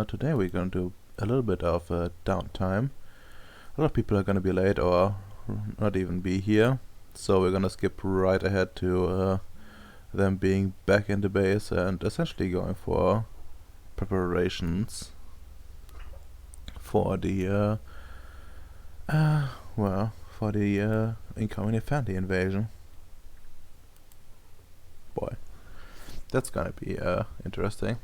Today we're going to do a little bit of downtime. A lot of people are going to be late or not even be here, so we're going to skip right ahead to them being back in the base and essentially going for preparations for the for the incoming Infante invasion. Boy, that's gonna be interesting.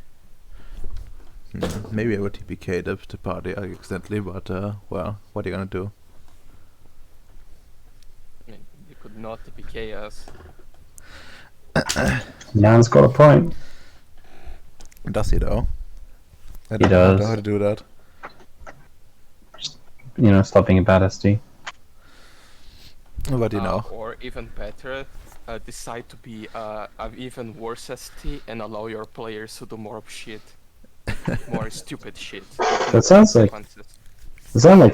Maybe I would TPK the party accidentally, but well, what are you gonna do? I mean, you could not TPK us. Nan's got a point. Does he though? I He don't know does. how to do that. Stop being a bad SD. But you know. Or even better, decide to be an even worse ST and allow your players to do more shit. More stupid shit. That sounds like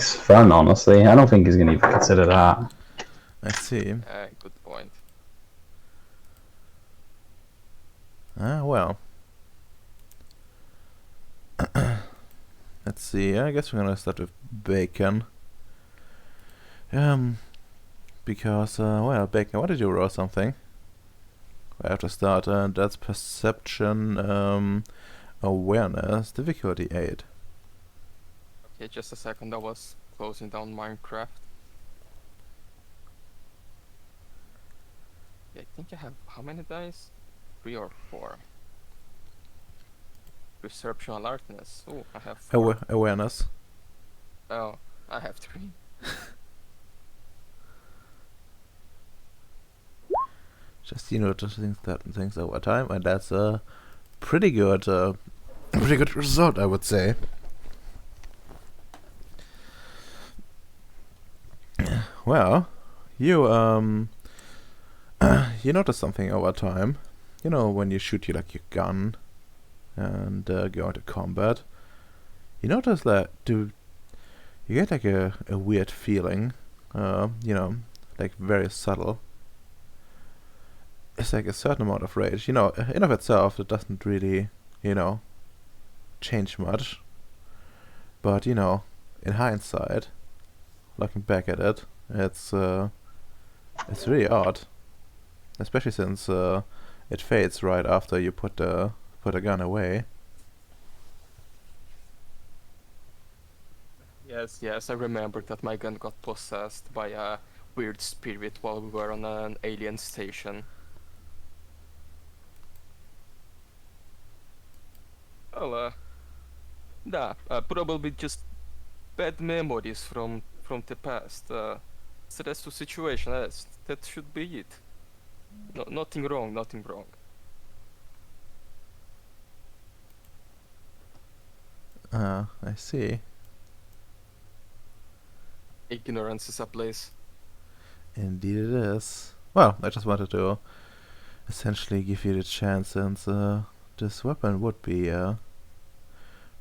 fun, honestly. I don't think he's gonna even consider that. I see. Good point. Well. Let's see. I guess we're gonna start with Bacon. Because well, Bacon, what did you roll something? I have to start, and that's perception, awareness, difficulty 8. Okay, just a second. I was closing down Minecraft. Yeah, I think I have how many dice? 3 or 4. Perception alertness. Oh, I have 4. Awareness. Oh, I have 3. Just noticing certain things over time, and that's a pretty good result, I would say. Well, you you notice something over time. You know, when you shoot your gun and go into combat, you notice that you get like a weird feeling, like very subtle. It's like a certain amount of rage. In of itself, it doesn't really, change much. But in hindsight, looking back at it, it's really odd, especially since it fades right after you put the gun away. Yes, I remember that my gun got possessed by a weird spirit while we were on an alien station. Well, probably just bad memories from the past. Stressful situation, that should be it. No, nothing wrong, nothing wrong. I see. Ignorance is a bliss. Indeed it is. Well, I just wanted to essentially give you the chance, since this weapon would be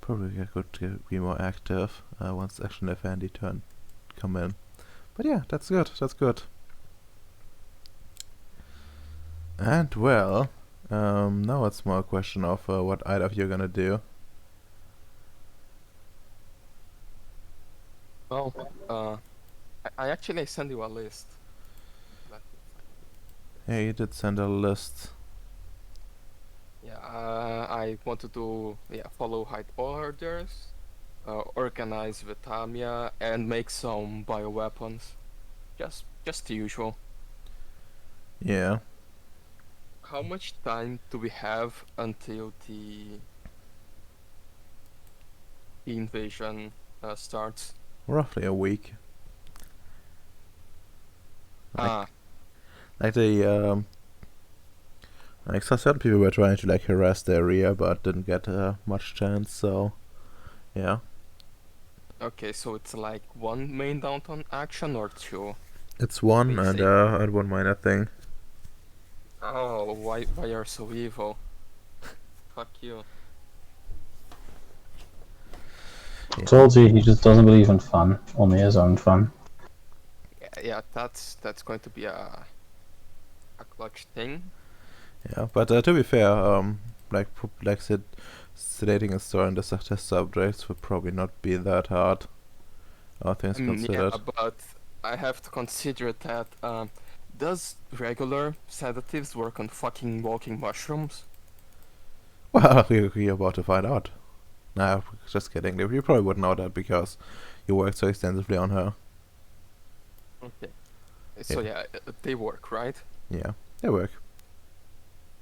probably could be more active once action FND turn come in. But yeah, that's good. That's good. And well, now it's more a question of what either of you are gonna do. Well, I actually sent you a list. Yeah, you did send a list. Yeah, I wanted to follow height orders, organize with Tamiya, and make some bioweapons. Just the usual. Yeah. How much time do we have until the invasion starts? Roughly a week. Ah, Like so certain people were trying to harass the area, but didn't get much chance. So, yeah. okay, so it's like one main downtown action or 2? It's one Basic. and one minor thing. Oh, why are so evil? Fuck you. Yeah. Told you, he just doesn't believe in fun, only his own fun. Yeah, that's going to be a clutch thing. Yeah, but to be fair, like sedating and storing the test subjects would probably not be that hard. All things considered. Yeah, but I have to consider that, does regular sedatives work on fucking walking mushrooms? Well, you're about to find out. Nah, just kidding. You probably wouldn't know that because you worked so extensively on her. Okay. So yeah, they work, right? Yeah, they work.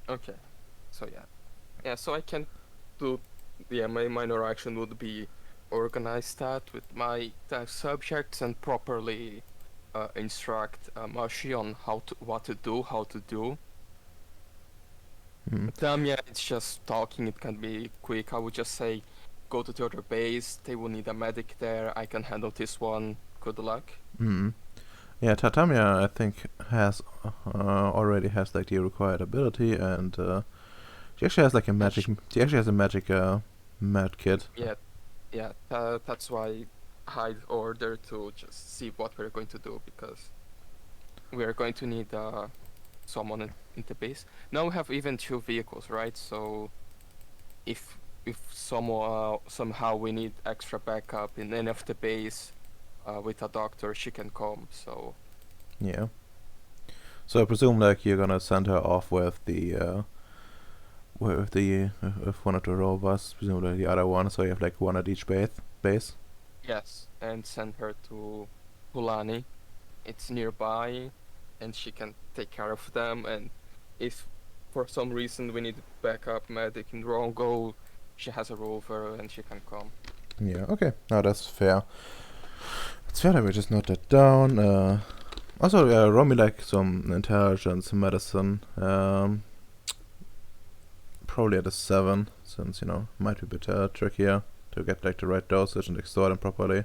Okay. So yeah. Yeah, so I can do, yeah, my minor action would be organize that with my test subjects and properly instruct Mashi on what to do, how to do. Mm. Yeah, it's just talking, it can be quick. I would just say, go to the other base, they will need a medic there, I can handle this one, good luck. Mm. Yeah, Tatamia, I think, has already has like the required ability, and she actually has like a magic. She actually has a magic med kit. Yeah, that's why I ordered to just see what we're going to do, because we're going to need someone in the base. Now we have even 2 vehicles, right? So if somehow we need extra backup in any of the base with a doctor, she can come. So Yeah. So I presume like you're gonna send her off with the with one of the rovers, presumably the other one. So you have like one at each base. yes, and send her to Pulani. It's nearby, and she can take care of them. And if for some reason we need backup medic in Rongo, she has a rover and she can come. Yeah. Okay. No, that's fair. It's fair. Let me just note that down. Also, roll me like some intelligence medicine. Probably at a 7, since might be a bit trickier to get like the right dosage and like, store them properly.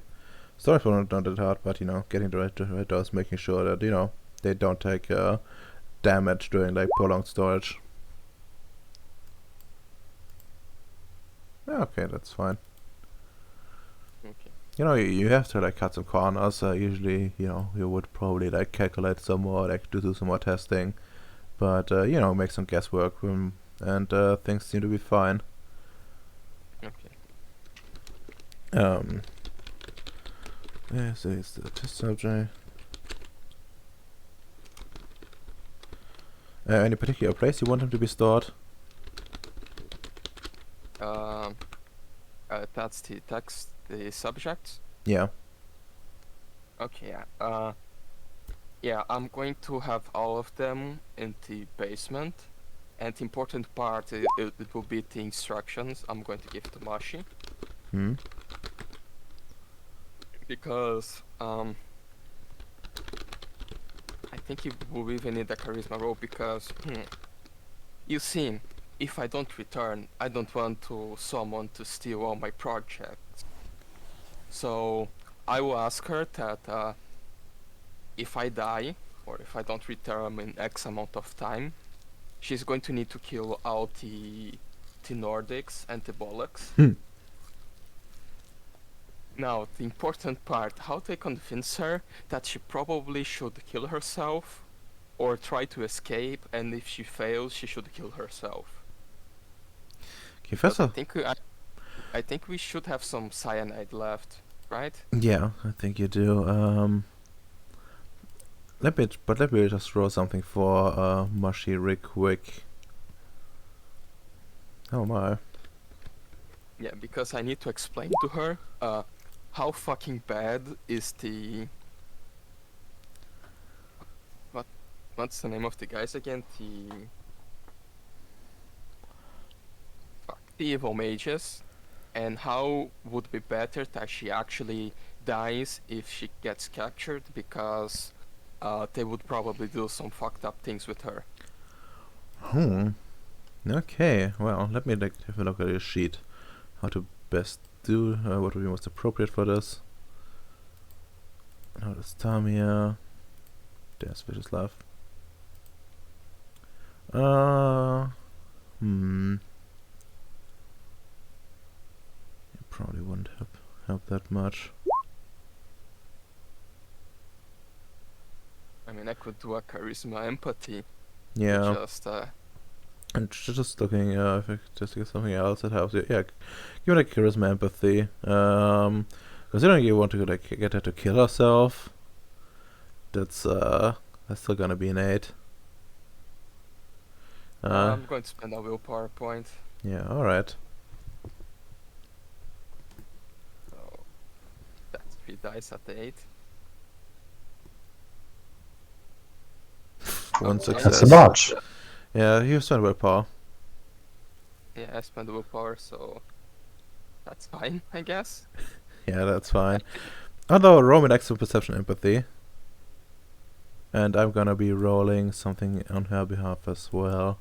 Storage probably not that hard, but getting the right dose, making sure that they don't take damage during like prolonged storage. Yeah, okay, that's fine. Okay. You have to like cut some corners. Usually, you would probably like calculate some more, like to do some more testing, but make some guesswork, and things seem to be fine. Okay. Yeah, so it's the test subject. Any particular place you want them to be stored? That's the text, the subject. Yeah. Okay. Yeah, I'm going to have all of them in the basement, and the important part it will be the instructions I'm going to give to Mashi, Hmm. because I think you will even need a charisma roll, because you see, if I don't return, I don't want someone to steal all my projects. So I will ask her that if I die, or if I don't return in X amount of time, she's going to need to kill all the Nordics and the Bollocks. Now, the important part, how to convince her that she probably should kill herself, or try to escape, and if she fails, she should kill herself. Okay, first I off, think we should have some cyanide left, right? yeah, I think you do. Let me just roll something for Mashi real quick. Oh my. Yeah, because I need to explain to her how fucking bad is the... What's the name of the guys again? The evil mages, and how would be better that she actually dies if she gets captured, because they would probably do some fucked up things with her. Okay, well, let me like have a look at your sheet. How to best do, what would be most appropriate for this. Now this Tamia. There's Vicious Love. It probably wouldn't help that much. I mean, I could do a charisma empathy. Yeah. Just And just looking, if I just get something else that helps you. Yeah, give like charisma, empathy. Considering you want to like get her to kill herself, that's still gonna be an 8. I'm going to spend a willpower point. Yeah, all right. So that's 3 dice at the 8. One Okay. success. That's a botch. Yeah, you spent willpower. Yeah, I spent willpower, so that's fine, I guess. Yeah, that's fine. Although roll me next to perception, empathy, and I'm gonna be rolling something on her behalf as well.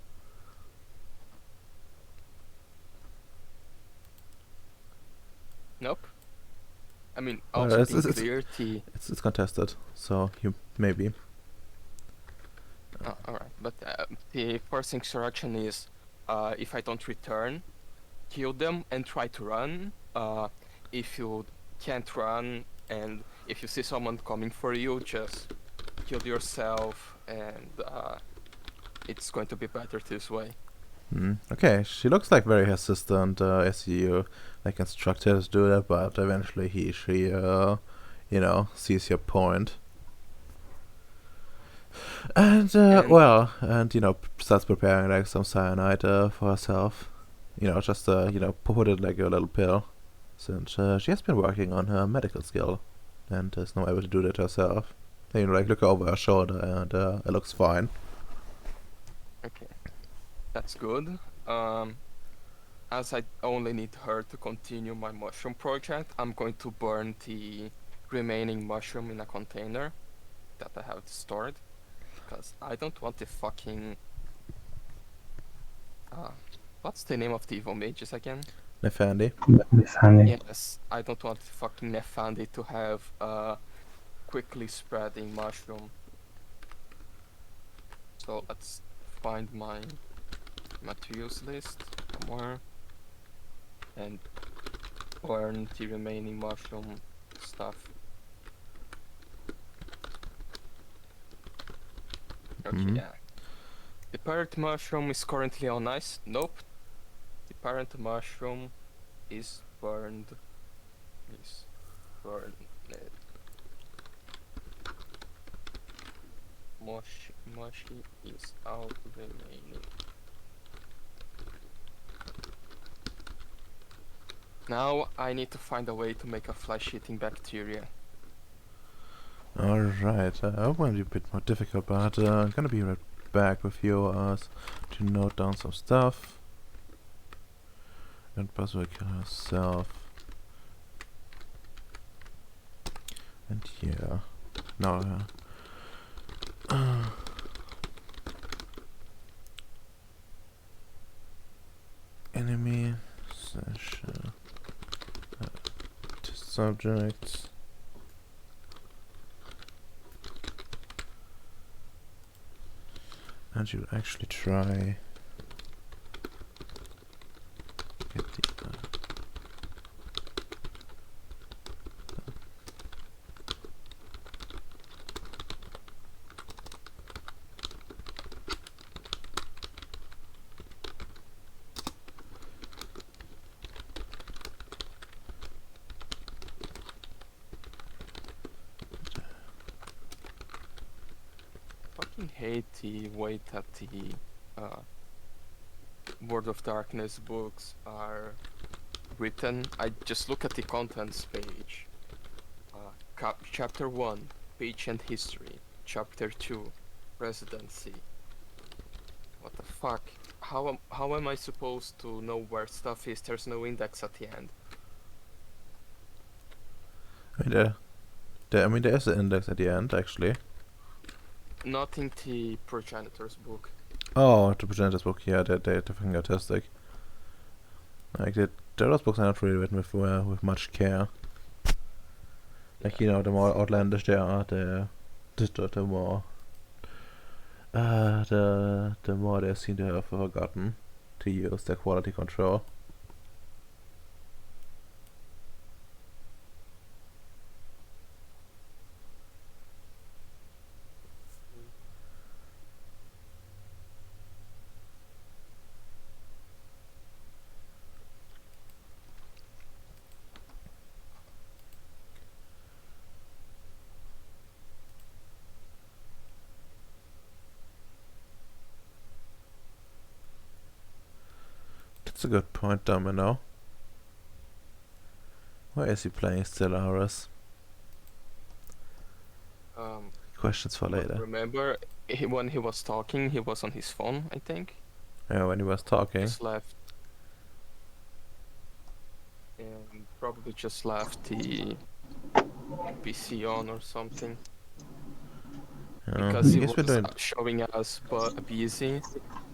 Nope. I mean, Well, also it's- being it's- clear, It's contested, so you maybe. alright, but the first instruction is, if I don't return, kill them and try to run. If you can't run and if you see someone coming for you, just kill yourself, and it's going to be better this way. Okay, she looks like very hesitant as you like instruct her to do that, but eventually she sees your point. And starts preparing like some cyanide for herself. Just put it like a little pill, since she has been working on her medical skill, and is now able to do that herself. Then like look over her shoulder, and it looks fine. Okay, that's good. As I only need her to continue my mushroom project, I'm going to burn the remaining mushroom in a container that I have stored, because I don't want the fucking what's the name of the evil mages again? Nefandi. Handy. Yes, I don't want the fucking Nefandi to have a quickly spreading mushroom. So let's find my materials list somewhere and burn the remaining mushroom stuff. Okay, Mhm. yeah. The parent mushroom is currently on ice. Nope. The parent mushroom is burned. Is burned. Mushy is out remaining. Now I need to find a way to make a flesh-eating bacteria. Alright, I want to be a bit more difficult, but I'm gonna be right back with you to note down some stuff. And possibly kill herself. And yeah. Now, enemy slash test subject. And you actually try get the Fucking hate the way that the World of Darkness books are written. I just look at the contents page. Chapter 1, Page and History. Chapter 2, Residency. What the fuck? How am I supposed to know where stuff is? There's no index at the end. I mean, there's an index at the end, actually. Not in the Progenitor's book. Oh, to present this book, yeah, they're definitely autistic. Like, those books are not really written with much care. Like, the more outlandish they are, the more the more they seem to have forgotten to use their quality control. That's a good point, Domino. Why is he playing still, Aris? Questions for later. Remember, when he was talking, he was on his phone, I think. Yeah, when he was talking. Just left. And probably just left the PC on or something. Because he He's been was doing. showing us busy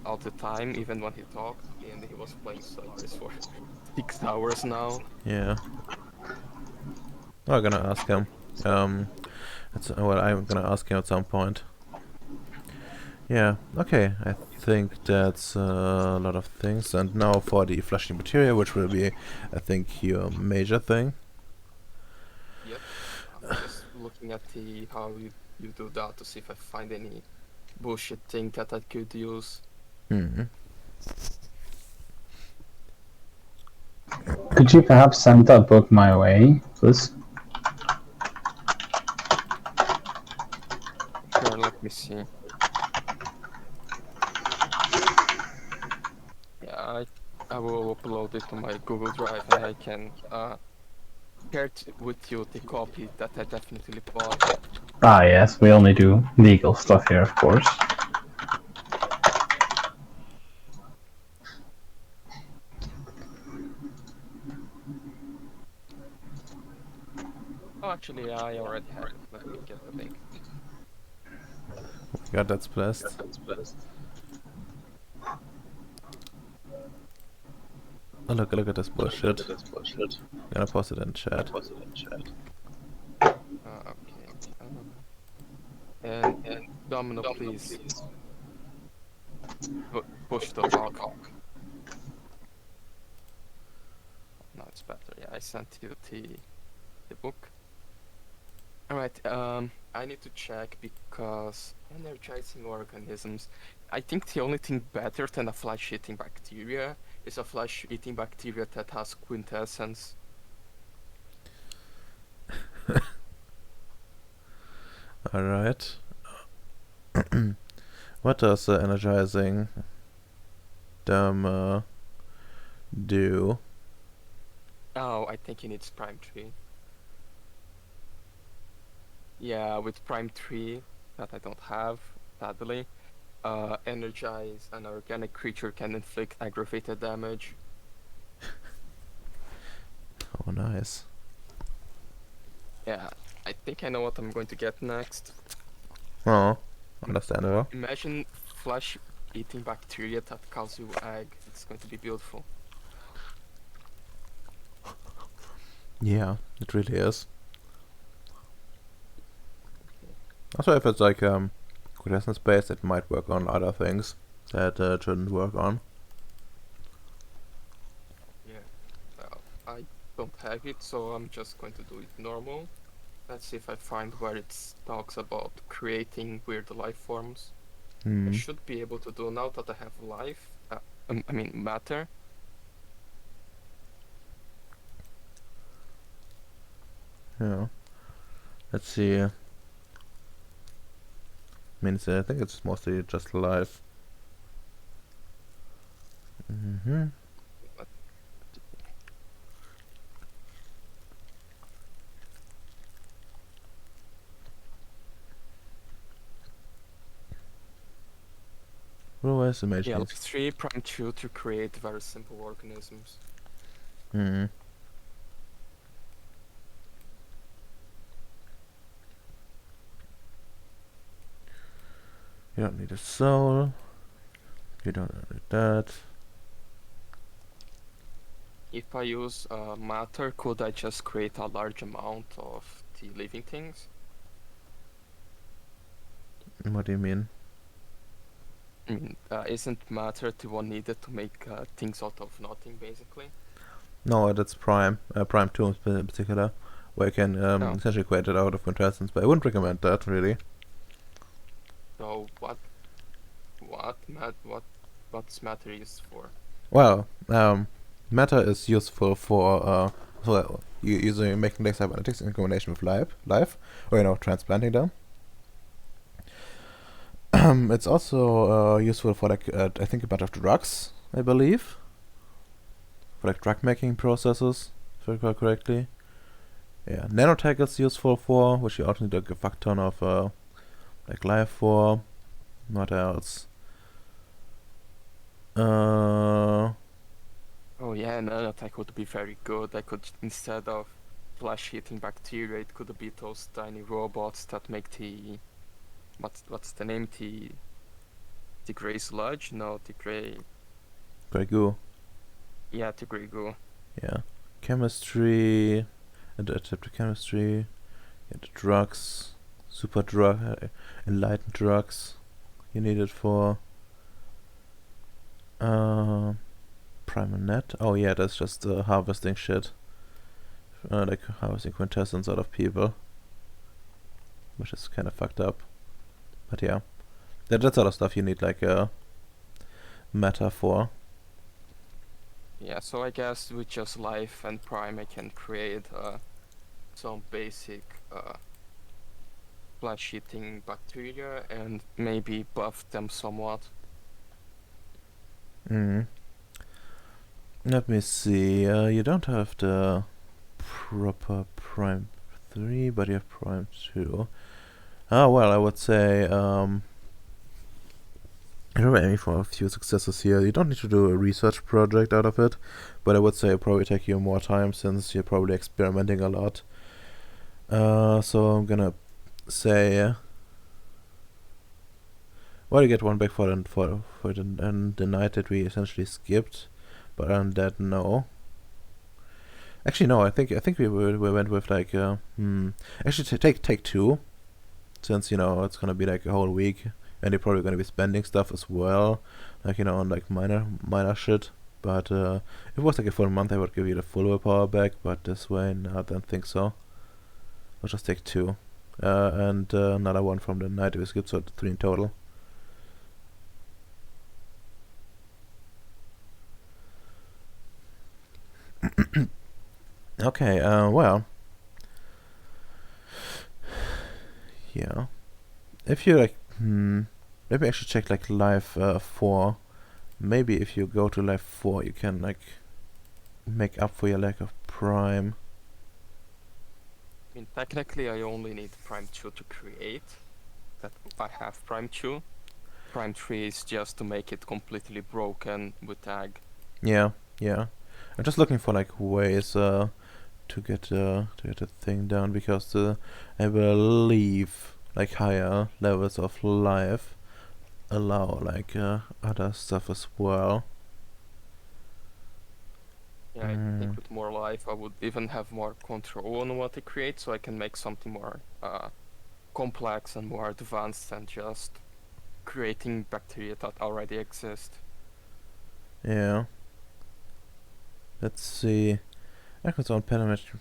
all the time, even when he talked, and he was playing Stellaris for 6 hours now. Yeah. I'm gonna ask him. Well, I'm gonna ask him at some point. Yeah, okay, I think that's a lot of things. And now for the flashing materia, which will be, I think, your major thing. Yep. I'm just looking at how you do that to see if I find any bullshit thing that I could use. Could you perhaps send that book my way, please? Sure, let me see. Yeah, I will upload it to my Google Drive and I can share with you the copy that I definitely bought. Ah, yes, we only do legal stuff here, of course. Oh, actually, I already have it. Let me get the link. God, that's blessed. Oh, look at this bullshit. I'm gonna post it in chat. Okay. And Domino, please push the talk. No, it's better. Yeah, I sent you the book. Alright, I need to check because energizing organisms. I think the only thing better than a flesh-eating bacteria is a flesh-eating bacteria that has quintessence. Alright. What does energizing them do? Oh, I think it needs prime 3. Yeah, with prime 3 that I don't have, sadly. Energize an organic creature can inflict aggravated damage. Oh, nice. Yeah, I think I know what I'm going to get next. Oh, understandable. Imagine flesh-eating bacteria that calls you egg. It's going to be beautiful. Yeah, it really is. Also, if it's like quintessence based, it might work on other things that shouldn't work on. Yeah, well, I don't have it, so I'm just going to do it normal. Let's see if I find where it talks about creating weird life forms. I should be able to do now that I have life. I mean matter. Yeah. Let's see. I mean, I think it's mostly just life. Always imagine. Yeah, like 3 prime 2 to create very simple organisms. You don't need a soul. You don't need that. If I use matter, could I just create a large amount of the living things? What do you mean? I mean, isn't matter the one needed to make things out of nothing, basically? No, that's Prime. Prime 2 in particular, where you can essentially create it out of quintessence, but I wouldn't recommend that, really. So what's matter used for? Well, matter is useful for usually making their cybernetics in combination with life, or transplanting them. It's also useful for I think a bunch of drugs, I believe. for like drug making processes, if I recall correctly. Yeah, nanotech is useful for, which you also need like a fuck ton of like life for. What else? Oh yeah, nanotech would be very good. I could, instead of flesh eating bacteria, it could be those tiny robots that make the what's the name? The gray sludge? No, the gray. Grey goo. Yeah, the gray goo. Yeah, chemistry, adaptive chemistry. Yeah, the drugs, super drug, enlightened drugs. You need it for. Primal net. Oh yeah, that's just harvesting shit. Like harvesting quintessence out of people, which is kind of fucked up. But yeah, that's other stuff you need like a meta for. Yeah, so I guess with just life and prime, I can create some basic flesh-eating bacteria and maybe buff them somewhat. Let me see. You don't have the proper prime 3, but you have prime 2. Oh well, I would say you're aiming for a few successes here. You don't need to do a research project out of it, but I would say it'll probably take you more time since you're probably experimenting a lot. So I'm gonna say, well, you get one back for the night that we essentially skipped, but other than that, no. Actually, no. I think we went with like actually take 2, since it's gonna be like a whole week, and you're probably gonna be spending stuff as well, like on like minor shit. But if it was like a full month, I would give you the full willpower back. But this way, no, I don't think so. I'll just take 2, and another one from the night we skipped, so 3 in total. Okay. Well. Yeah. If you like, maybe I should check like life 4. Maybe if you go to life 4, you can like make up for your lack of prime. I mean, technically, I only need prime 2 to create. That I have prime 2. Prime 3 is just to make it completely broken with tag. Yeah. I'm just looking for like ways to get the thing down, because I believe like higher levels of life allow like other stuff as well. Yeah, I think with more life, I would even have more control on what I create, so I can make something more complex and more advanced than just creating bacteria that already exist. Yeah. Let's see. Records on parameter.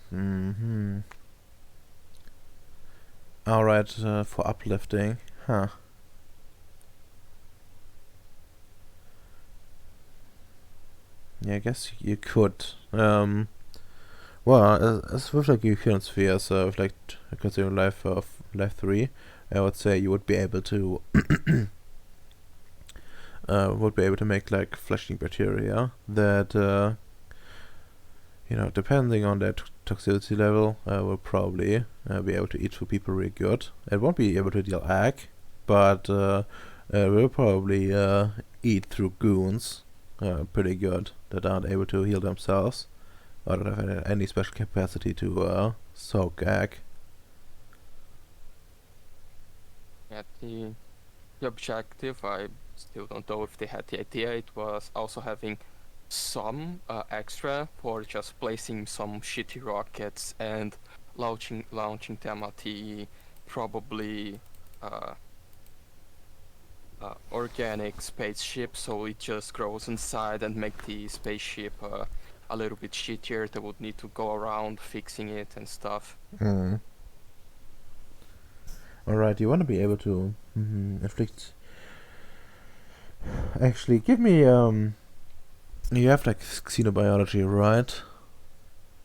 Alright, for uplifting. Huh. Yeah, I guess you could. Well, as with like Euclidean spheres, with like considering life 3, I would say you would be able to make like fleshing bacteria that depending on their toxicity level, will probably be able to eat for people really good. It won't be able to deal ag, but will probably eat through goons pretty good that aren't able to heal themselves or don't have any special capacity to soak ag. Yeah, the objective, I still don't know if they had the idea, it was also having some extra for just placing some shitty rockets and launching them at the probably organic spaceship, so it just grows inside and make the spaceship a little bit shittier. They would need to go around fixing it and stuff. Alright, you want to be able to inflict. Actually, give me you have like xenobiology, right?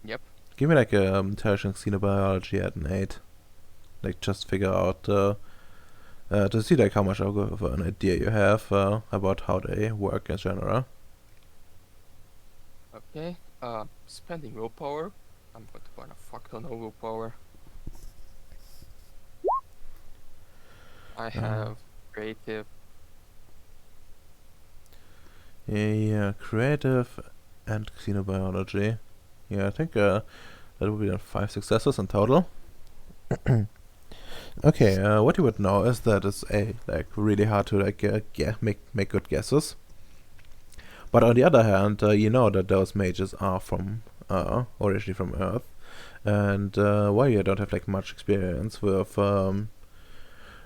Yep. Give me like intelligent xenobiology at an 8. Like just figure out to see like how much of an idea you have about how they work in general. Okay, spending willpower. I'm going to burn a fuck ton of willpower. I have creative. Yeah, creative and xenobiology. Yeah, I think that would be 5 successes in total. Okay, what you would know is that it's really hard to make good guesses. But on the other hand, you know that those mages are from originally from Earth, and while you don't have like much experience with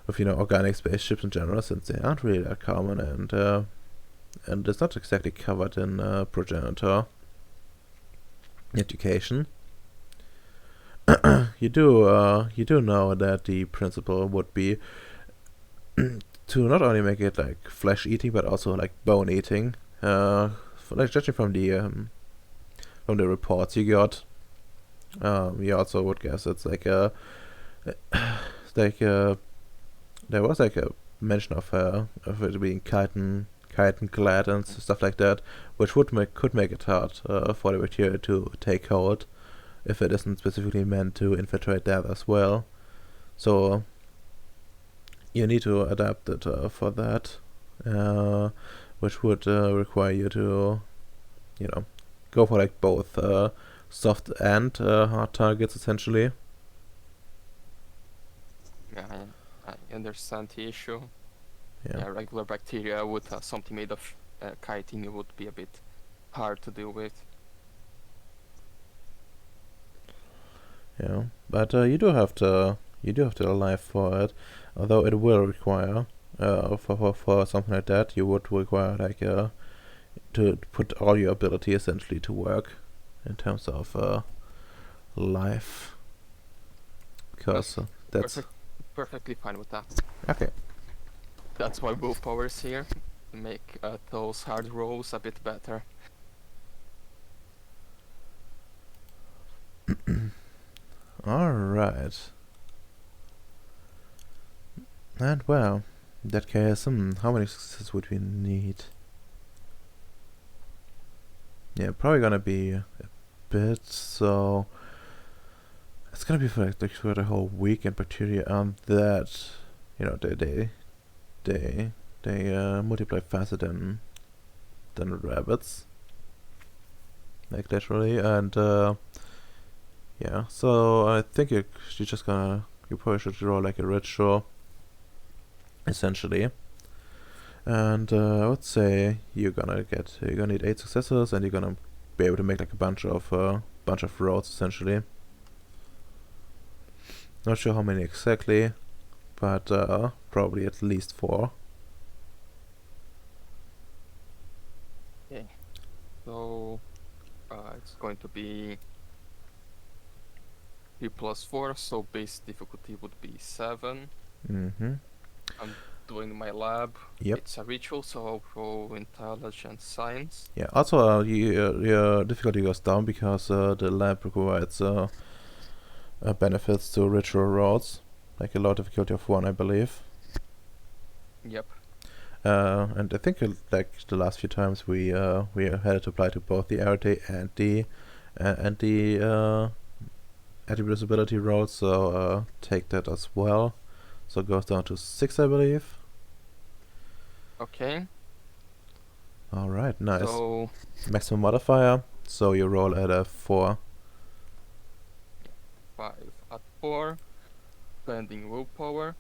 organic spaceships in general, since they aren't really that common, and it's not exactly covered in progenitor education. you do know that the principle would be to not only make it like flesh eating, but also like bone eating. Like judging from the reports you got, you also would guess it's like there was like a mention of it being chitin clad and stuff like that, which could make it hard for the bacteria to take hold if it isn't specifically meant to infiltrate that as well. So you need to adapt it for that, which would require you to, go for like both soft and hard targets essentially. Yeah, I understand the issue. Yeah. Yeah, regular bacteria with something made of chitin would be a bit hard to deal with. Yeah, but you do have to alive for it, although it will require for something like that you would require like to put all your ability essentially to work in terms of life, because that's Perfectly fine with that. okay. That's why willpower is here, to make those hard rolls a bit better. All right. And well, in that case, how many successes would we need? Yeah, probably gonna be a bit. So it's gonna be for like for the whole week, and bacteria that they multiply faster than rabbits, like literally, and yeah. So I think you probably should roll like a ritual, essentially. And I would say you're gonna need 8 successes, and you're gonna be able to make like a bunch of roads essentially. Not sure how many exactly, but probably at least 4. Okay. So it's going to be 3 plus 4, so base difficulty would be 7. Mm-hmm. I'm doing my lab. Yep. It's a ritual, so I'll roll intelligence science. Yeah. Also, your difficulty goes down because the lab provides benefits to ritual rolls, like a low difficulty of 1, I believe. Yep. And I think like the last few times we had it applied to both the arity and the attribute ability rolls, so take that as well. So it goes down to 6, I believe. Okay. All right, nice. So Maximum modifier, so you roll at a 4. 5 at 4. Spending willpower.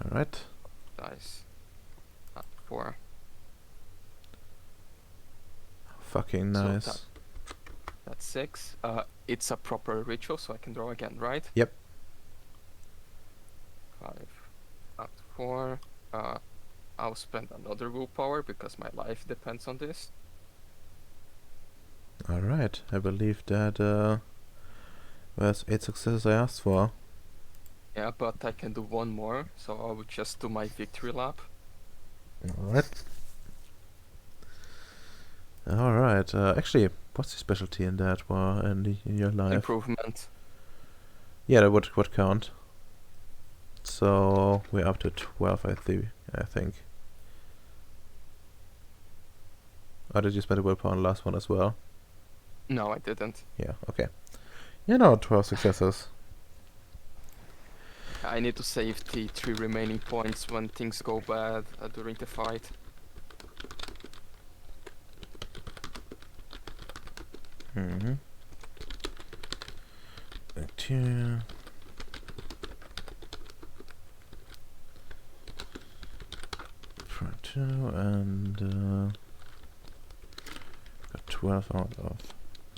All right. Dice at 4. Fucking So nice. that's 6. It's a proper ritual, so I can draw again, right? Yep. 5 at 4. I'll spend another willpower because my life depends on this. All right. I believe that was 8 successes I asked for. Yeah, but I can do one more, so I will just do my victory lap. Alright. Alright. Actually, what's your specialty in that in your life? Improvement. Yeah, that would count. So we're up to 12, I think. Or did you spend a willpower on the last one as well? No, I didn't. Yeah, okay. You know, 12 successes. I need to save the 3 remaining points when things go bad during the fight. Mm-hmm. 2. For 2 and got 12 out of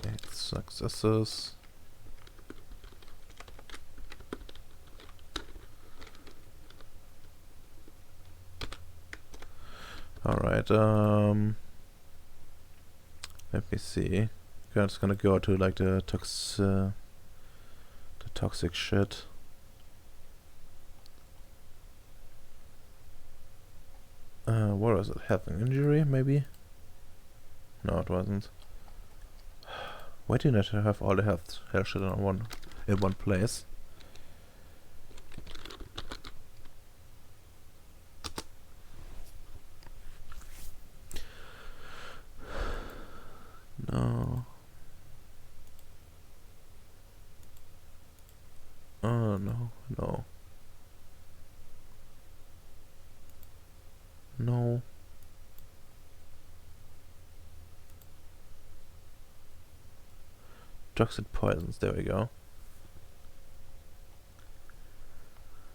8 successes. Alright, let me see. I'm just gonna go to like the toxic shit. What was it? Health and injury, maybe? No, it wasn't. Why do you not have all the health shit in one place? No. Oh no, no. No. Toxic poisons, there we go.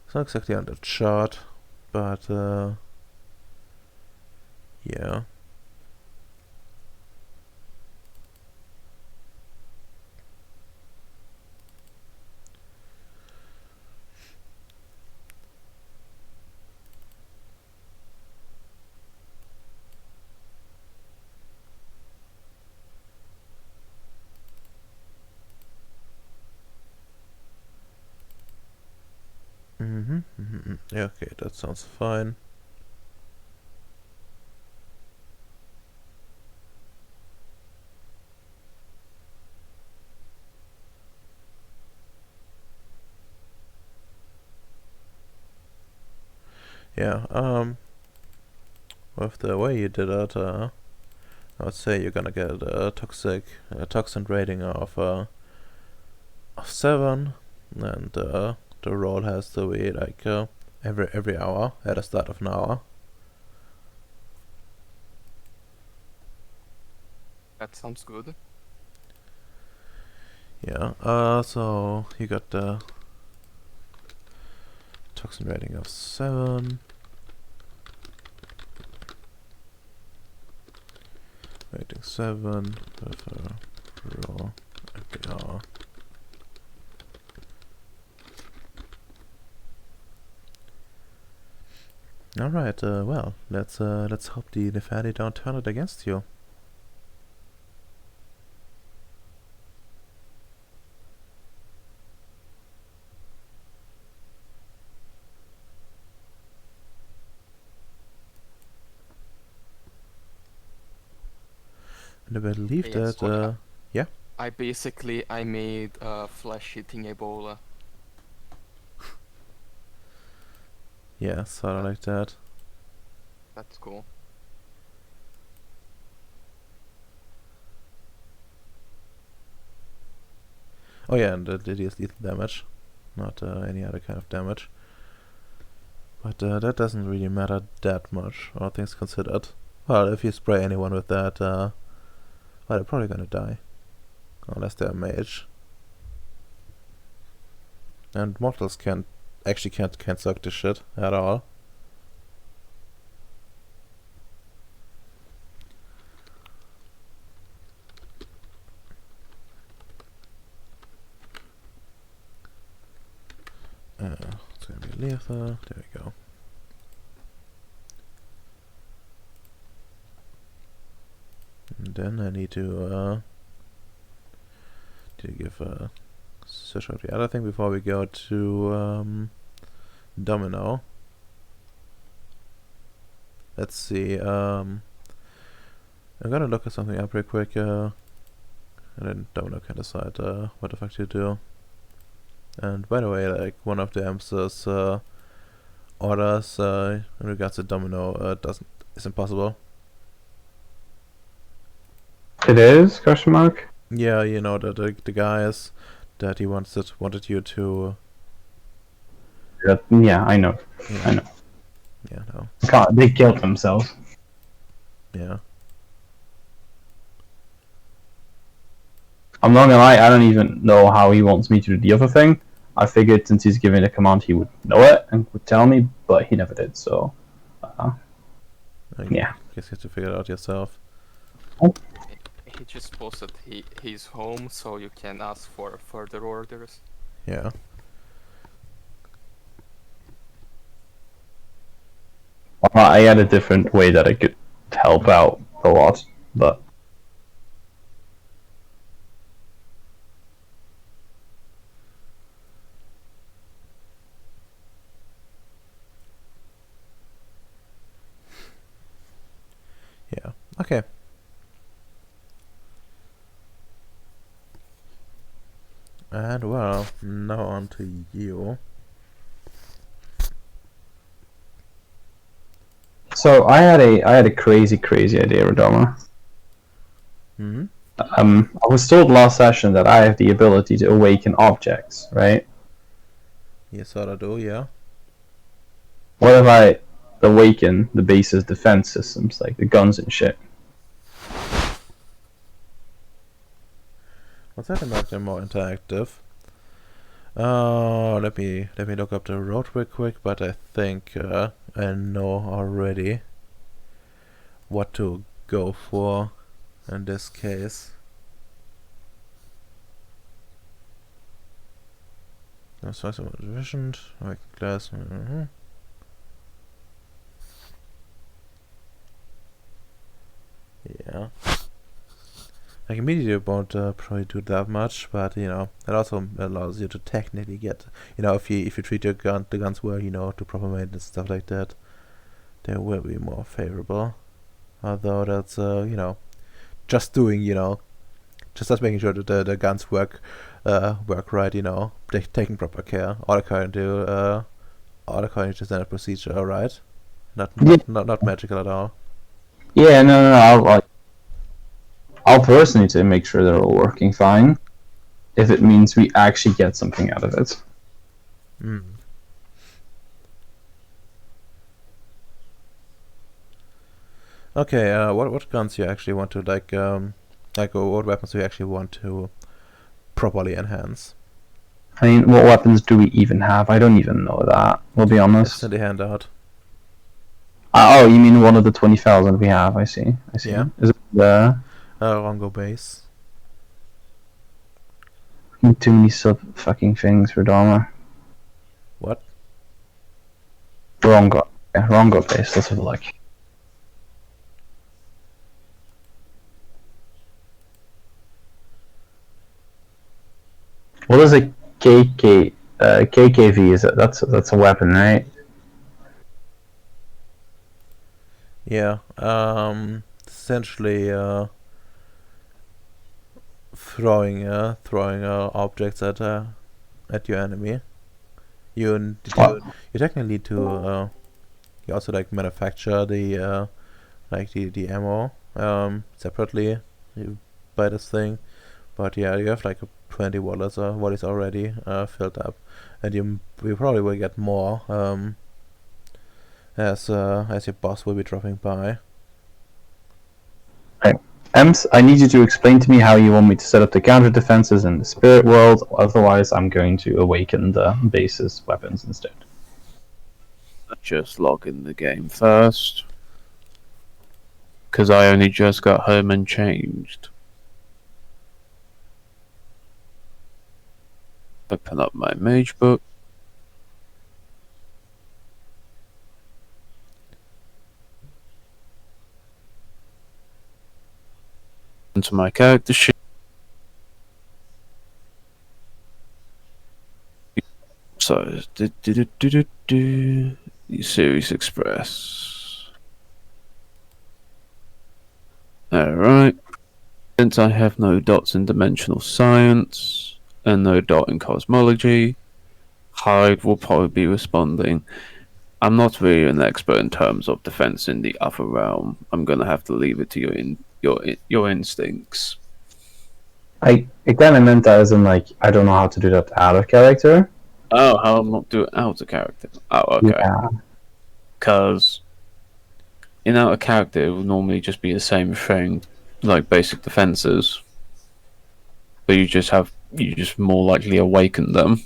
It's not exactly on the chart, but yeah. Yeah, okay, that sounds fine. Yeah, with the way you did it, I would say you're gonna get a toxin rating of 7, and the roll has to be like every hour at the start of an hour. That sounds good. Yeah. So you got the toxin rating of 7. Rating 7 with a roll every hour. Alright, well, let's hope the fatty don't turn it against you. And I believe Yes, that, yeah? I made flesh eating Ebola. Yeah, sort of like that. That's cool. Oh yeah, and it is lethal damage, not any other kind of damage. But that doesn't really matter that much, all things considered. Well, if you spray anyone with that, well, they're probably gonna die. Unless they're a mage. And mortals can't suck this shit at all. It's gonna be lethal. There we go. And then I need to give a search out the other thing before we go to Domino. Let's see. I'm gonna look at something up real quick, and then Domino can decide what the fuck to do. And by the way, like one of the Emperor's orders in regards to Domino is impossible. It is? Question mark. Yeah, you know the guys that he wanted you to. Yeah, I know. Yeah. I know. Yeah. No. They killed themselves. Yeah. I'm not gonna lie, I don't even know how he wants me to do the other thing. I figured since he's giving a command, he would know it and would tell me, but he never did. So, I yeah. guess you have to figure it out yourself. He just posted he's home, so you can ask for further orders. Yeah. I had a different way that I could help out a lot, but Yeah. Okay. And well, now on to you. so I had a crazy idea, Radoma. Hmm. I was told last session that I have the ability to awaken objects, right? Yes, sort of do. Yeah. What if I awaken the base's defense systems, like the guns and shit? What's that about them more interactive? Let me look up the road real quick. But I think I know already what to go for in this case. That's also efficient. Like glass. Yeah. Like immediately won't probably do that much, but you know it also allows you to technically get, you know, if you treat the guns well, you know, to proper maintenance stuff like that, they will be more favorable. Although that's you know, just doing, you know, just making sure that the guns work right, you know, taking proper care, all according to standard procedure, alright? Not magical at all. Yeah, no. I'll personally to make sure they're all working fine. If it means we actually get something out of it. Mm. Okay, what guns you actually want to like what weapons do you actually want to properly enhance? I mean, what weapons do we even have? I don't even know that. We'll be It's honest. in the handout. Oh, you mean one of the 20,000 we have? I see. Yeah. Is it there? Rongo base. Too many sub fucking things for Dharma. What? Rongo. Yeah, Rongo base. Let's have a look. What is a KKV? Is it? That's a weapon, right? Yeah. Essentially, throwing objects at your enemy. You technically need to you also like manufacture the the ammo separately. You buy this thing, but yeah, you have like 20 wallets already filled up, and you probably will get more as your boss will be dropping by. Ems, I need you to explain to me how you want me to set up the counter defenses in the spirit world. Otherwise, I'm going to awaken the base's weapons instead. Just log in the game first. Because I only just got home and changed. Open up my mage book. Into my character sheet. So, Ceres Express. Alright. Since I have no dots in dimensional science and no dot in cosmology, Hyde will probably be responding. I'm not really an expert in terms of defense in the other realm. I'm gonna have to leave it to your your instincts. I kind of meant that as in like I don't know how to do that out of character. Oh, how not do it out of character? Oh, okay. Yeah. Because in out of character, it would normally just be the same thing, like basic defenses, but you just more likely awaken them.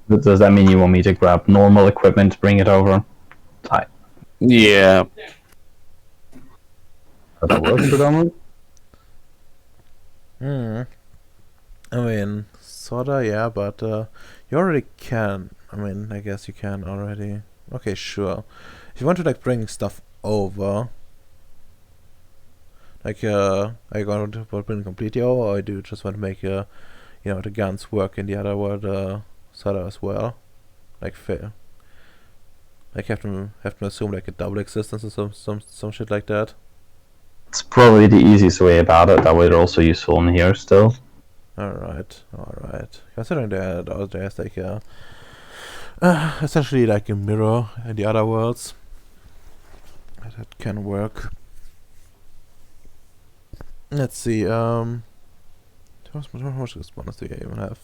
But does that mean you want me to grab normal equipment, bring it over? Yeah, That works for them. Hmm. I mean, sorta, yeah, but you already can. I mean, I guess you can already. Okay, sure. If you want to like bring stuff over, like are you going to bring completely over, or do you just want to make you know, the guns work in the other world sorta as well? Like fair. Like have to assume like a double existence or some shit like that. It's probably the easiest way about it. That way, they're also useful in here still. Alright. Considering that there's like essentially like a mirror in the other worlds, that can work. Let's see. How much response do you even have?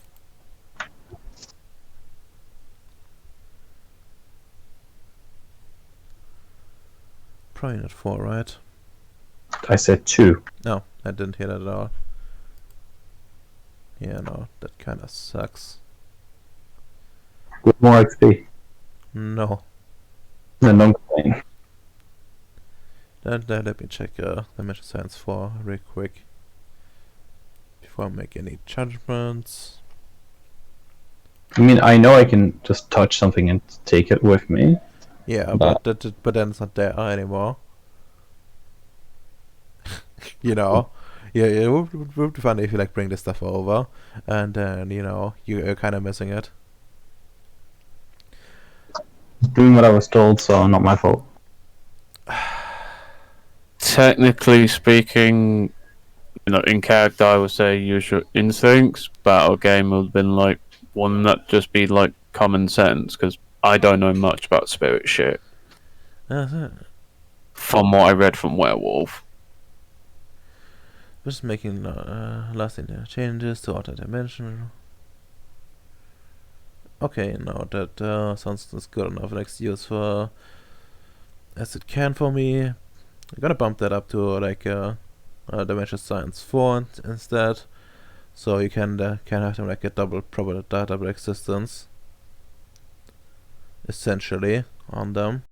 Probably not 4, right? I said 2. No, I didn't hear that at all. Yeah, no, that kind of sucks. With more XP. No. Then don't complain. Let me check Dimension Science 4 real quick before I make any judgments. I mean, I know I can just touch something and take it with me. Yeah, But- but then it's not there anymore. You know, yeah, it would be funny if you like bring this stuff over, and then you know you're kind of missing it. Doing what I was told, so not my fault. technically speaking, in character, I would say use your instincts. Battle game would have been like one that just be like common sense, because I don't know much about spirit shit Uh, from what I read from Werewolf. Just making lasting changes to alter dimension. Okay, no, that sounds good enough. Next use for as it can for me. I'm gonna bump that up to like Dimension Science 4 instead, so you can have them like a double existence, essentially on them.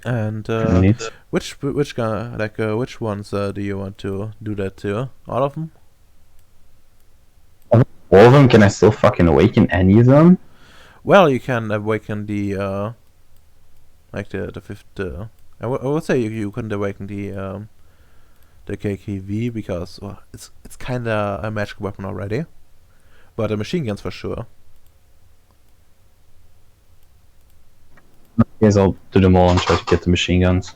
And Neat. which ones do you want to do that to? All of them? All of them? Can I still fucking awaken any of them? Well, you can awaken the like the fifth. I would say you couldn't awaken the KKV because well, it's kind of a magic weapon already, but the machine guns for sure. Guess I'll do them all and try to get the machine guns.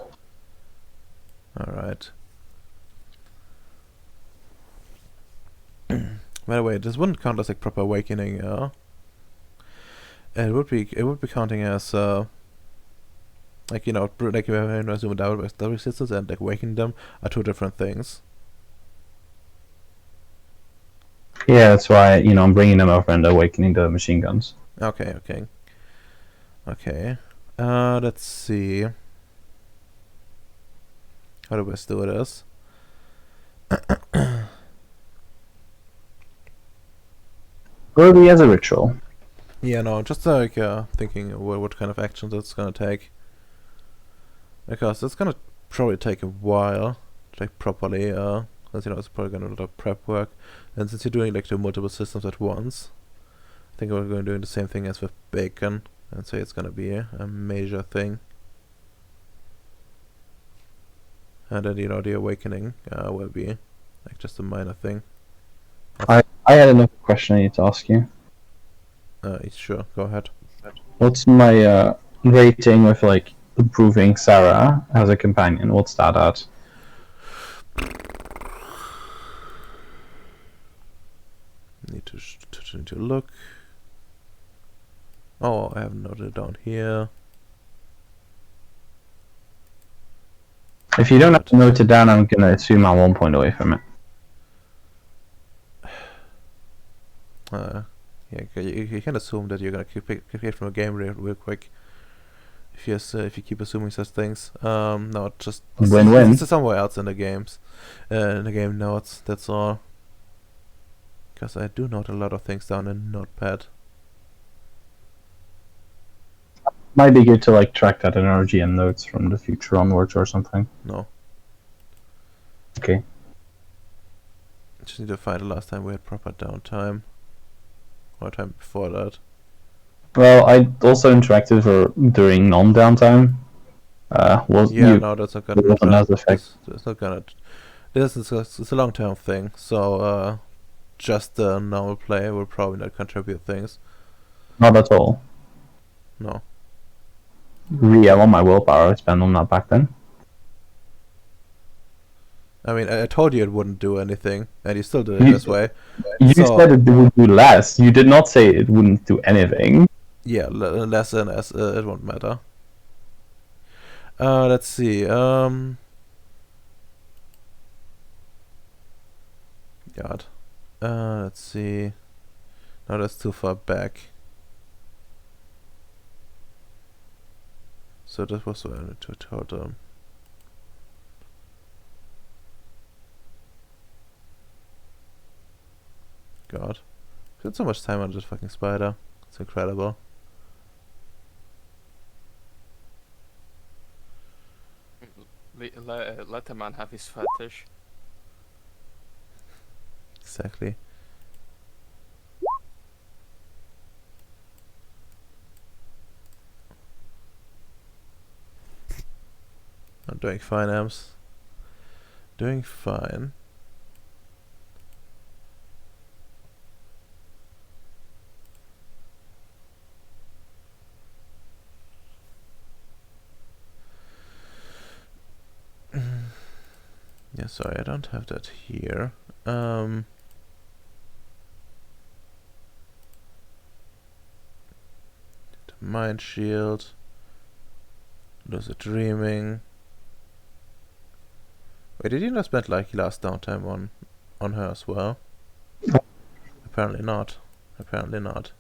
All right. By the way, this wouldn't count as like proper awakening. It would be counting as like like you have assume double existence and like awakening them are two different things. Yeah, that's why, I'm bringing them over and awakening the machine guns. Okay. Let's see. How do we do this? Early as a ritual. Yeah, no, just like thinking what kind of actions it's gonna take. Because it's gonna probably take a while to like properly, since it's probably gonna do a lot of prep work. And since you're doing like the multiple systems at once, I think we're going to do the same thing as with bacon, and say it's gonna be a major thing. And then the awakening will be like just a minor thing. I had another question I need to ask you. Sure, go ahead. What's my rating with like improving Sarah as a companion? What's that at? Need to look. Oh, I haven't noted it down here. If you don't have to note it down, I'm gonna assume I'm 1 point away from it. Yeah, you can assume that you're gonna keep it from a game real quick. If you keep assuming such things, no, just Win-win. It's somewhere else in the games, in the game notes. That's all. Because I do note a lot of things down in Notepad. Might be good to like track that in RGM notes from the future onwards or something. No, Okay. just need to find the last time we had proper downtime, or time before that. Well, I also interacted for during non-downtime. Was Yeah, you? no, that's not gonna. Wasn't as effective. It's not gonna. It's a long-term thing, so just the normal play will probably not contribute things. Not at all. No. Really, I want my willpower. I spent on that back then. I mean, I told you it wouldn't do anything, and you still did it You- this way. You So- said it would do less. You did not say it wouldn't do anything. Yeah, less than as it won't matter. Let's see. God. Let's see. No, that's too far back. So that was what I need to tell them. God. I spent so much time on this fucking spider. It's incredible. Let the man have his fetish. Exactly. I'm doing fine, Ems. Doing fine. Yeah, sorry, I don't have that here. The mind shield. Lucid dreaming. Wait, did you not spend like last downtime on her as well? Apparently not. Apparently not.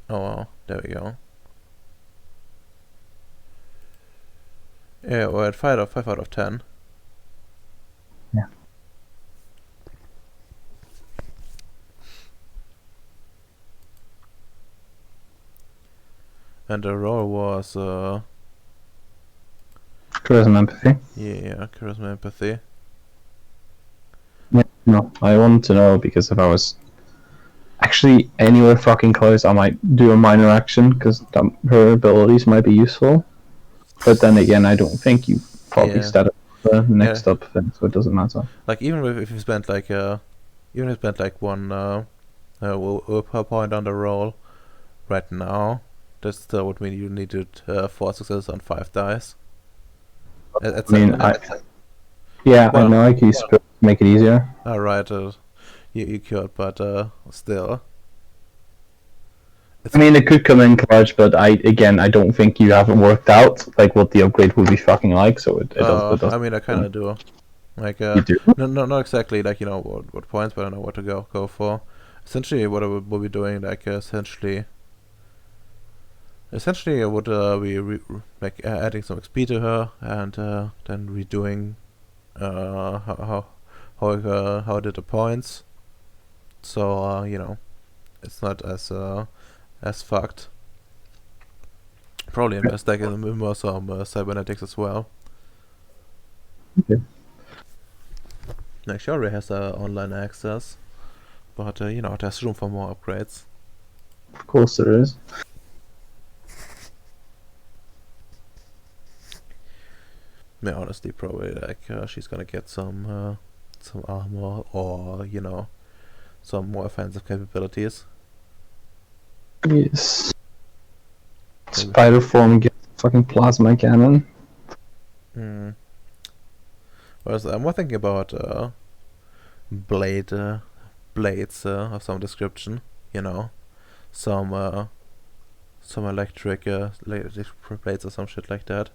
Oh well, there we go. Yeah, we're at 5 out of 10. Yeah. And the roll was Charisma empathy. yeah, charisma empathy. Yeah, no, I want to know because if I was actually anywhere fucking close, I might do a minor action because her abilities might be useful. But then again, I don't think you probably Yeah. stat the next up thing, so it doesn't matter. Like even if you spent like even if you spent like one per point on the roll right now, that still would mean you needed 4 successes on 5 dice. I mean, yeah, Well- I know I can use spirit to make it easier. Alright, you could, but still. I mean, it could come in clutch, but I don't think you haven't worked out like what the upgrade would be fucking like. So it does. I mean, I kind of do. Like, You do? no, not exactly like what points, but I know what to go for. Essentially, what I will be doing, like essentially, I would be like adding some XP to her and then redoing how I did the points. So it's not as fucked. Probably invest like in more some cybernetics as well. Okay. Like she already has online access, but there's room for more upgrades. Of course, there is. Yeah, honestly, probably like she's gonna get some armor or some more offensive capabilities. Yes. Maybe. Spider form gets fucking plasma cannon. Hmm. Whereas I'm more thinking about blade blades of some description, you know, some electric blades or some shit like that.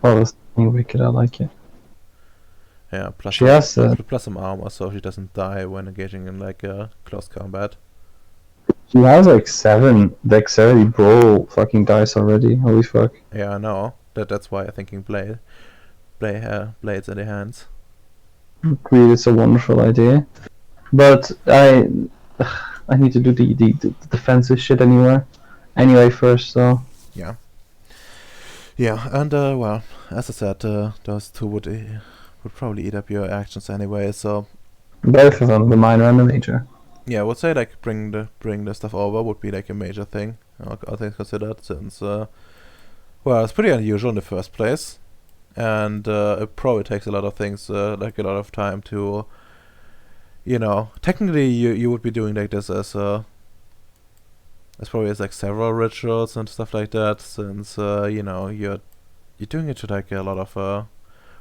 Oh, that's wicked. I like it. Yeah, plus She has plus some armor, so she doesn't die when engaging in like close combat. she has like 7 dexterity brawl fucking dice already. Holy fuck. Yeah, I know. That's why I'm thinking blades in the hands. Agreed, it's a wonderful idea. But I need to do the defensive shit anyway first, so. Yeah. Yeah, and well, as I said, those two would probably eat up your actions anyway. So Both of them, the minor and the major. yeah, I would say like bring the stuff over would be like a major thing. I think considered since well, it's pretty unusual in the first place, and it probably takes a lot of things, like a lot of time to, you know, technically you would be doing like this as probably as like several rituals and stuff like that, since you know you're doing it to like a lot of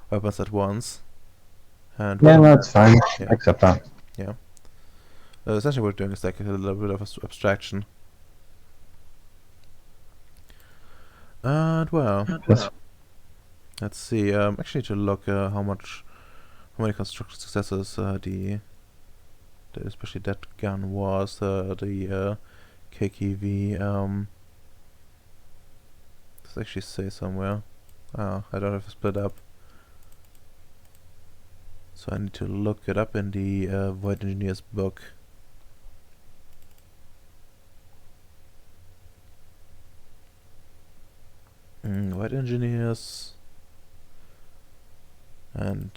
weapons at once. And Yeah, that's fine. Yeah. Accept that. Essentially what we're doing is like a little bit of abstraction. And well, Yes. let's see. Actually, to look how many construction successes especially that gun was, the KKV. Does it actually say somewhere? Oh, I don't have to split up. So I need to look it up in the Void Engineer's book. Void Engineers. And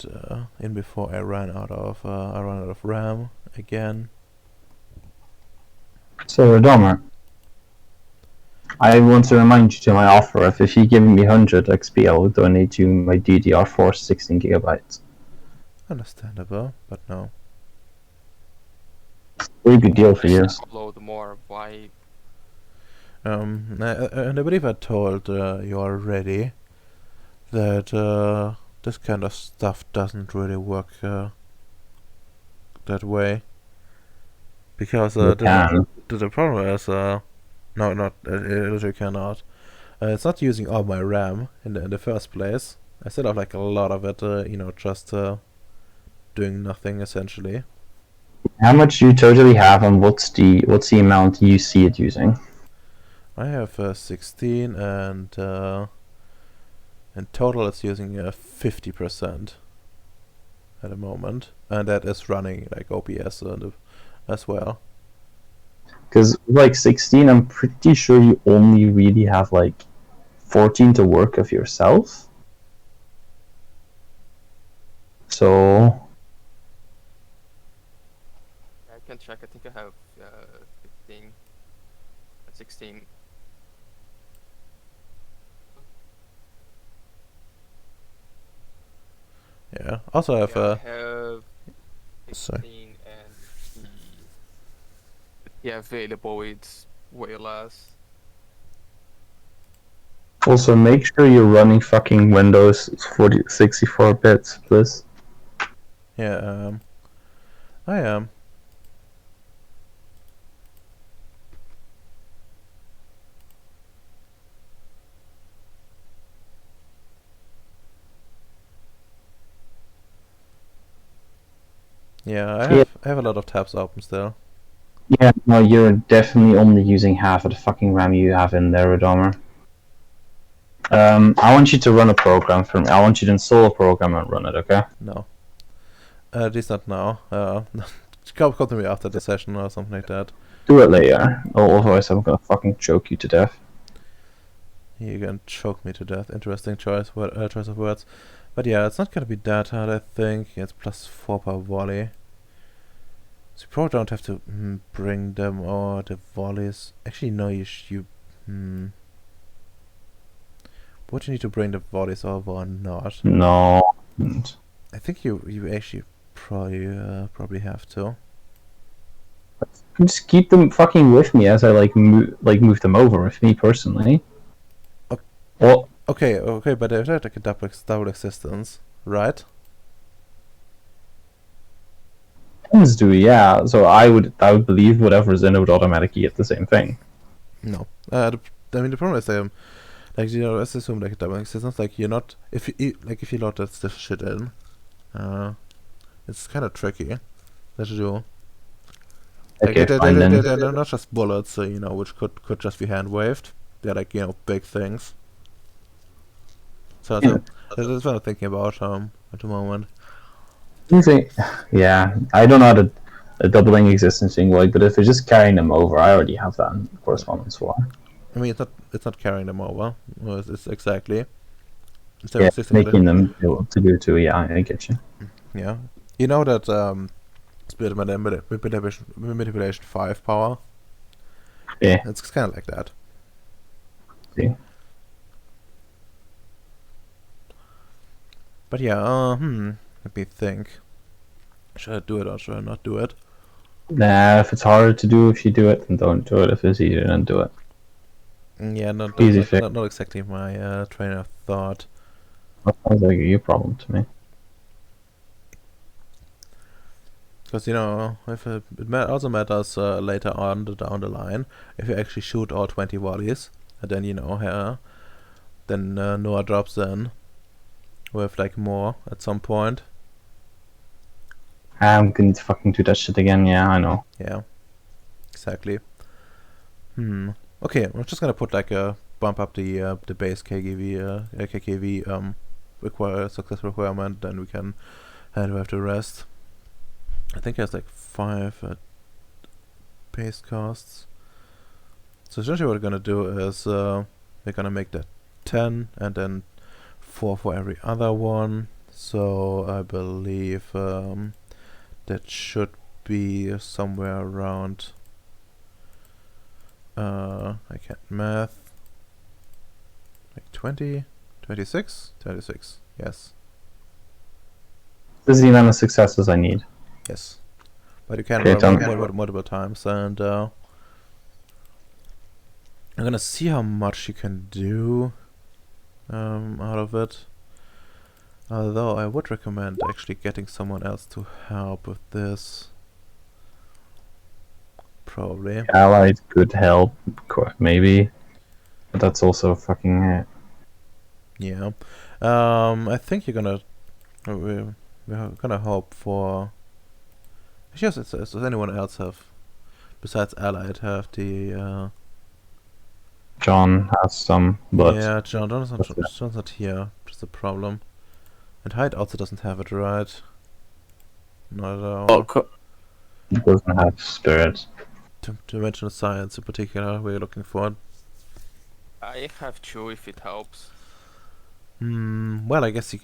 in before I ran out of RAM again. So, Dahmer, I want to remind you to my offer if you give me 100 XP, I will donate you my DDR4 16 gigabytes. Understandable, but no. Very good deal for you. Upload more. Why? And I believe I told you already that this kind of stuff doesn't really work that way. Because You can. the problem is no, not it literally cannot. It's not using all my RAM in the first place. I still have like a lot of it, you know, just doing nothing essentially. How much do you totally have, and what's the amount you see it using? I have 16, and in total it's using 50% at the moment, and that is running like OBS as well. Because like 16, I'm pretty sure you only really have like 14 to work of yourself. So I can check. I think I have 15, 16. Yeah. Also I have Yeah, I have sorry. 16 and yeah, available it's way less. also make sure you're running fucking Windows 64 bits, please. Yeah. I am. Yeah, I have a lot of tabs open still. Yeah, no, you're definitely only using half of the fucking RAM you have in there, Redomer. I want you to run a program for me. I want you to install a program and run it, okay? No. At least not now. Come to me after the session or something like that. Do it later, or otherwise I'm gonna fucking choke you to death. You can choke me to death. Interesting choice of words. But yeah, it's not gonna be that hard, I think. It's +4 per volley. So you probably don't have to bring them or the volleys. Actually, no, would you need to bring the volleys over or not? No. I think you actually probably have to. Just keep them fucking with me as I move them over with me personally. Okay. Well, Okay, but they have like a double existence, right? Things do, yeah. So I would believe whatever's in it would automatically get the same thing. No. I mean, the problem is, like, you know, let's assume like double existence. Like, you're not, if if you load that stiff shit in, it's kind of tricky. That you do. Like, Okay, fine then. they're not just bullets, you know, which could just be hand waved. They're like, you know, big things. So that's what I'm thinking about at the moment. You think, yeah, I don't know how the doubling existence thing works, but if it's just carrying them over, I already have that in correspondence for. I mean, it's not carrying them over. Well, it's exactly. Instead Yeah, of existing, making them able to do too. Yeah, I get you. yeah. You know that split manipulation 5 power. Yeah. It's kind of like that. See. But yeah, let me think. Should I do it or should I not do it? Nah, if it's harder to do if you do it, then don't do it. If it's easier, then do it. Yeah, not Easy not, fix. not, not exactly my train of thought. That sounds like a you problem to me. Because, you know, if it also matters later on down the line, if you actually shoot all 20 volleys, and then, you know, then Noah drops in with like more at some point. I'm going to fucking do that shit again. Yeah, I know. Yeah, exactly. Okay, I'm just gonna put like a bump up the base KKV success requirement, then we can handle the rest. I think there's like 5 base costs. So essentially what we're gonna do is we're gonna make that 10 and then 4 for every other one. So I believe that should be somewhere around I can't math, like 20, 26, 26, yes. This is the amount of successes I need. Yes, but you can Okay, run multiple times, and I'm gonna see how much you can do out of it. Although I would recommend actually getting someone else to help with this. Probably. Allied could help, maybe. But that's also fucking. Yeah. I think you're gonna. We're gonna hope for. Actually, does anyone else have, besides Allied, have the? John has some, but Yeah, John's not here. Just a problem. And Hyde also doesn't have it, right? Not at all. Oh, he doesn't have spirits. Dimensional science in particular, we're looking for. I have 2 if it helps. Well, I guess you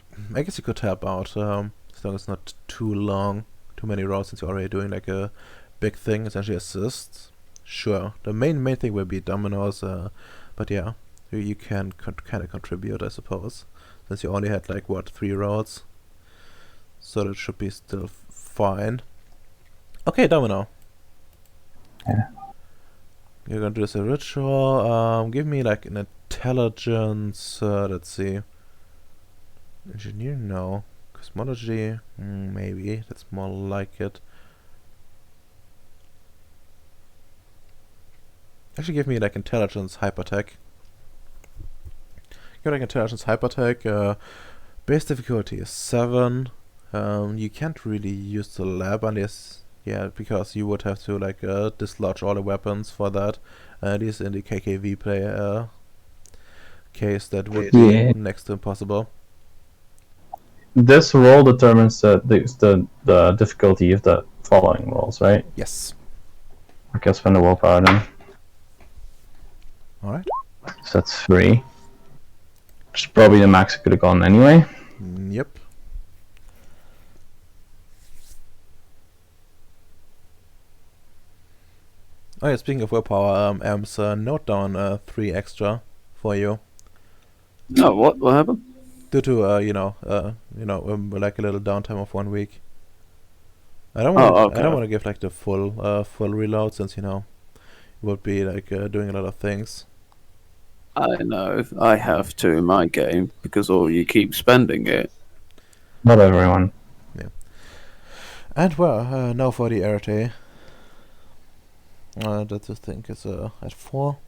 could help out. As long as it's not too long, too many rounds, since you're already doing like a big thing, essentially assists. Sure, the main thing will be dominoes. But yeah, you can kind of contribute, I suppose, since you only had like what 3 rounds. So that should be still fine. Okay, domino. Yeah. You're gonna do this a ritual. Give me like an intelligence. Let's see. Engineer, no. Cosmology, maybe. That's more like it. Actually, give me like intelligence hypertech. Give me like intelligence hypertech. Base difficulty is 7. You can't really use the lab unless. Yeah, because you would have to like dislodge all the weapons for that. At least in the KKV player case, that would be next to impossible. This roll determines the difficulty of the following rolls, right? Yes. Okay, I'll spend the willpower then. Alright. So that's 3. Which is probably the max I could have gone anyway. Yep. Oh yeah, speaking of willpower, Ems, note down 3 extra for you. no, what happened? Due to like a little downtime of 1 week. I don't want okay. I don't want to give like the full reload, since you would be like doing a lot of things. I know, I have to in my game, because you keep spending it. Not everyone. And well, now for the Arete. That I think is at 4.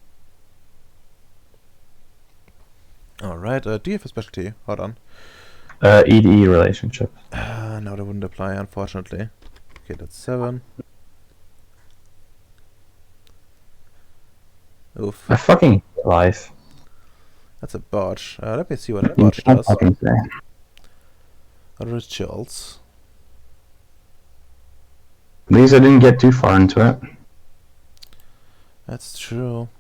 Alright, do you have a specialty? Hold on. EDE relationship. No, that wouldn't apply, unfortunately. Okay, that's 7. Oof, I fucking hate life. that's a botch. Let me see what a You botch can't does. fucking say. Rituals. At least I didn't get too far into it. That's true.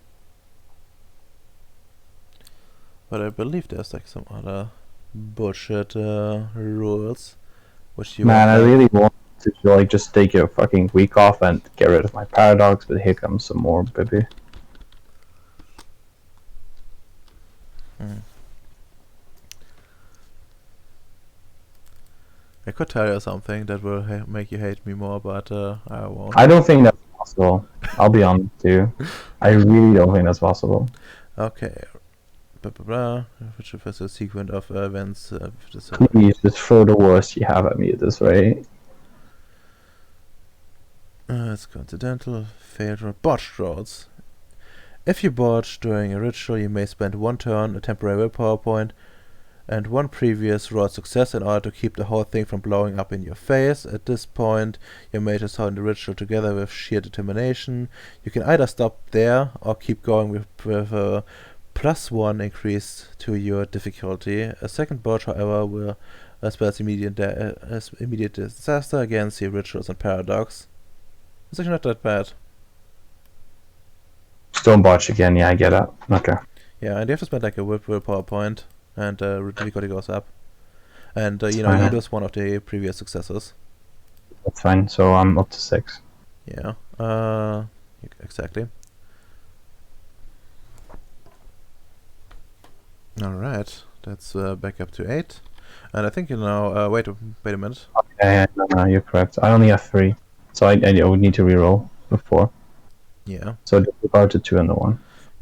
But I believe there's like some other bullshit rules which you Man, won't I like. really want to like just take a fucking week off and get rid of my paradox, but here comes some more, baby. I could tell you something that will make you hate me more, but I won't. I don't think that's possible. I'll be honest with you. I really don't think that's possible. Okay. Blah, blah, blah. Which is a sequence of events. Please, just throw the worst you have at me at this rate. It's coincidental. Failed or botched rolls. If you botch during a ritual, you may spend 1 turn, a temporary willpower point, and 1 previous roll success in order to keep the whole thing from blowing up in your face. At this point, your mage is holding the ritual together with sheer determination. You can either stop there or keep going with a +1 increase to your difficulty. A second botch, however, will spells immediate disaster against your rituals and paradox. It's actually not that bad. Stone botch again, yeah, I get it. Okay. Yeah, and you have to spend like a willpower point, and difficulty goes up. And you fine. lose 1 of the previous successes. That's fine, so I'm up to 6. Yeah, exactly. Alright, that's back up to 8. And I think wait a minute. Yeah, no, you're correct. I only have 3, so I would need to reroll before. Yeah, So disregard the 2 and the 1.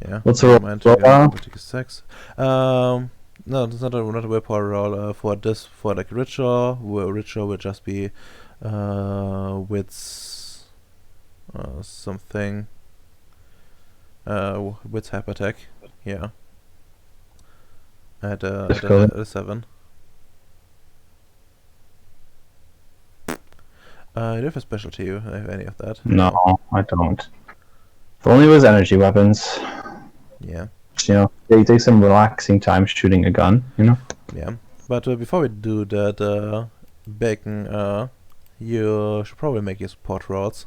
yeah. What's the Never roll? mind, Roll we'll down? take a 6. No, it's not a willpower roll. For this, for like ritual will just be with something. With hyper attack. Yeah. At a 7. Do you have a specialty? You have any of that? No, I don't. If only it was energy weapons. Yeah. They take some relaxing time shooting a gun, Yeah. But before we do that, Bacon, you should probably make your support rolls.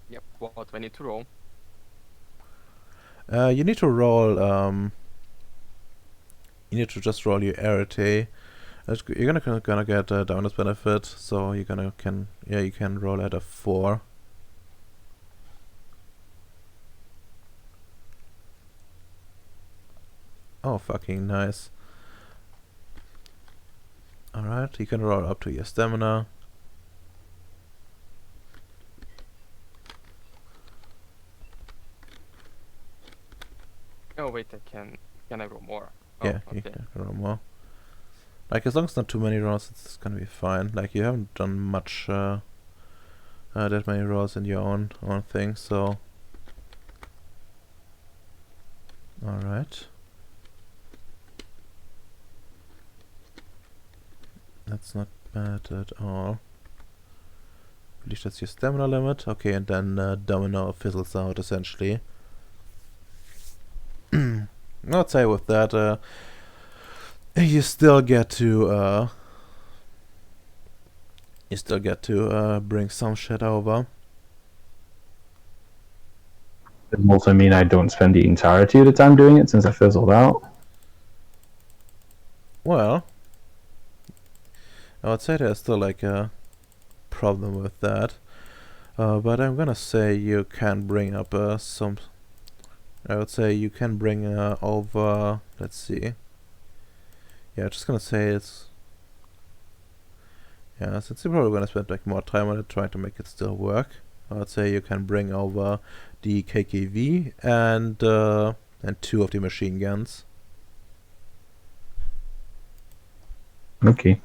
Yep, what do I need to roll? You need to roll. You need to just roll your arete. You're gonna get a bonus benefit, so you can roll at a 4. Oh, fucking nice. Alright, you can roll up to your stamina. Oh wait, can I roll more? Oh, Yeah, you okay. can roll more. Like, as long as not too many rolls, it's gonna be fine. Like, you haven't done much, that many rolls in your own thing, so... Alright. That's not bad at all. I believe that's your stamina limit. Okay, and then Domino fizzles out, essentially. I'd say with that, you still get to bring some shit over. Does it also mean I don't spend the entirety of the time doing it since I fizzled out? Well, I would say there's still like a problem with that, but I'm gonna say you can bring up some. I would say you can bring over. Let's see. Yeah, just gonna say it's. Yeah, since you're probably gonna spend like more time on it, trying to make it still work. I would say you can bring over the KKV and 2 of the machine guns. Okay.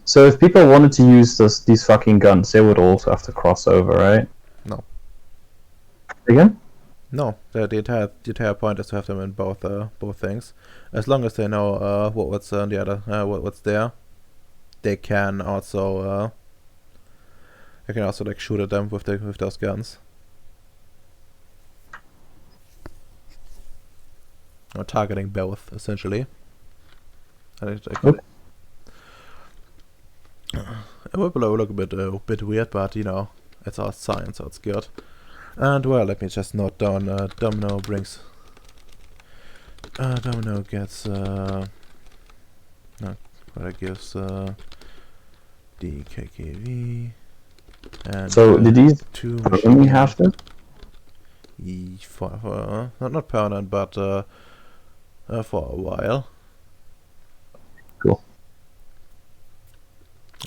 So if people wanted to use these fucking guns, they would also have to cross over, right? No. Again? No, the entire point is to have them in both things. As long as they know what's on the other what's there, they can also like shoot at them with those guns. Or targeting both essentially. Okay. It will look a bit weird, but you know, it's all science, so it's good. And well, let me just note down. Domino brings. Domino gets. No, what gives the KKV. And So did these two only have this? for not permanent, but for a while. Cool.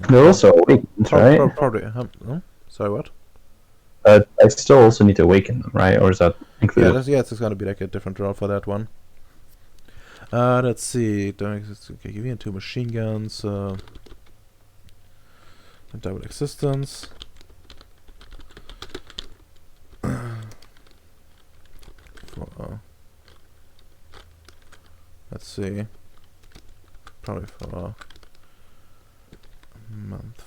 They're also awakens, right? Probably. Sorry, what? I still also need to awaken them, right? Or is that included? Yeah, it's gonna be like a different role for that one. Let's see. KKV and 2 machine guns. And double existence. Let's see. Probably for a month.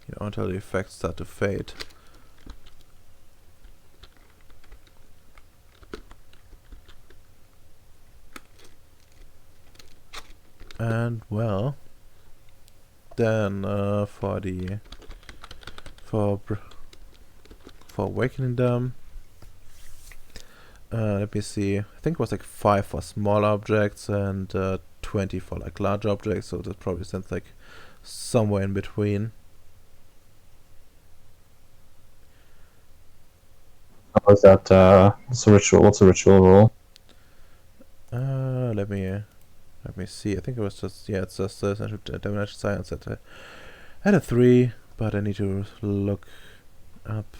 You know, until the effects start to fade. And well, then for awakening them, let me see. I think it was like 5 for small objects and 20 for like large objects. So that probably sounds like somewhere in between. How is that? What's the ritual? What's the ritual rule? Let me see. I think it was just it's just divination science at a 3, but I need to look up.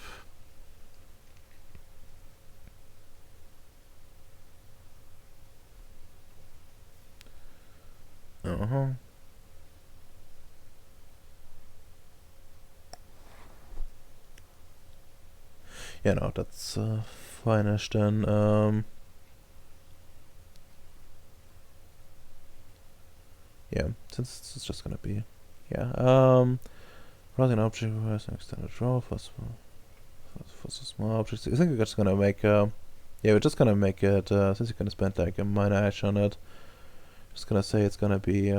Yeah, no, that's fine-ish then. Yeah, since it's just gonna be, rousing object requires an extended draw for small objects. I think we're just gonna make, we're just gonna make it, since you're gonna spend like a minor edge on it, just gonna say it's gonna be,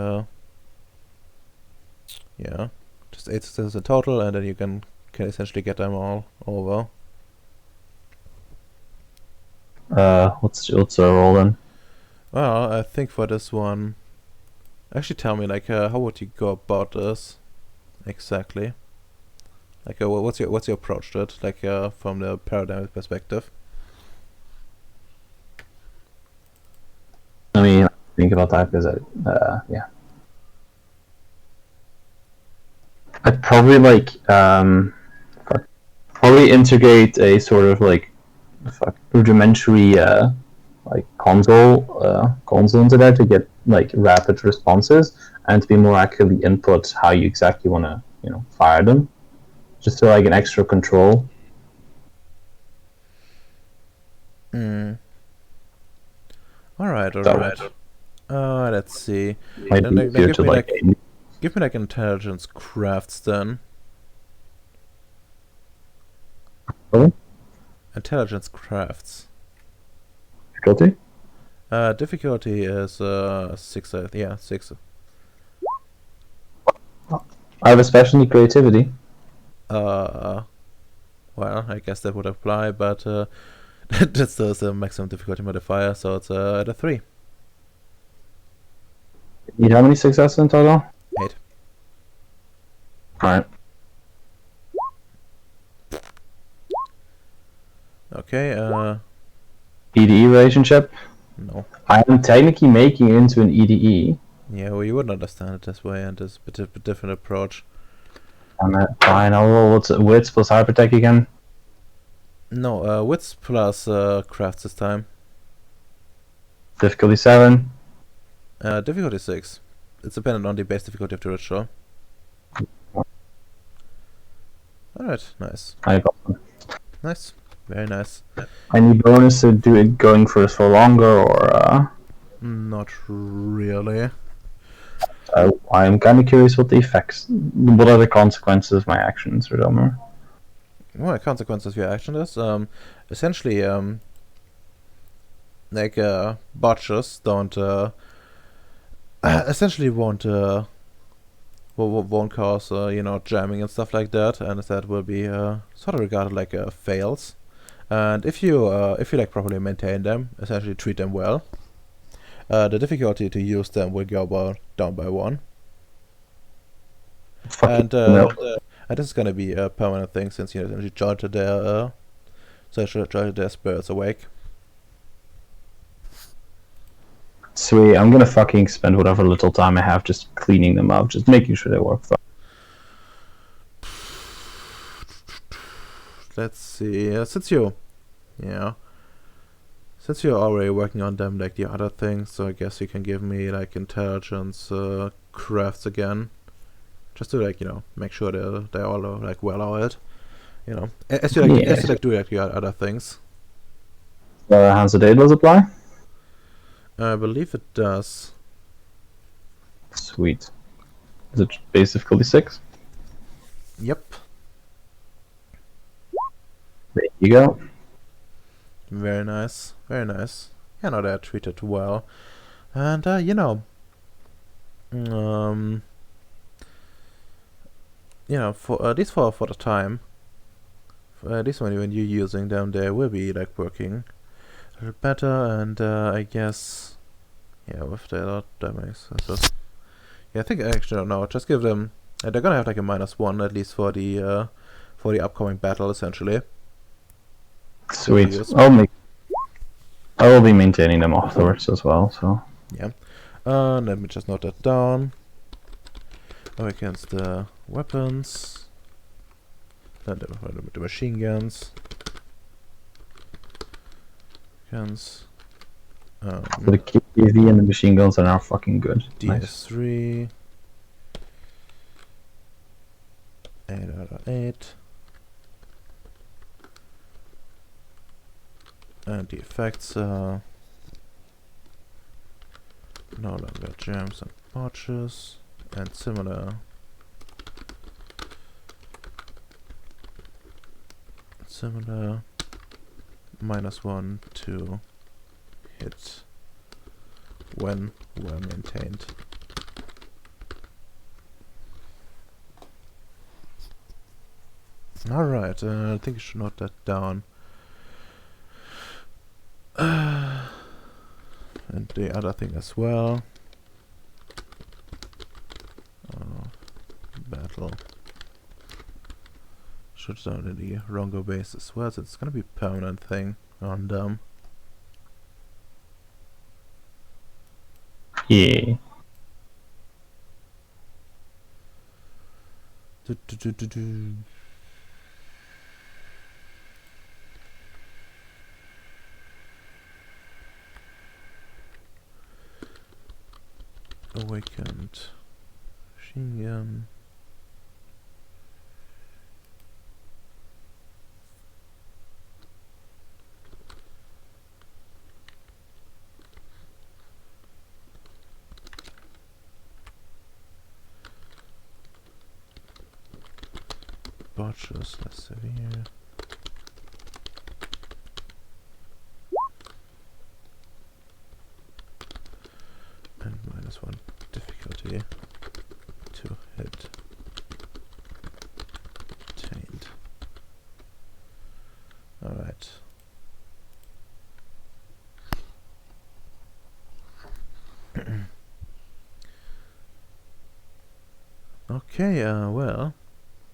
just 8 successes in total, and then you can essentially get them all over. What's the roll then? Well, I think for this one, actually tell me like how would you go about this exactly? Like what's your approach to it? Like from the paradigm perspective. I mean, think about that because I'd probably like probably integrate a sort of like rudimentary like console into there to get like rapid responses and to be more accurately input how you exactly want to fire them, just to like an extra control. All right. Let's see. Might Then be easier to like give me like intelligence crafts then. What? Intelligence crafts. Difficulty? Difficulty is 6. 6. I have a special need creativity. Well, I guess that would apply, but that's the maximum difficulty modifier, so it's at a 3. You need how many successes in total? 8. Alright. Okay. EDE relationship? No. I am technically making it into an EDE. Yeah, well, you wouldn't understand it this way, and there's a bit different approach. Fine, I'll roll wits plus hypertech again. No, wits plus crafts this time. Difficulty 7. Difficulty 6. it's dependent on the base difficulty of the ritual. Alright, nice. I got them. Nice. Very nice. Any bonus to do it going for longer, or Not really. I'm kind of curious what the effects, what are the consequences of my actions, or something. Well, the consequences of your action is essentially like botches don't essentially won't cause jamming and stuff like that, and that will be sort of regarded like fails. And if you like properly maintain them, essentially treat them well, the difficulty to use them will go down by 1. And this is gonna be a permanent thing since you essentially charge their spirits awake. Sweet, I'm gonna fucking spend whatever little time I have just cleaning them up, just making sure they work fine. Let's see. Since you're already working on them like the other things, so I guess you can give me like intelligence crafts again, just to like make sure they're all like well oiled. As you do like your other things. Hands of Daedalus apply? I believe it does. Sweet. Is it base difficulty 6? Yep. There you go. Very nice. Very nice. They're treated well. And, at least for the time, at least when you're using them, they will be, like, working a little better, and, I guess, with the damage, I think I actually don't know, just give them, they're gonna have, like, a -1, at least for the upcoming battle, essentially. Sweet. I will be maintaining them afterwards as well, so. Yeah. Let me just note that down. Against the weapons. Then the machine guns. The KV and the machine guns are now fucking good. DS3. 8 out of 8. And the effects are no longer jams and botches, and similar -1 to hit when well maintained. Alright, I think I should note that down. And the other thing as well. Battle. Should down in the Rongo base as well, so it's gonna be a permanent thing on them. Yeah. Awakened machine gun. Botches less severe. And -1 difficulty to hit obtained. Alright. Okay, well,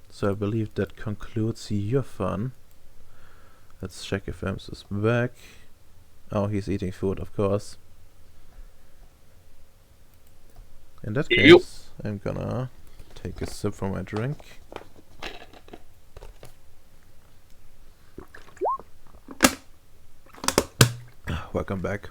so I believe that concludes your fun. Let's check if Ems is back. Oh, he's eating food, of course. In that case, I'm gonna take a sip from my drink. Welcome back.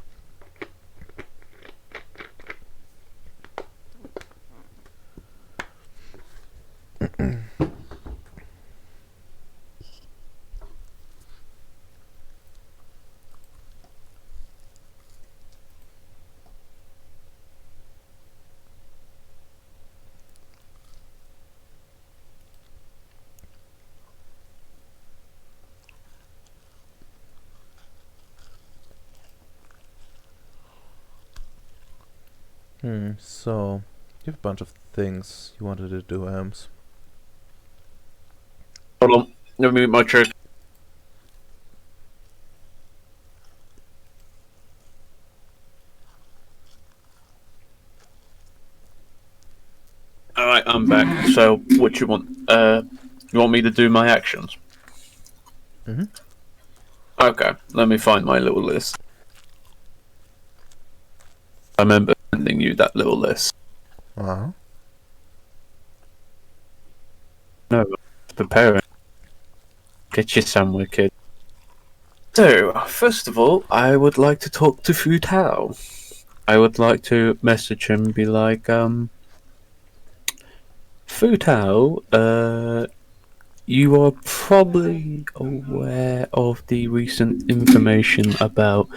So you have a bunch of things you wanted to do, Ems. Hold on. Let me mute my chair. Alright, I'm back. So, what you want? You want me to do my actions? Mhm. Okay, let me find my little list. I remember sending you that little list. Uh-huh. No, preparing. Get you somewhere, kid. So, first of all, I would like to talk to Fu Tao. I would like to message him and be like, Fu Tao, you are probably aware of the recent information about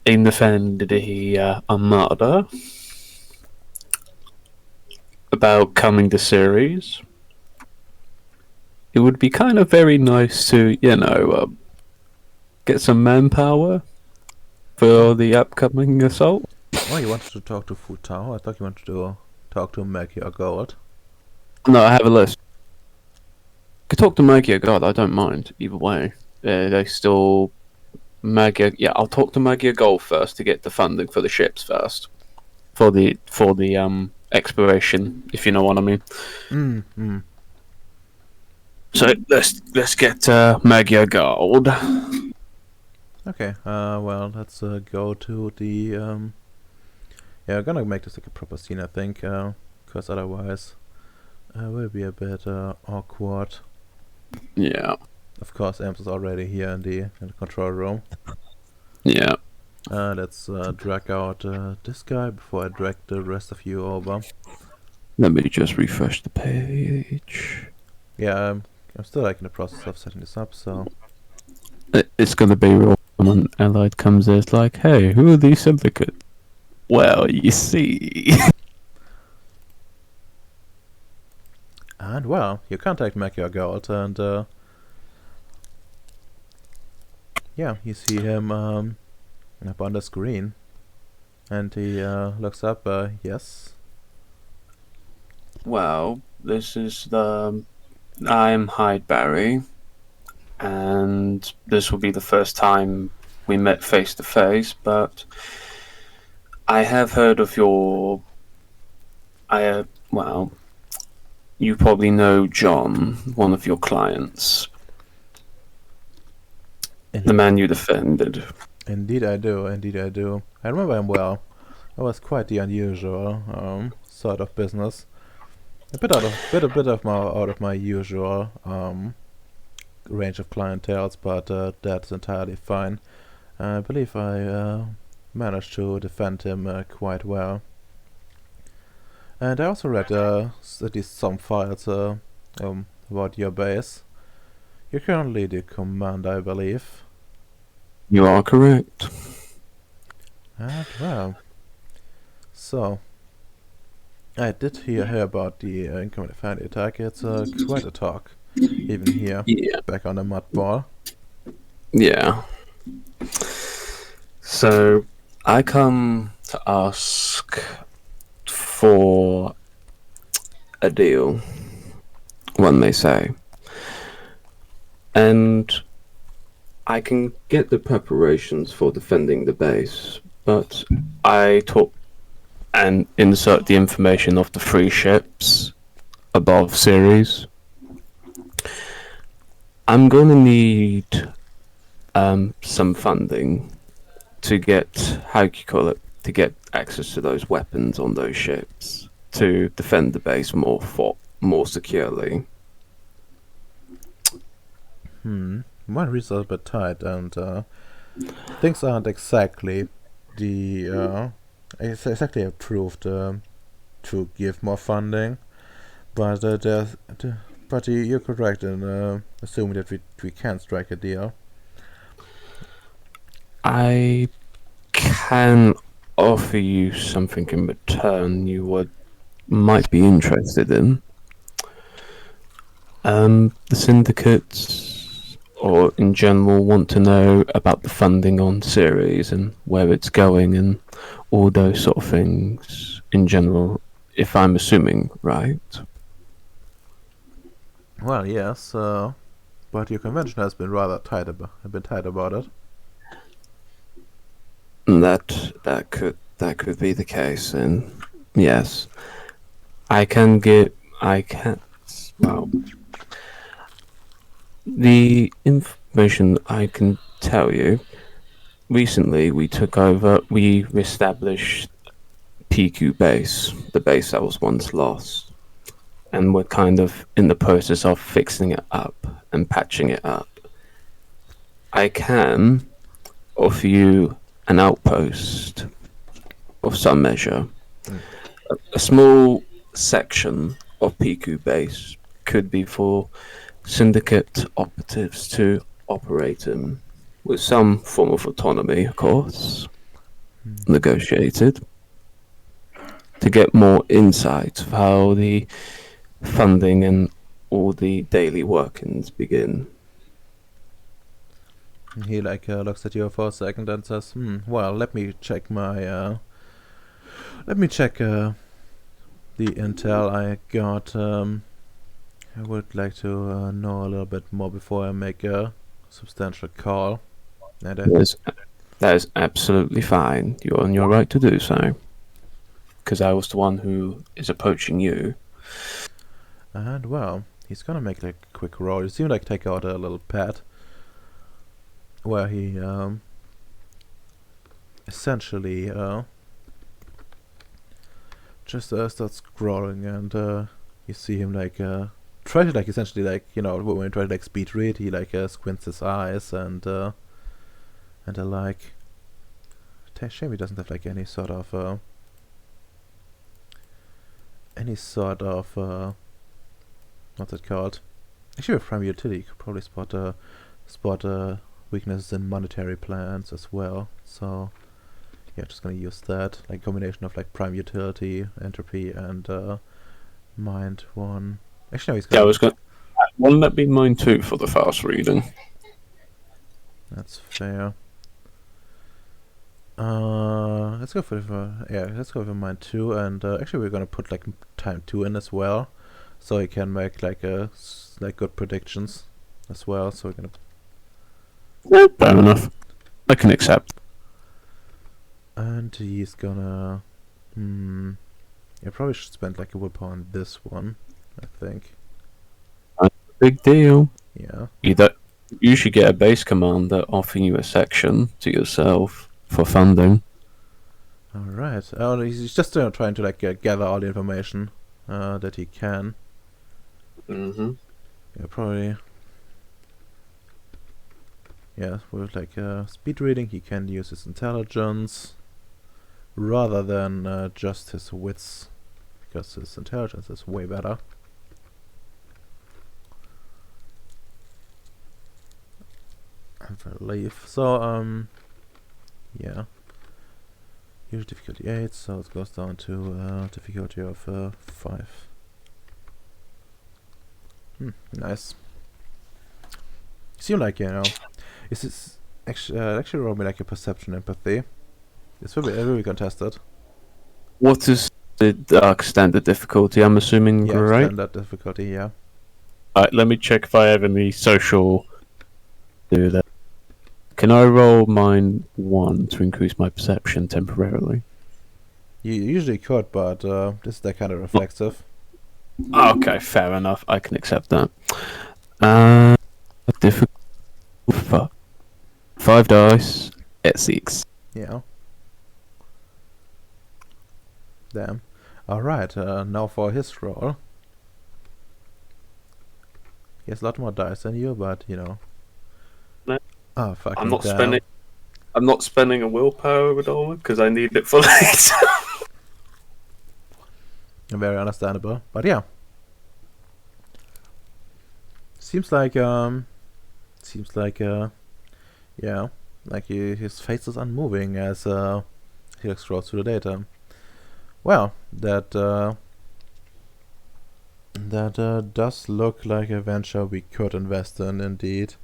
in the family Armada about coming to Ceres. It would be kind of very nice to, get some manpower for the upcoming assault. Oh, you wanted to talk to Fu Tao? I thought you wanted to talk to Maggie or Gold. No, I have a list. Could talk to Maggie or God, I don't mind. Either way. They still Maggie, yeah, I'll talk to Maggie or Gold first to get the funding for the ships first. For the exploration, if you know what I mean. So let's get Maggie or Gold. Okay, well, let's go to the, yeah, we're gonna make this like a proper scene, I think, because otherwise will be a bit awkward. Yeah. Of course, Ems is already here in the control room. Yeah. Let's drag out this guy before I drag the rest of you over. Let me just refresh the page. Yeah, I'm still like in the process of setting this up, so... It's gonna be real when Allied comes in, it's like, hey, who are these syndicates? Well, you see. And well, you contact Maggie Gold and yeah, you see him up on the screen. And he looks up, yes. Well, this is I'm Hyde Barry, and this will be the first time we met face to face, but I have heard of well, you probably know John, one of your clients. The man you defended. Indeed I do, indeed I do. I remember him well. It was quite the unusual sort of business. A bit out of my usual range of clienteles, but that's entirely fine. I believe I managed to defend him quite well. And I also read at least some files about your base. You're currently the commander, I believe. You are correct. And well, so I did hear about the incoming family attack. It's quite a talk, even here, Yeah. back on the mud ball. Yeah. So, I come to ask for a deal, one may say. And I can get the preparations for defending the base, but I talk and insert the information of the 3 ships above Ceres. I'm going to need some funding to get, how do you call it, to get access to those weapons on those ships to defend the base more securely. My resources are a bit tight, and things aren't exactly exactly approved to give more funding. But you're correct in assuming that we can strike a deal. I can offer you something in return you might be interested in. The syndicates or in general want to know about the funding on Ceres and where it's going and all those sort of things in general, if I'm assuming right. Well, yes, but your convention has been rather tight about it. That could be the case, and yes, I can. Well, the information I can tell you. Recently, we established PQ base, the base that was once lost, and we're kind of in the process of fixing it up and patching it up. I can offer you an outpost of some measure. Mm. A small section of PQ base could be for syndicate operatives to operate in, with some form of autonomy, of course, negotiated, to get more insight of how the funding and all the daily workings begin. He looks at you for a second and says, well, let me check the intel I got. I would like to know a little bit more before I make a substantial call. And That is absolutely fine. You're on your right to do so. Because I was the one who is approaching you. well, he's gonna make like a quick roll. You seem like take out a little pad where he essentially just starts scrolling, and you see him try to essentially when you try to speed read, he squints his eyes and shame he doesn't have any sort of what's it called? Actually, with prime utility, you could probably spot weaknesses in monetary plans as well. So yeah, just gonna use that combination of prime utility, entropy, and mind one. Actually, no, he's Yeah, I gonna. was going to. Wouldn't that be mine too for the fast reading? That's fair. Let's go let's go for mine 2, and actually we're gonna put time 2 in as well, so he can make good predictions as well. So we're gonna. Yeah, fair enough. I can accept. And he's gonna. Yeah, probably should spend a willpower on this one, I think. Big deal. Yeah. You should get a base commander offering you a section to yourself for funding. All right. Oh, he's just trying to gather all the information that he can. Mm-hmm. Yeah, probably. Yeah, with speed reading, he can use his intelligence rather than just his wits, because his intelligence is way better. I believe. So, yeah. Here's difficulty 8, so it goes down to difficulty of 5. Nice. You seem is this actually roll me a perception empathy. It's very contested. What is the dark standard difficulty? I'm assuming, Yeah, right? standard difficulty, yeah. Alright, let me check if I have any social do that. Can I roll mine 1 to increase my perception temporarily? You usually could, but this is kind of reflexive. Okay, fair enough. I can accept that. Difficult. 5 dice at 6. Yeah. Damn. Alright, now for his roll. He has a lot more dice than you, but No. Oh, fucking I'm not damn. spending. I'm not spending a willpower at all because I need it for later. Very understandable, but yeah. Seems like yeah, his face is unmoving as he scrolls through the data. Well, that does look like a venture we could invest in, indeed.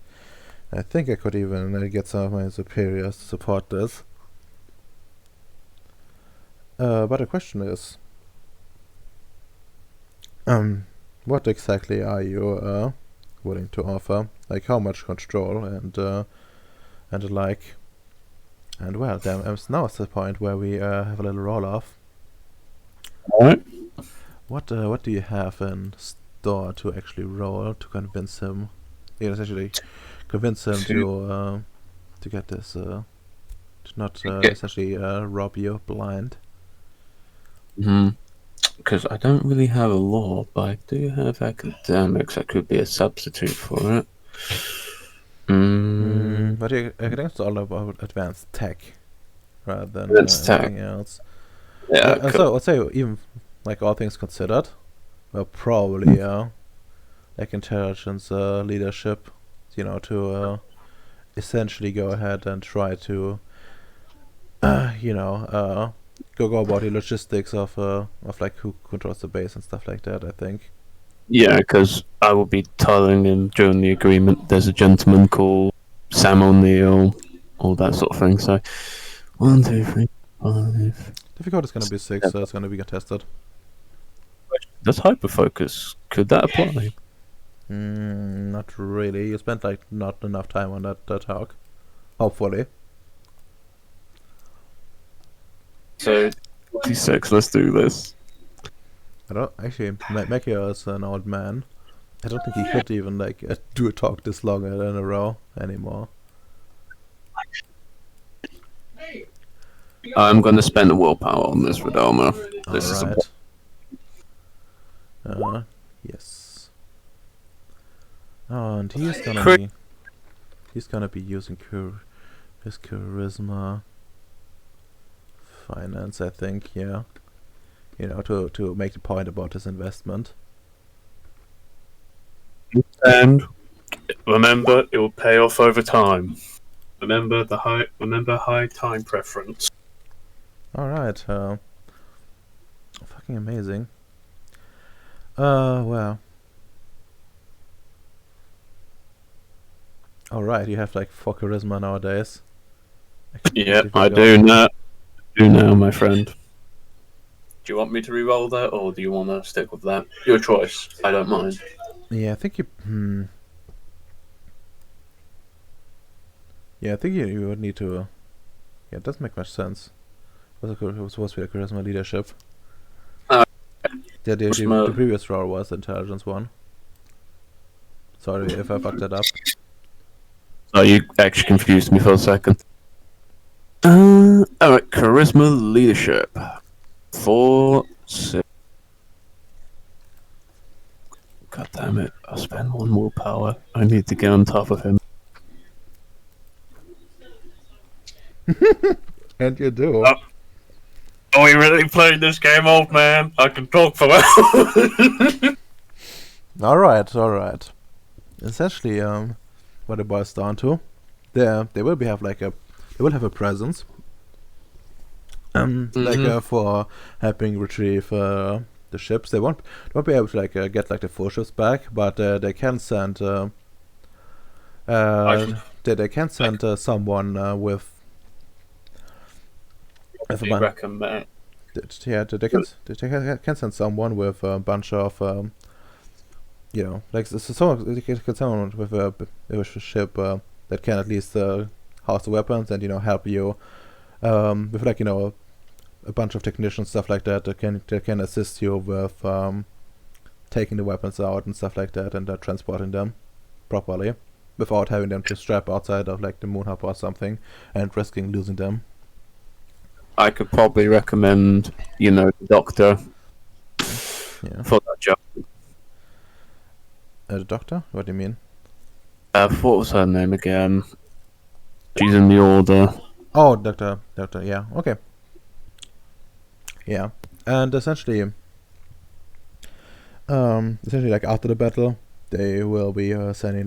I think I could even get some of my superiors to support this. But the question is, what exactly are you willing to offer? Like how much control and the like. And well, damn, now it's the point where we have a little roll off. Alright. What do you have in store to actually roll to convince him? Essentially, convince him to get this to not essentially rob you blind. Because I don't really have a law, but I do have academics. I could be a substitute for it. But I think it's all about advanced tech rather than Advanced tech. anything else. Yeah. So I'd say even like all things considered, well, probably like intelligence leadership, to essentially go ahead and try to go about the logistics of like who controls the base and stuff like that. I think. Yeah, because I will be telling him during the agreement there's a gentleman called Sam O'Neill, all that sort of thing. So, 1, 2, 3, 5. Difficulty is going to be 6, so it's going to be contested. Does hyperfocus, could that apply? Not really. You spent like not enough time on that talk. Hopefully. So, 46, let's do this. I don't actually. Mekio is an old man. I don't think he could even like do a talk this long in a row anymore. I'm going to spend a willpower on this, Vidalma. This Alright. Yes. Oh, and he's gonna be using his charisma, finance, I think. Yeah. To make the point about his investment. And remember, it will pay off over time. Remember high time preference. Alright, fucking amazing. Well. Alright, you have like 4 charisma nowadays. Yeah, I do now. Do now, my friend. Do you want me to re-roll that, or do you want to stick with that? Your choice. I don't mind. Yeah, I think you. Yeah, I think you would need to. Yeah, it doesn't make much sense. It was supposed to be a charisma leadership. Yeah, the previous roll was the intelligence one. Sorry if I fucked that up. Oh, you actually confused me for a second. Alright, charisma leadership. 4, 6. God damn it, I'll spend 1 more power. I need to get on top of him. And you do. Are we really playing this game, old man? I can talk for hours. Alright. Essentially, what it boils down to, they will have a presence. Like for helping retrieve the ships. They won't be able to get the full ships back, but they can send they can send someone with. Recommend. Yeah, they can send someone with a bunch of like someone with a ship that can at least house the weapons and help you with a bunch of technicians, stuff like that can assist you with taking the weapons out and stuff like that, and transporting them properly without having them to strap outside of the moon hub or something and risking losing them. I could probably recommend, the doctor for that job. The doctor? What do you mean? What was her name again? She's in the order. Oh, doctor, yeah, okay. Yeah, and essentially after the battle, they will be sending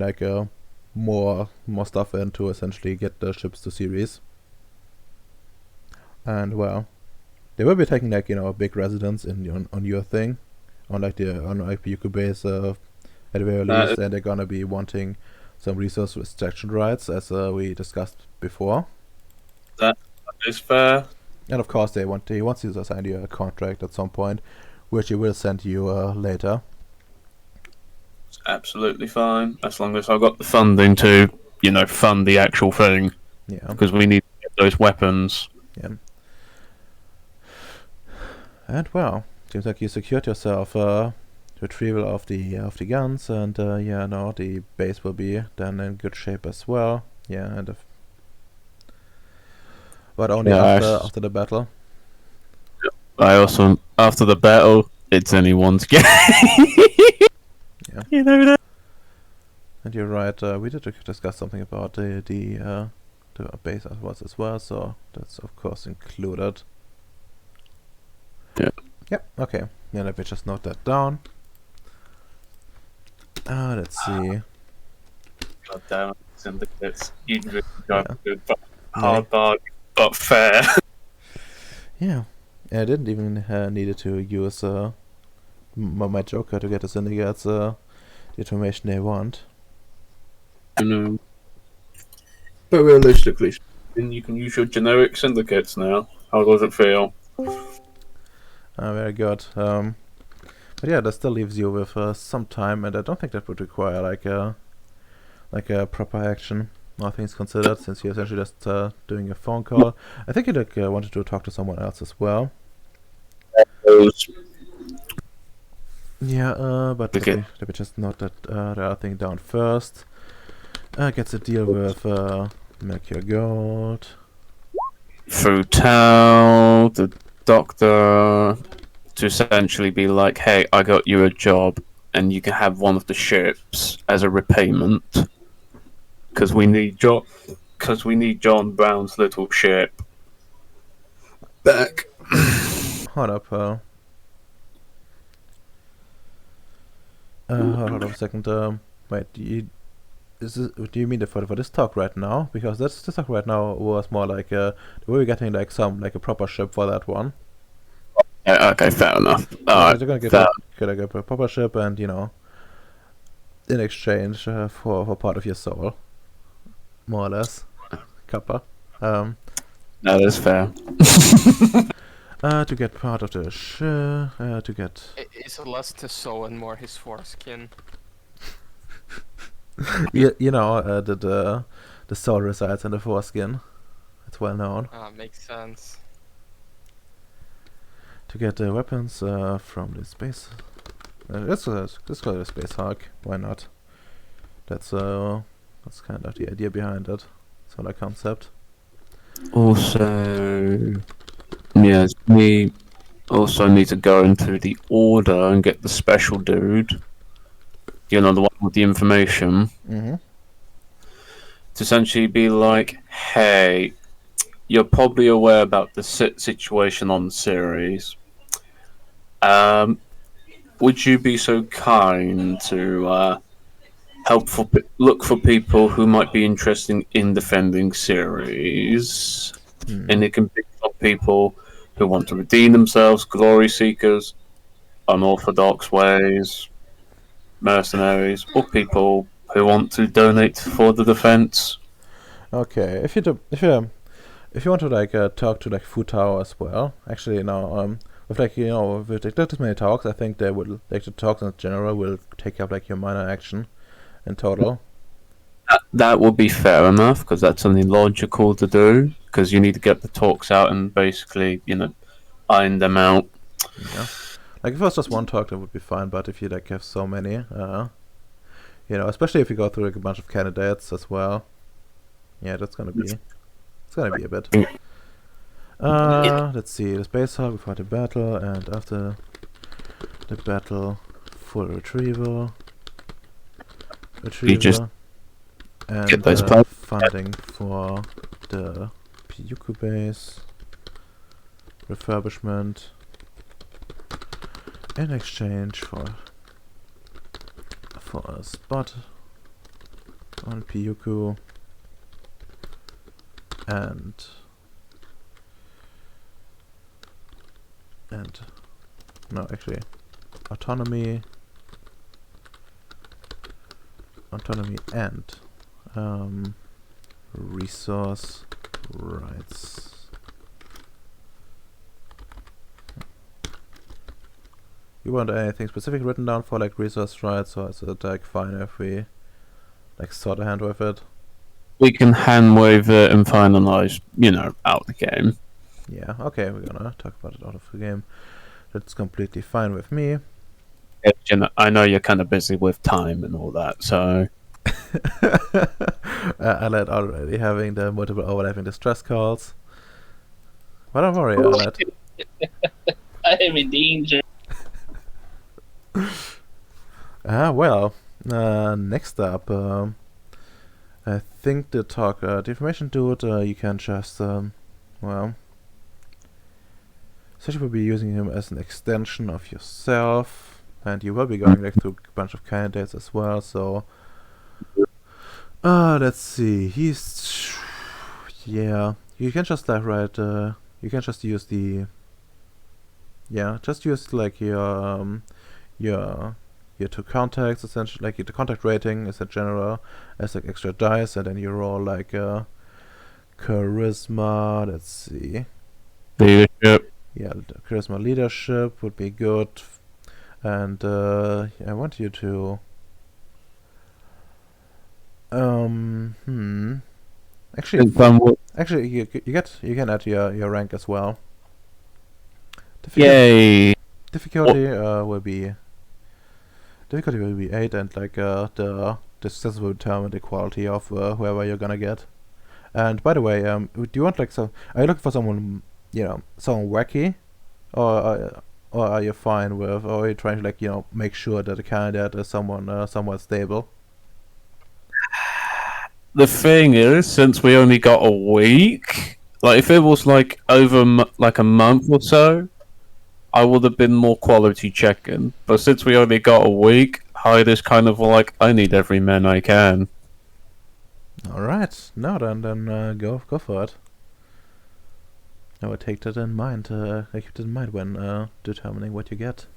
more stuff in to essentially get the ships to Ceres. And well, they will be taking a big residence on your thing, on the UQ base at the very least, and they're gonna be wanting some resource restriction rights, as we discussed before. That is fair. And of course, he wants to assign you a contract at some point, which he will send you later. It's absolutely fine, as long as I've got the funding to, fund the actual thing, Yeah. because we need to get those weapons. Yeah. And well, seems like you secured yourself retrieval of the guns, and yeah, no, the base will be then in good shape as well. Yeah, and but only after the battle. I also, after the battle, it's anyone's game. Yeah. You know that. And you're right. We did discuss something about the base afterwards as well, so that's of course included. Yeah. Yep. Okay. Yeah, let me just note that down. Let's see. God damn it, syndicates. You really got Yeah. good, but hard bargain, but fair. Yeah. I didn't even needed to use my Joker to get the syndicates the information they want. But realistically, you can use your generic syndicates now. How does it feel? Very good. But yeah, that still leaves you with some time, and I don't think that would require like a proper action. All things considered, since you're essentially just doing a phone call. I think you wanted to talk to someone else as well. Yeah, but Okay. let me just note that the other thing down first. Gets a deal with Mercure Gold. Through Tao, the doctor, to essentially be like, hey, I got you a job, and you can have one of the ships as a repayment. Because we need John Brown's little ship back. Hold up, hold up a second. Wait, do you mean for this talk right now? Because this talk right now was more like we were getting like a proper ship for that one. Yeah, okay, fair enough. They're gonna get a proper ship, and in exchange for part of your soul, more or less, Kappa. That is fair. To get part of the ship, to get. It's less his soul and more his foreskin. The soul resides in the foreskin. It's well known. Makes sense. To get the weapons from the space. Let's call it a space hawk. Why not? That's kind of the idea behind it. Solar concept. Also, yes, we also need to go into the order and get the special dude. The one with the information. Mm-hmm. To essentially be like, hey, you're probably aware about the situation on Ceres. Would you be so kind to look for people who might be interested in defending Ceres? And it can be people who want to redeem themselves, glory seekers, unorthodox ways, mercenaries, or people who want to donate for the defense. Okay, if you want to talk to Fu Tao as well, actually with this many talks, I think they would the talks in general will take up your minor action in total. That would be fair enough, because that's only logical to do, because you need to get the talks out and basically iron them out. Yeah. If it was just one talk, that would be fine, but if you have so many, especially if you go through a bunch of candidates as well, yeah, it's gonna be a bit. Let's see, the space hog before the battle, and after the battle, full retrieval, and get those funding for the Pyuku base, refurbishment, in exchange for a spot on Pyuku, and no, actually, autonomy and Resource rights. You want anything specific written down for like resource rights, or is it like fine if we like sort of hand with it? We can hand wave it and finalize, out the game. Yeah, okay, we're gonna talk about it out of the game. That's completely fine with me. I know you're kind of busy with time and all that, so Aled already having the multiple overlapping distress calls. But don't worry, Aled. I am in danger. Next up, I think the information dude, you can just, essentially will be using him as an extension of yourself, and you will be going like through a bunch of candidates as well, so, let's see, yeah, you can just like write, you can just use just use like your two contacts, essentially, like the contact rating is a general as like extra dice, and then you roll like charisma. Let's see. leadership. Yeah, charisma leadership would be good, and I want you to. Actually, you can add your rank as well. Yay! Difficulty will be 8, and like the success will determine the quality of whoever you're gonna get. And by the way, do you want like are you looking for someone someone wacky, or are you fine with, or are you trying to like make sure that the candidate is someone somewhat stable? The thing is, since we only got a week, like if it was like over like a month or so, I would have been more quality checking. But since we only got a week, Hyde is kind of like, I need every man I can. All right, no, then go for it. I will take that in mind. I keep that in mind when determining what you get.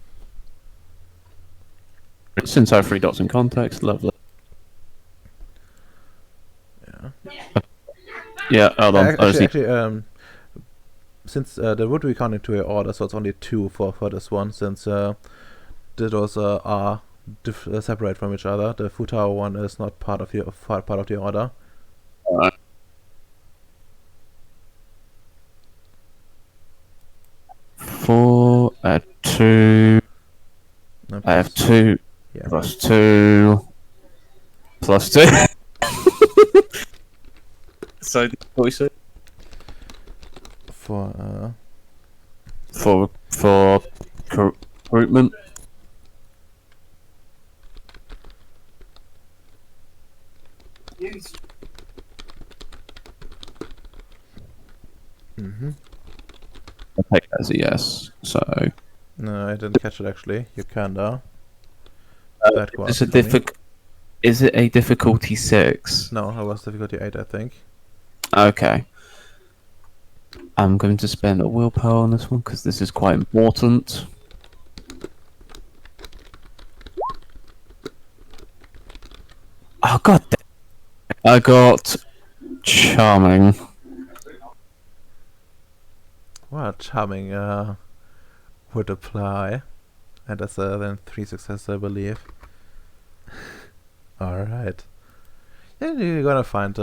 Since I have 3 dots in context, lovely. Yeah. Yeah, hold on. Actually, since there would be counting to your order, so it's only 2 for this one, since those are separate from each other. The Futao one is not part of the order. Alright. 4 add 2. No, I have 2 Yeah. plus 2 plus 2. So what we say? For recruitment. I'll take that as a yes. So No, I didn't catch it actually. You kinda. That was is it a difficulty 6? No, it was difficulty 8, I think. Okay. I'm going to spend a willpower on this one because this is quite important. Oh god! I got charming. Well, charming would apply, and that's then 3 successes, I believe. All right. Yeah, you're gonna find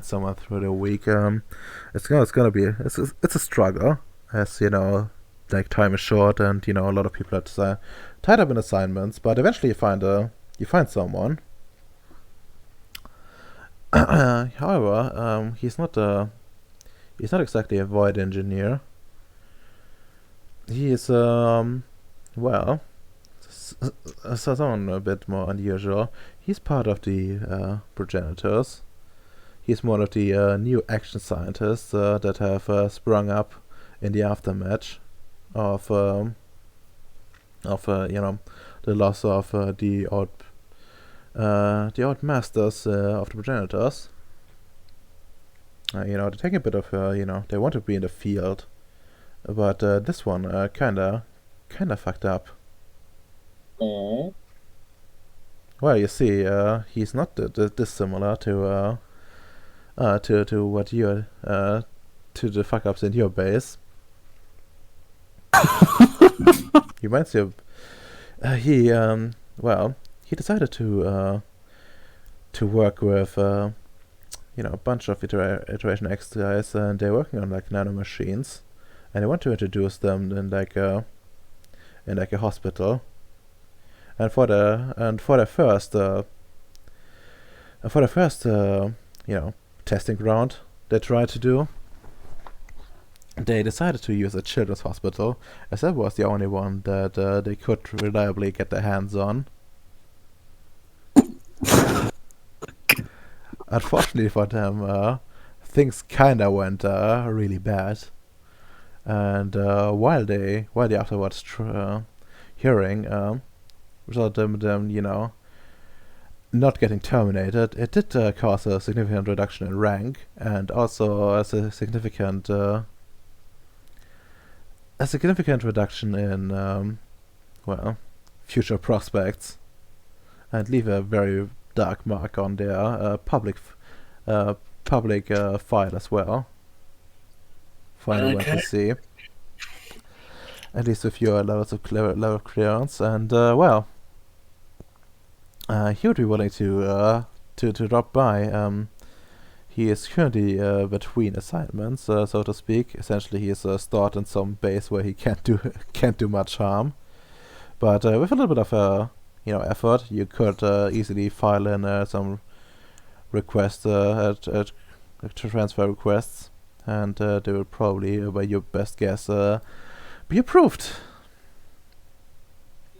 someone through the week. It's gonna be it's a struggle, as like time is short, and a lot of people are tied up in assignments. But eventually you find someone. However, he's not exactly a void engineer. He is someone a bit more unusual. He's part of the progenitors. He's one of the new action scientists that have sprung up in the aftermath of the loss of the old masters of the progenitors. They're taking a bit of they want to be in the field, but this one kinda fucked up. Oh. well, you see, he's not dissimilar to what you're to the fuck ups in your base. He reminds you of, he decided to work with a bunch of iteration X guys, and they're working on like nano machines, and they want to introduce them in like a hospital. And for the first testing ground they tried to do, they decided to use a children's hospital, as that was the only one that they could reliably get their hands on. Unfortunately for them, things kinda went really bad, and while they afterwards hearing resulted in them, not getting terminated, it did cause a significant reduction in rank, and also a significant reduction in future prospects, and leave a very dark mark on their public file as well, for anyone to see. At least with your levels of level clearance, and he would be willing to drop by. He is currently between assignments, so to speak. Essentially, he is stored in some base where he can't do much harm. But with a little bit of effort, you could easily file in some requests at transfer requests, and they will probably, by your best guess, be approved.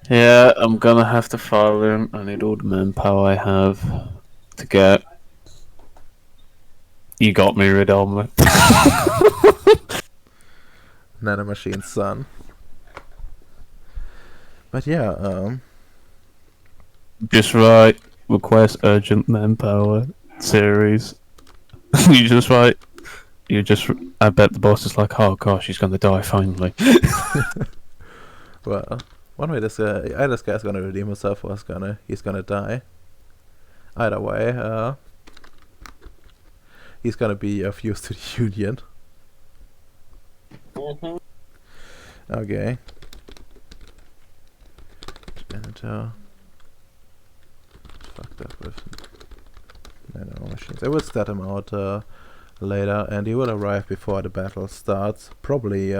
Yeah, I'm gonna have to file him. I need all the manpower I have to get. You got me, Ridolma. Nanomachine's son. But yeah, Just write request urgent manpower Ceres. You just write. I bet the boss is like, oh gosh, he's gonna die finally. well, one way either this guy's gonna redeem himself or he's gonna die. Either way, he's gonna be of use to the Union. Mm-hmm. Okay. And fucked up with nano machines. I will stat him out later, and he will arrive before the battle starts. Probably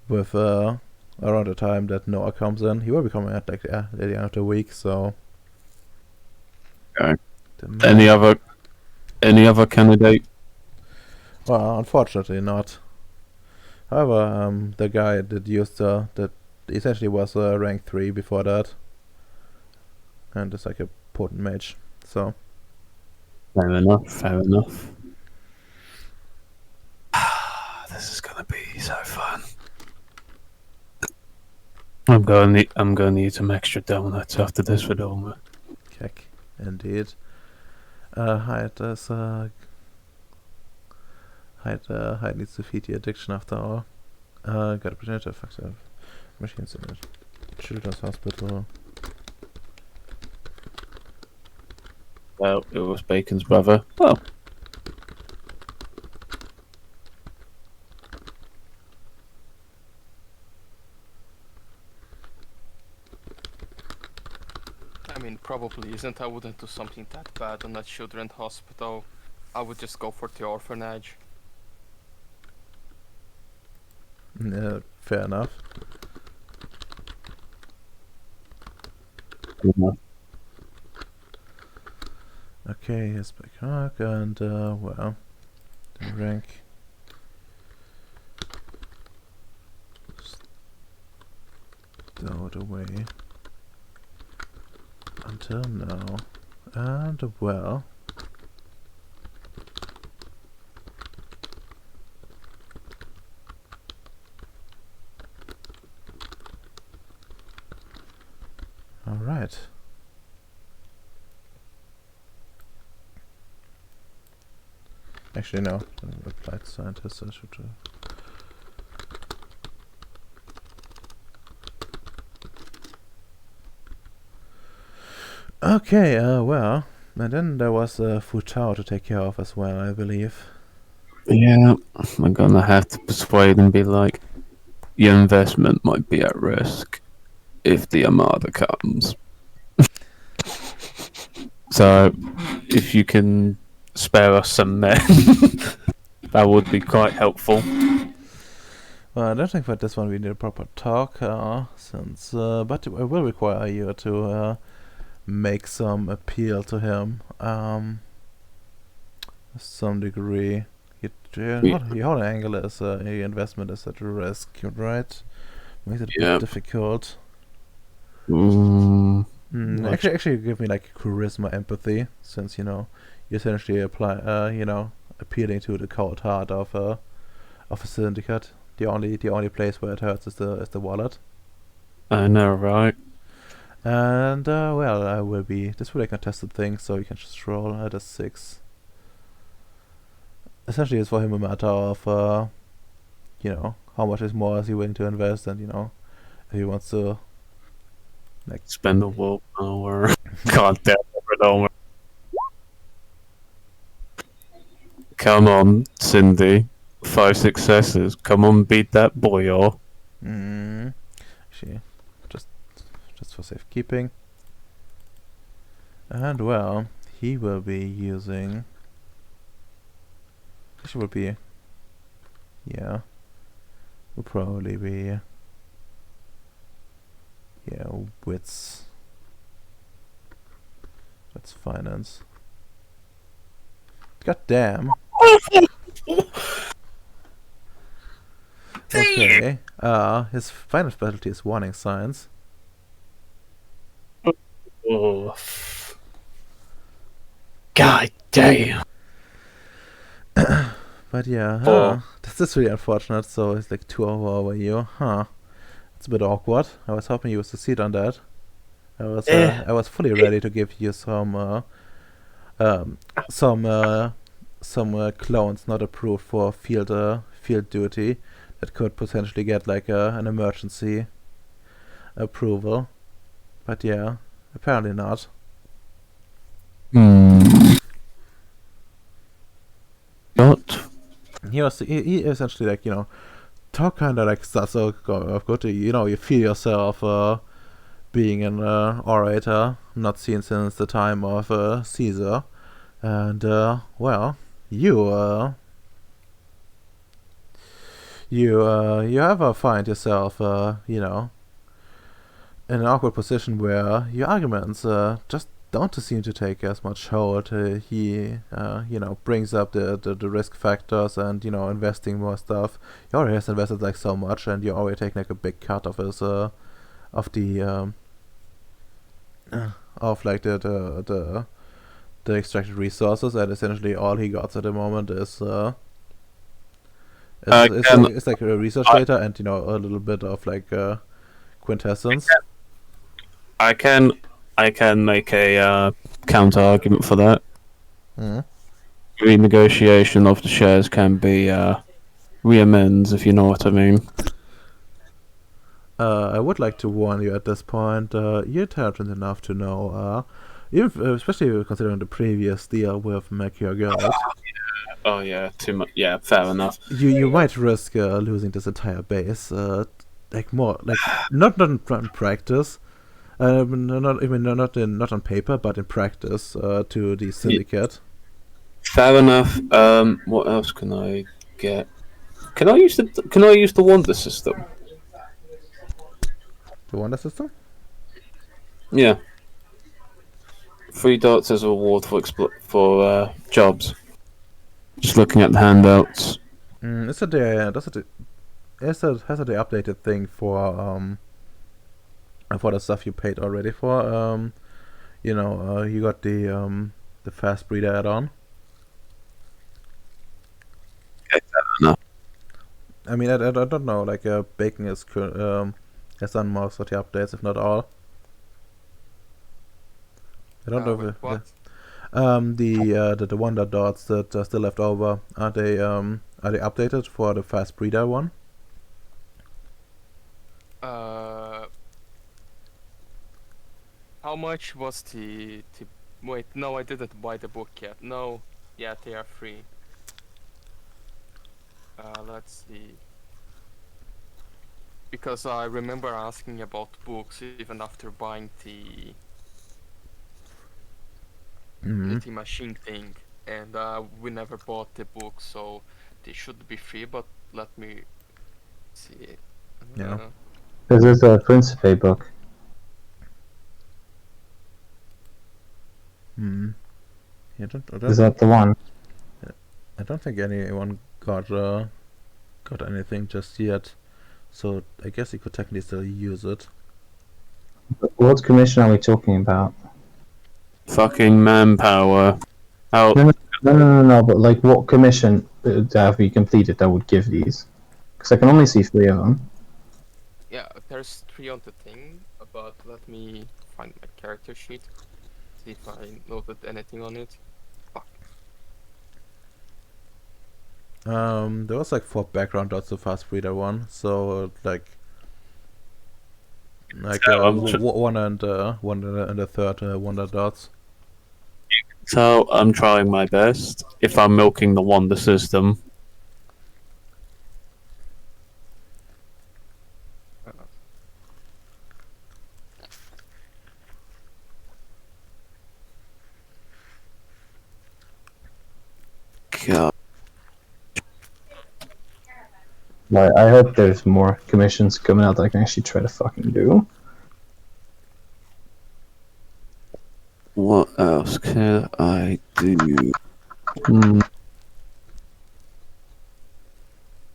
with around the time that Noah comes in. He will be coming at like at the end of the week, so. Okay. Any other candidate? Well, unfortunately not. However, the guy that used that essentially was rank 3 before that, and is like a potent mage. So. Fair enough. This is gonna be so fun. I'm gonna need some extra donuts after this, Vidoma. Keck, indeed. Hyde needs to feed the addiction after all. Got a progenitor factor. Machines in it. Children's hospital. Well, it was Bacon's brother. Oh. I mean, probably isn't. I wouldn't do something that bad on a children's hospital. I would just go for the orphanage. Yeah, fair enough. Okay, here's back and well, the rank. Stowed away until now, and well. All right. Actually, no. I'm applied scientist. I should. Okay, well, and then there was Futao to take care of as well, I believe. Yeah, I'm gonna have to persuade and be like, your investment might be at risk if the Armada comes. So, if you can spare us some men, that would be quite helpful. Well, I don't think for this one we need a proper talk, since, but I will require you to make some appeal to him, to some degree. Your whole angle is your investment is at risk, right? Makes it a Yeah. bit difficult. Much. Actually, give me like charisma, empathy, since you essentially appealing to the cold heart of a syndicate. The only place where it hurts is the wallet. I know, right? And well, this will be a contested thing, so you can just roll at a 6. Essentially, it's for him a matter of how much is more is he willing to invest, and if he wants to Spend the willpower. God damn it, over. Come on, Cindy. 5 successes. Come on, beat that boy, or actually, just for safekeeping. And well, he will be using. Actually, will be. Yeah, will probably be. Yeah, wits. That's finance. God damn. Okay. His final specialty is warning signs. Oh. God damn. But yeah, Oh. that's really unfortunate. So it's like 2 over you, huh? It's a bit awkward. I was hoping you would succeed on that. I was fully ready to give you some clones not approved for field duty that could potentially get like an emergency approval. But yeah, apparently not. What? He essentially like talk kind of like so good. You feel yourself being an orator not seen since the time of Caesar, and well, you ever find yourself in an awkward position where your arguments just don't seem to take as much hold. He brings up the risk factors and investing more stuff. He already has invested like so much, and you're already taking like a big cut of his of the of like the extracted resources, and essentially all he got at the moment is it's like research data and a little bit of like quintessence. I can make a counter argument for that. Mm. Renegotiation of the shares can be re-amends, if you know what I mean. I would like to warn you at this point. You're intelligent enough to know, especially considering the previous deal with Mercure Guild, Oh yeah, too much. Yeah, fair enough. you might risk losing this entire base. Like more like not in practice. Not on paper, but in practice to the syndicate. Fair enough. What else can I get? Can I use the wonder system? The wonder system. Yeah. 3 dots as a reward for jobs. Just looking at the handouts. Is it the has it the updated thing for the stuff you paid already for? You got the fast breeder add-on. Okay, fair enough. I mean, I don't know. Like, Bacon has done most of the updates, if not all. I don't know if What? the wonder dots that are still left over, are they updated for the fast breeder one? How much was the... Wait, no, I didn't buy the book yet. No, yeah, they are free. Let's see. Because I remember asking about books even after buying the Mm. the machine thing, and we never bought the book, so they should be free. But let me see. Yeah. This is a Principe book. Hmm. Yeah, Is that the one? I don't think anyone got anything just yet, so I guess you could technically still use it. What commission are we talking about? Fucking manpower. How? No. But like, what commission have we completed that would give these? Because I can only see 3 of them. Yeah, there's 3 on the thing, but let me find my character sheet. See if I noted anything on it. Fuck. There was like 4 background dots, the fast breeder one, so So I'm one and the third wonder dots. So I'm trying my best. If I'm milking the wonder system, God. Like, I hope there's more commissions coming out that I can actually try to fucking do. What else can I do? Hmm.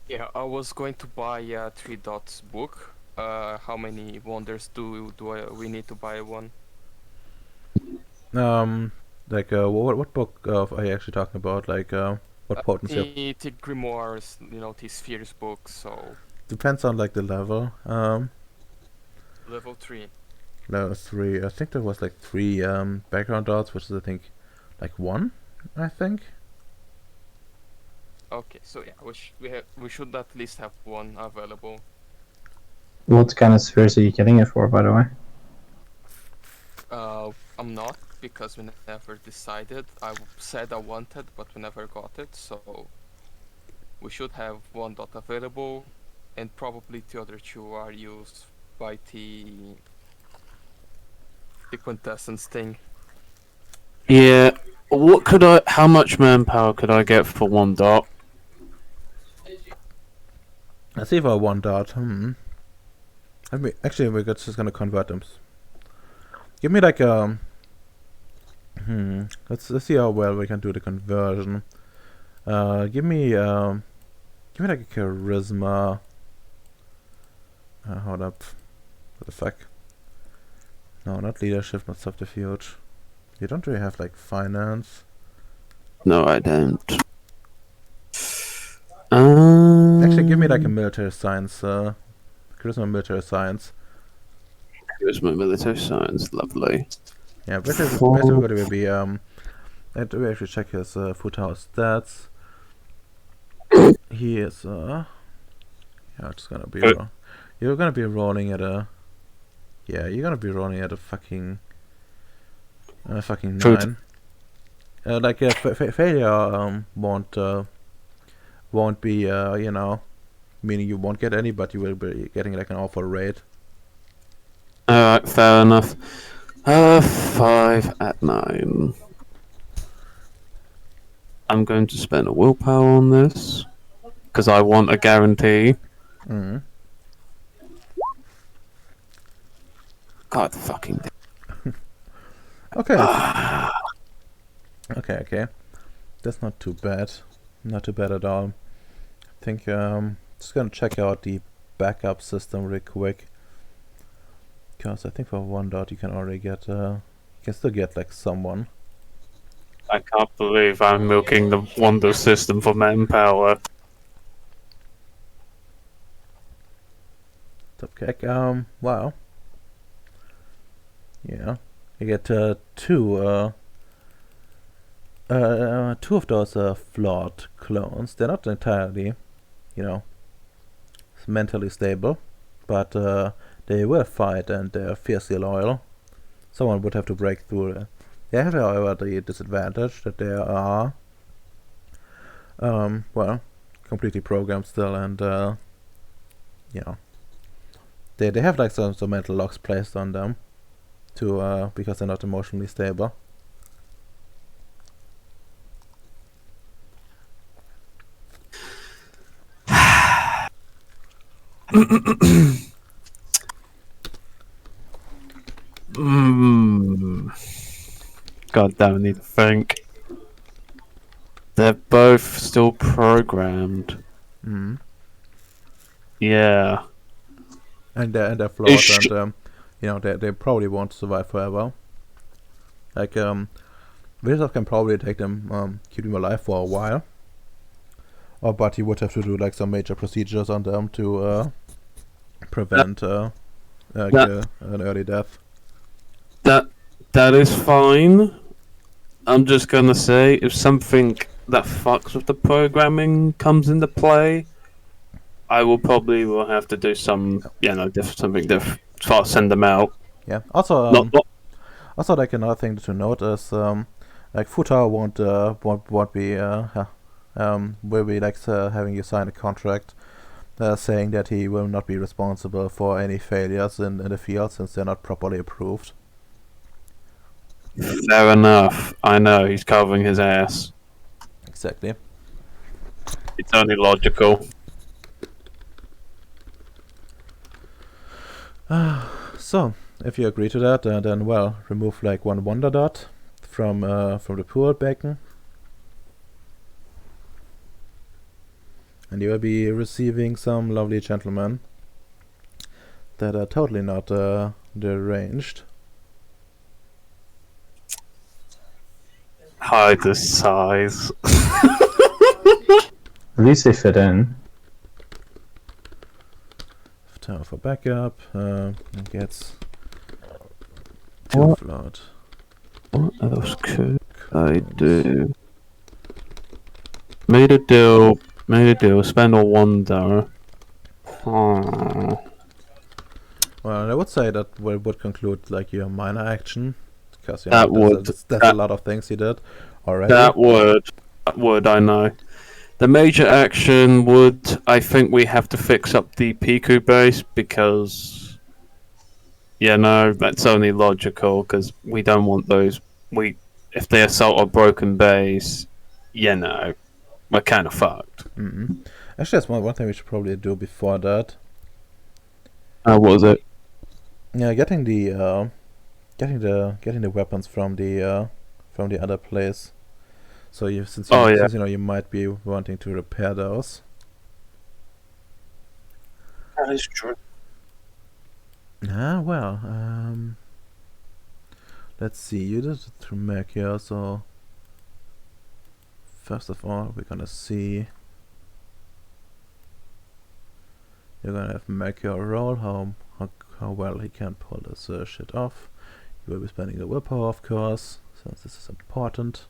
Yeah, I was going to buy a 3 dots book. How many wonders we need to buy one? What book are you actually talking about? What potency? The grimoires, the spheres book. So Depends on like the level. level 3. Level 3. I think there was like 3 background dots, which is I think like 1. I think. Okay, so yeah, we should at least have 1 available. What kind of spheres are you getting it for, by the way? I'm not, because we never decided. I said I wanted, but we never got it, so we should have 1 dot available, and probably the other 2 are used by the quintessence thing. Yeah. What could I? How much manpower could I get for 1 dot? Let's see for 1 dot. Actually, we're just gonna convert them. Give me like Let's see how well we can do the conversion. Give me like a charisma. Hold up. What the fuck? No, not leadership, not subterfuge. You don't really have like finance. No, I don't. Actually, give me like a military science. Charisma, military science. Here's my military science. Lovely. Yeah, basically what it will be. I have to actually check his foot house stats. He is yeah, it's gonna be. You're gonna be rolling at a. Yeah, you're gonna be rolling at a fucking 9. Failure won't be meaning you won't get any, but you will be getting like an awful rate. Alright, fair enough. 5 at 9. I'm going to spend a willpower on this because I want a guarantee. Mm. God fucking. Okay. Okay. That's not too bad. Not too bad at all. I think just gonna check out the backup system real quick. Because I think for 1 dot you can already get you can still get like someone. I can't believe I'm milking the wonder system for manpower. Okay. Wow. Yeah. You get 2 of those flawed clones. They're not entirely, mentally stable, but they will fight and they're fiercely loyal. someone would have to break through. They have, however, the disadvantage that they are, well, completely programmed still, and you know, they have like some mental locks placed on them to because they're not emotionally stable. God damn, I need to think. They're both still programmed. Mm. Yeah. And they're flawed, Ish. and you know, they probably won't survive forever. Like visitors can probably take them, keep them alive for a while. Or but you would have to do like some major procedures on them to prevent an early death. That is fine. I'm just gonna say, if something that fucks with the programming comes into play, I will probably will have to do some, something different. Send them out. Yeah. Also, Not also like another thing to note is like Futa won't be will be like having you sign a contract saying that he will not be responsible for any failures in the field since they're not properly approved. fair enough. I know he's covering his ass. Exactly. It's only logical. So, if you agree to that, then well, remove like one wonder dot from the pool beacon, and you will be receiving some lovely gentlemen that are totally not deranged. Hide the size. At least they fit in. Tower for backup. And gets two What? float. What else could I do? Made a deal. Spend a wonder. Well, I would say that would conclude like your minor action, because you know, That would. that's a lot of things you did already. That would. I know. The major action would. I think we have to fix up the Piku base because. Yeah, no, that's only logical because we don't want those. If they assault a broken base, we're kind of fucked. Actually, that's one thing we should probably do before that. How was it? Yeah, getting the weapons from the other place. So since you know you might be wanting to repair those. That is true. Well, let's see. You did it through Mercure, so first of all, we're gonna see. You're gonna have Mercure roll how well he can pull this shit off. You will be spending the willpower, of course, since this is important.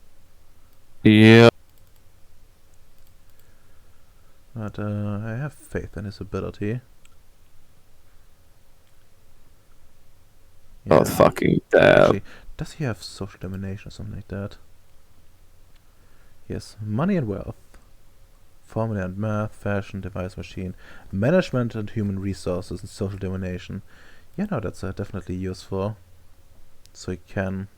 Yeah. But I have faith in his ability. Oh, fucking damn. Actually, does he have social domination or something like that? Yes, money and wealth, formula and math, fashion, device machine, management and human resources, and social domination. Yeah, no, that's definitely useful. So he can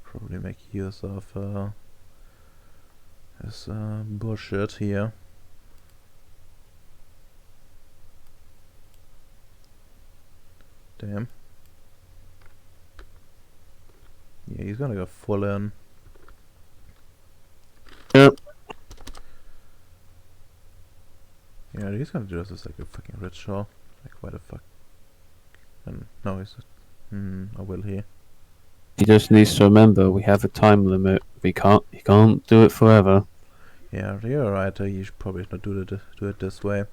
probably make use of his bullshit here. Damn. Yeah, he's gonna go full in. Yep. Yeah, he's gonna do this as like a fucking ritual. Like, why the fuck? And no, he's. Or will he? He just needs to remember we have a time limit. He can't do it forever. Yeah, you're right. You should probably not do it this way.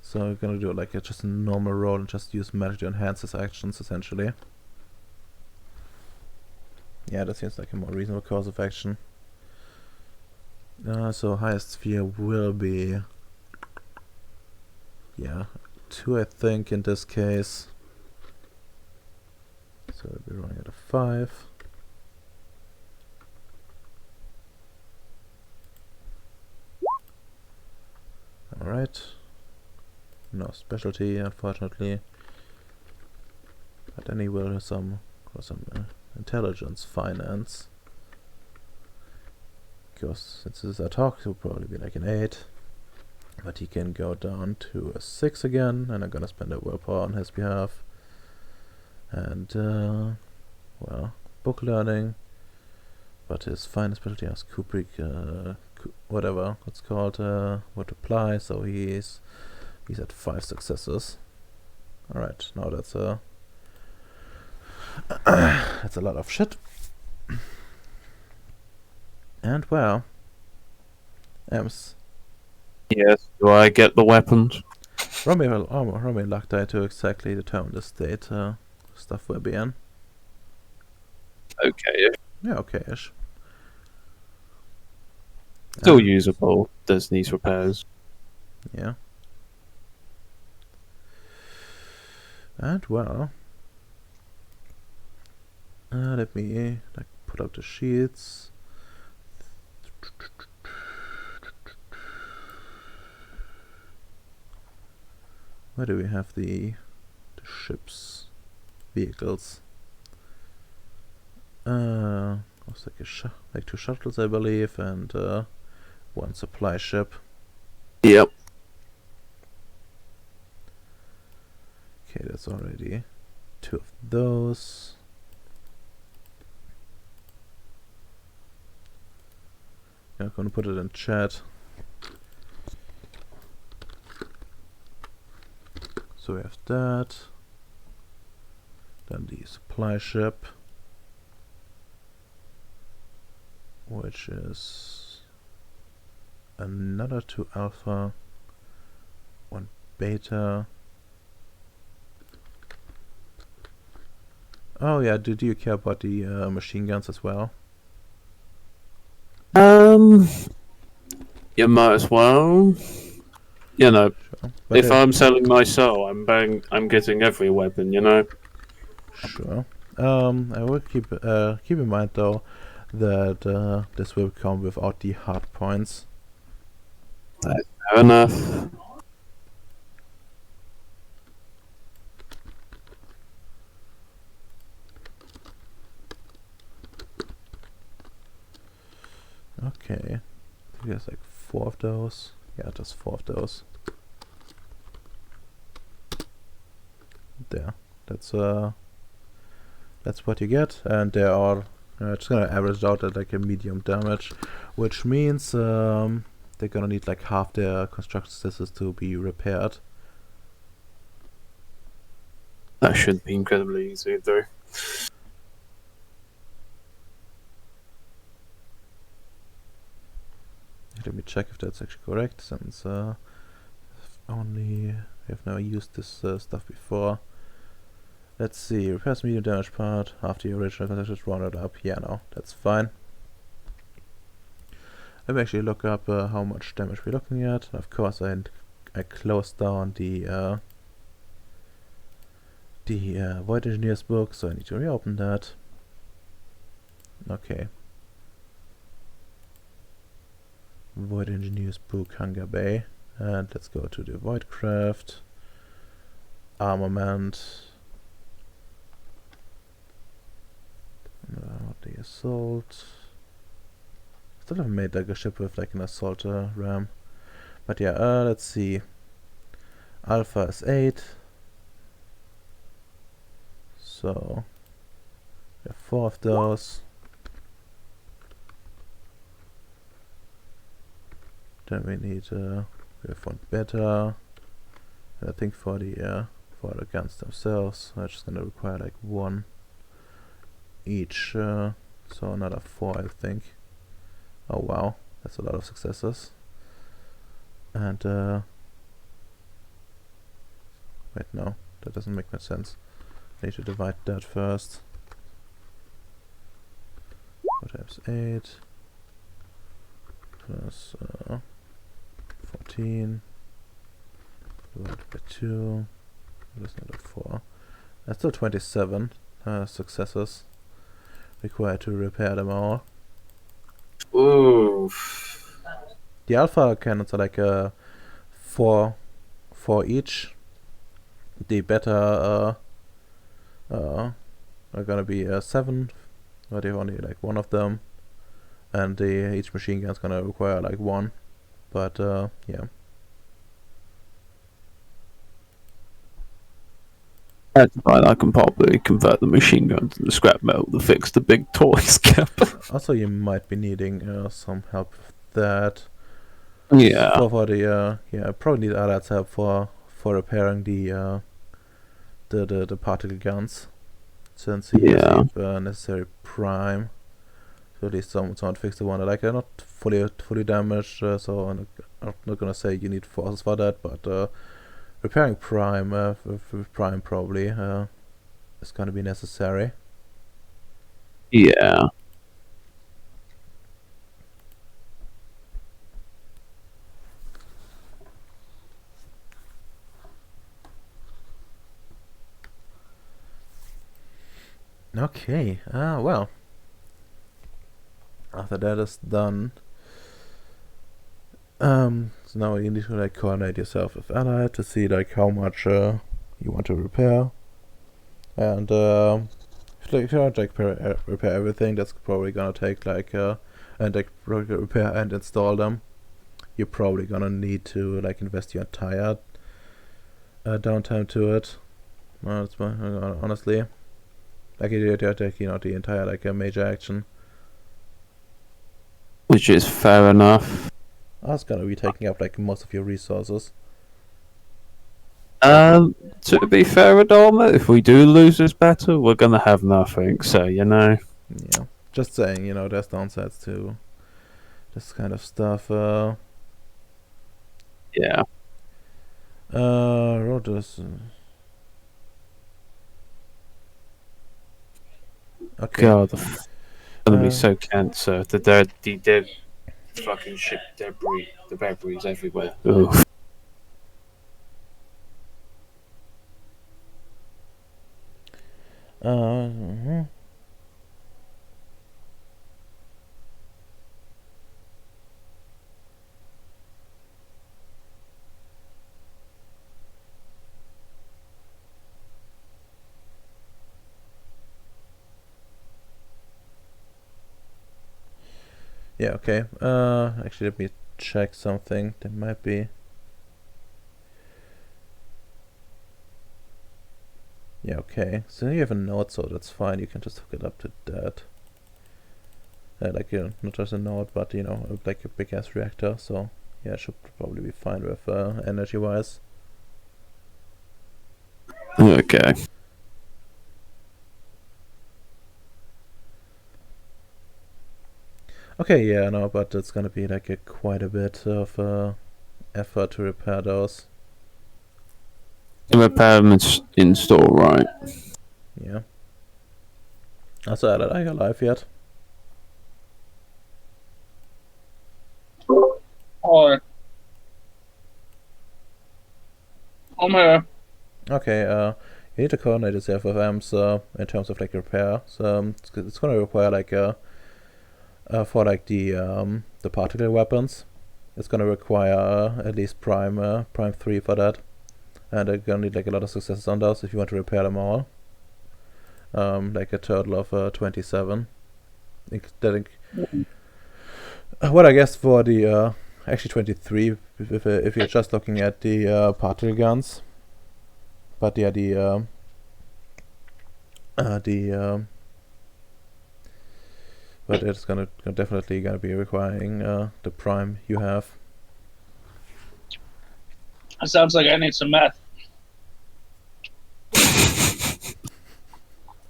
So we're gonna do it like just a normal roll and just use magic to enhance his actions, essentially. Yeah, that seems like a more reasonable course of action. So highest sphere will be... Yeah, 2 I think in this case. so we'll be running at a 5. Alright. No specialty, unfortunately. But then he will have some intelligence finance. Because since this is ad hoc, he'll probably be like an 8. But he can go down to a 6 again, and I'm gonna spend a willpower on his behalf. And, well, book learning. But his final specialty has Kubrick, whatever it's called, would apply, so he's at 5 successes. Alright, now that's that's a lot of shit. And well, Ems, Yes. Do I get the weapons? Romy and Luck die to exactly determine the state stuff will be in. Okay. Yeah, okay-ish. Still usable. Does needs repairs. Yeah. And well, let me like put up the sheets. Where do we have the ships, vehicles? Looks like like 2 shuttles, I believe, and 1 supply ship. Yep. Okay, that's already 2 of those. I'm gonna put it in chat. So we have that. Then the supply ship, which is another 2 alpha, 1 beta. Oh yeah, do you care about the machine guns as well? You might as well. You know, Sure. But if I'm selling my soul, I'm getting every weapon. You know. sure. I will keep in mind though that this will come without the hard points. Fair enough. Okay. I think there's like 4 of those. Yeah, just 4 of those. There. That's what you get, and they are just gonna average out at like a medium damage, which means they're gonna need like half their construction statuses to be repaired. That should be incredibly easy, though. Let me check if that's actually correct, since we have never used this stuff before. Let's see, repairs medium damage part after the original construction is rounded up. Yeah, no, that's fine. Let me actually look up how much damage we're looking at. Of course, I closed down the Void Engineer's book, so I need to reopen that. Okay. Void Engineer's book, Hunger Bay, and let's go to the Voidcraft, Armament, the Assault. Still haven't made like a ship with like an assault ram, but yeah, let's see. Alpha is 8, so we have 4 of those. Then we need we have 1 beta, and I think for the guns themselves, I'm just gonna require like 1 each, so another 4, I think. Oh wow, that's a lot of successes. And wait, no, that doesn't make much sense. I need to divide that first. 4 times 8 plus 14 divided by 2. That's another 4. That's still 27 successes required to repair them all. Ooh. The alpha cannons are like four each. The beta are gonna be 7, but if only like one of them, and each machine gun's gonna require like 1. But yeah. That's fine. I can probably convert the machine gun to the scrap metal to fix the big toys cap. Also, you might be needing some help with that. Yeah. For the yeah, probably need Alad's help for repairing the particle guns, since he has Yeah. the necessary prime. So at least someone fix the one. Like they're not fully damaged, so I'm not gonna say you need forces for that, but repairing prime with prime probably is gonna be necessary. Yeah. Okay. Well. After that is done, so now you need to like coordinate yourself with Ally to see like how much you want to repair, and if you don't like repair everything, that's probably gonna take like and like repair and install them. You're probably gonna need to like invest your entire downtime to it. That's my honestly, like you take the entire like a major action. Which is fair enough. That's gonna be taking up like most of your resources. To be fair, Adama, if we do lose this battle, we're gonna have nothing. So Yeah, just saying, there's downsides to this kind of stuff. Yeah. Wrote this. Okay. God, it's gonna be Uh, so cancer. The dead fucking ship debris, the debris everywhere. Ugh. mhm. Yeah, okay. Actually, let me check something. There might be. Yeah, okay. So you have a note, so that's fine. You can just hook it up to that. Like, not just a node, but, like a big ass reactor. So, yeah, it should probably be fine with energy wise. Okay. Okay, yeah, no, but it's gonna be like quite a bit of effort to repair those. Repair them install, right? Yeah. Also, are you alive yet? Or I'm here. Okay, you need to coordinate yourself with AMS in terms of like repair. So it's gonna require like for like the particle weapons, it's gonna require at least prime 3 for that, and you're gonna need like a lot of successes on those if you want to repair them all. Like a total of 27. What I guess for the actually 23 if you're just looking at the particle guns. But yeah, but it's definitely gonna be requiring the prime you have. It sounds like I need some meth.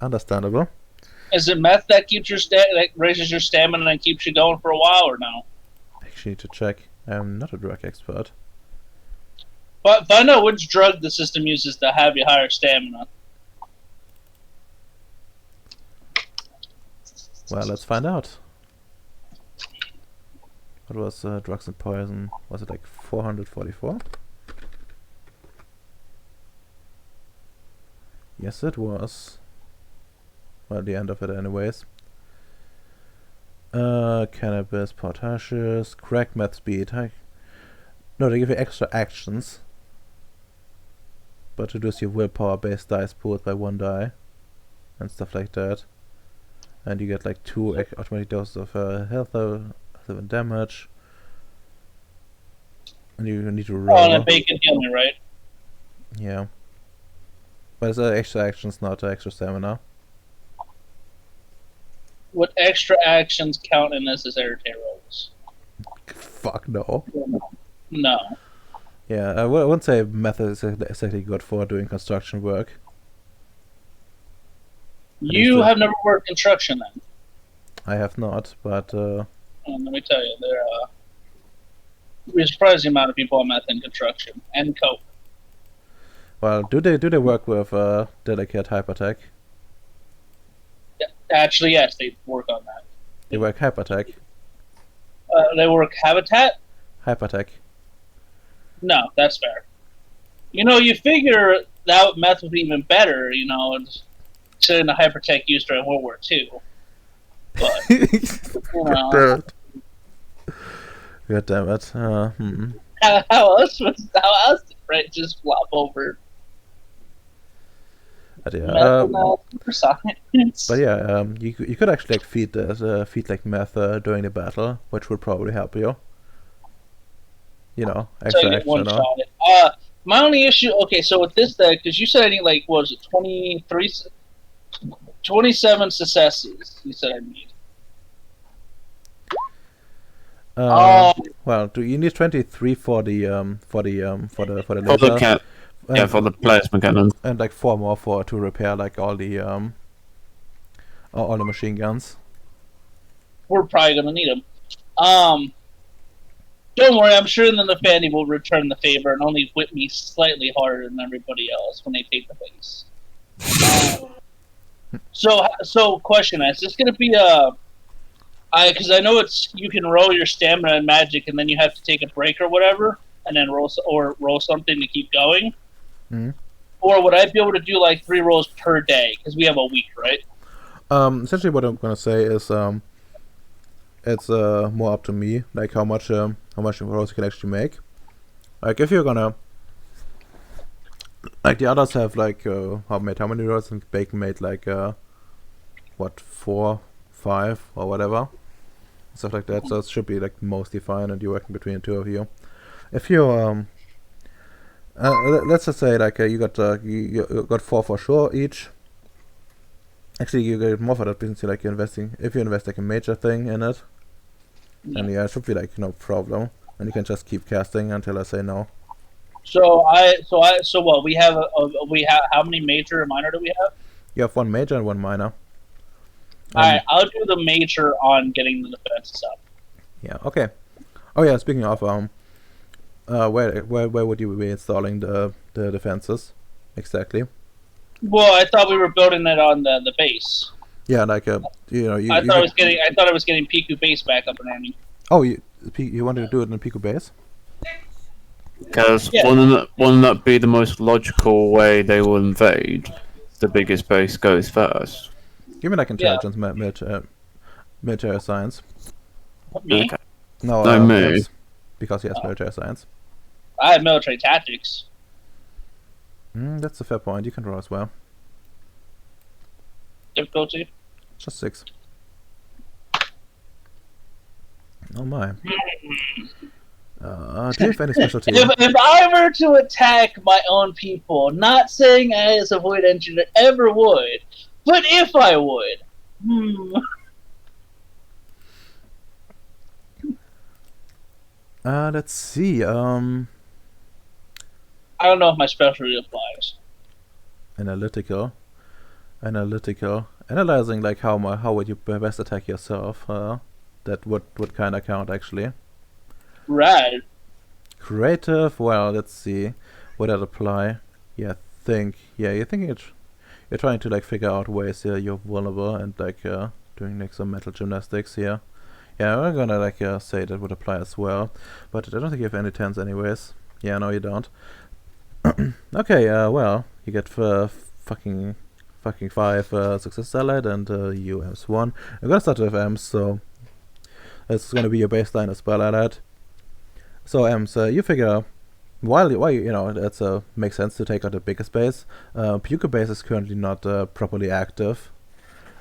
Understandable. Is it meth that keeps your that raises your stamina and keeps you going for a while, or no? Actually, need to check. I'm not a drug expert. But find out which drug the system uses to have you higher stamina. Well, let's find out. What was drugs and poison? Was it like 444? Yes, it was. well, the end of it anyways. Cannabis, potassius, crack math speed. No, they give you extra actions, but reduce your willpower based dice pool by 1 die and stuff like that. And you get like 2 automatic doses of health and damage. And you need to roll. Oh, and a bacon heal me, right? Yeah. But it's extra actions, not extra stamina. Would extra actions count in necessary rolls? Fuck no. No. Yeah, I wouldn't say method is exactly good for doing construction work. You have never worked construction then? I have not, but Let me tell you, we're surprised the amount of people on meth in construction and coke. well, do they work with delicate hypertech? Yeah, actually, yes, they work on that. They work hypertech. They work habitat? Hypertech. No, that's fair. You figure that meth would be even better, considering the hypertech used during World War II. But, God damn it. How else did Brett just flop over? But yeah, For science. but yeah, you could actually like feed like meth during the battle, which would probably help you. Extra action. My only issue, okay, so with this deck, because you said I need like, what was it, 27 successes. You said I need. Well, you need 23 for the laser. For the plasma cannon. And like 4 more to repair like all the machine guns. We're probably gonna need them. Don't worry, I'm sure then the Fanny will return the favor and only whip me slightly harder than everybody else when they take the base. So question: is this gonna be because I know you can roll your stamina and magic, and then you have to take a break or whatever, and then roll something to keep going. Mm-hmm. Or would I be able to do like 3 rolls per day? Because we have a week, right? Essentially, what I'm gonna say is it's more up to me, like how much rolls you can actually make. Like if you're gonna, like the others have like how many rolls, and Bacon made like 4, 5 or whatever, stuff like that. So it should be like mostly fine, and you're working between the two of you. If you let's just say like you got 4 for sure each. Actually, you get more for that since you're investing. If you invest like a major thing in it, and yeah, it should be like no problem, and you can just keep casting until I say no. So what we have how many major and minor do we have? You have 1 major and 1 minor. Alright, I'll do the major on getting the defenses up. Yeah. Okay. Oh yeah. Speaking of where would you be installing the defenses exactly? Well, I thought we were building it on the base. Yeah, like I thought I was getting Piku base back up and running. Oh, you wanted to do it in Pico base? Because wouldn't that be the most logical way they will invade? The biggest base goes first. Give me like intelligence, military science. Me? Okay. No, me. yes, because he has military science. I have military tactics. That's a fair point. You can roll as well. Difficulty? Just 6. Oh my. Do you have any specialty? If I were to attack my own people, not saying I as a void engineer ever would, but if I would, Let's see. I don't know if my specialty applies. Analytical. Analyzing like how would you best attack yourself. That would kind of count actually. Rad. Creative. Well, let's see. Would that apply? Yeah, you're thinking you're trying to like figure out ways you're vulnerable and like doing like some mental gymnastics here. Yeah, I'm gonna like say that would apply as well, but I don't think you have any 10s anyways. Yeah, no, you don't. Okay, well, you get fucking fucking 5 success allied, and you M's 1. I'm gonna start with M's, so it's gonna be your baseline as well, allied. So M's, you figure while you know it's makes sense to take out the biggest base. Puka base is currently not properly active,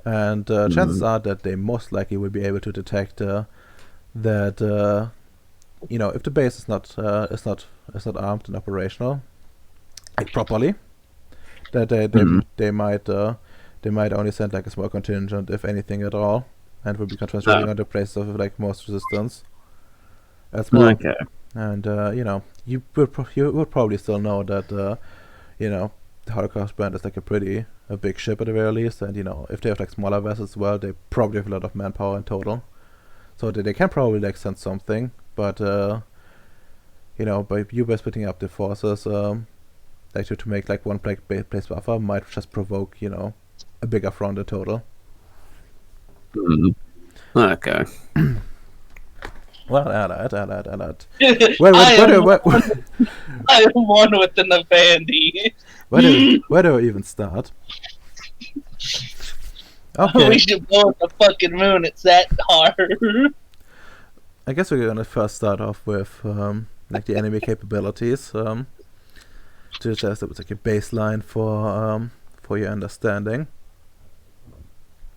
and chances are that they most likely will be able to detect that you know, if the base is not armed and operational like properly, that they might only send like a small contingent, if anything at all, and will be concentrating on the places of like most resistance. That's more. Okay. And you know, you would probably still know that you know, the Holocaust brand is like a big ship at the very least, and you know, if they have like smaller vessels as well, they probably have a lot of manpower in total, so they can probably like send something. But you know, by splitting up the forces, like to make like one place buffer might just provoke, you know, a bigger front in total. Okay. Well, alright. I am one with the Navandi. Where do I even start? We Okay, should blow up the fucking moon. It's that hard. I guess we're gonna first start off with like the enemy capabilities. To just like a baseline for your understanding.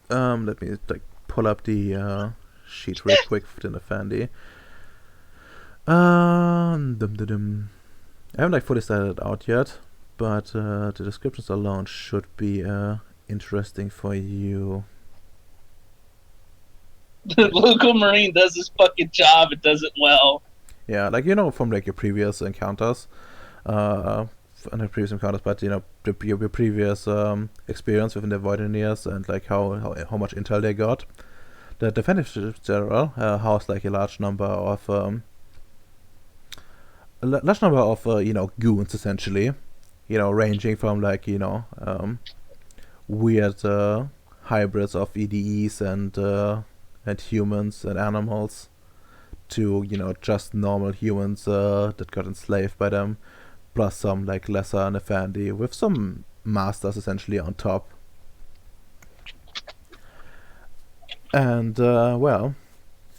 Let me like pull up the sheet real quick within the Fandy. I haven't like fully started it out yet, but the descriptions alone should be interesting for you. The local marine does his fucking job. It does it well. Yeah, like you know from like your previous encounters, and the previous encounters, but you know your previous experience within the Voidineers and like how much intel they got. The defensive general housed like a large number of you know, goons essentially, you know, ranging from like, you know, weird hybrids of EDEs and humans and animals, to, you know, just normal humans that got enslaved by them, plus some like lesser Nefandi with some masters essentially on top. And well,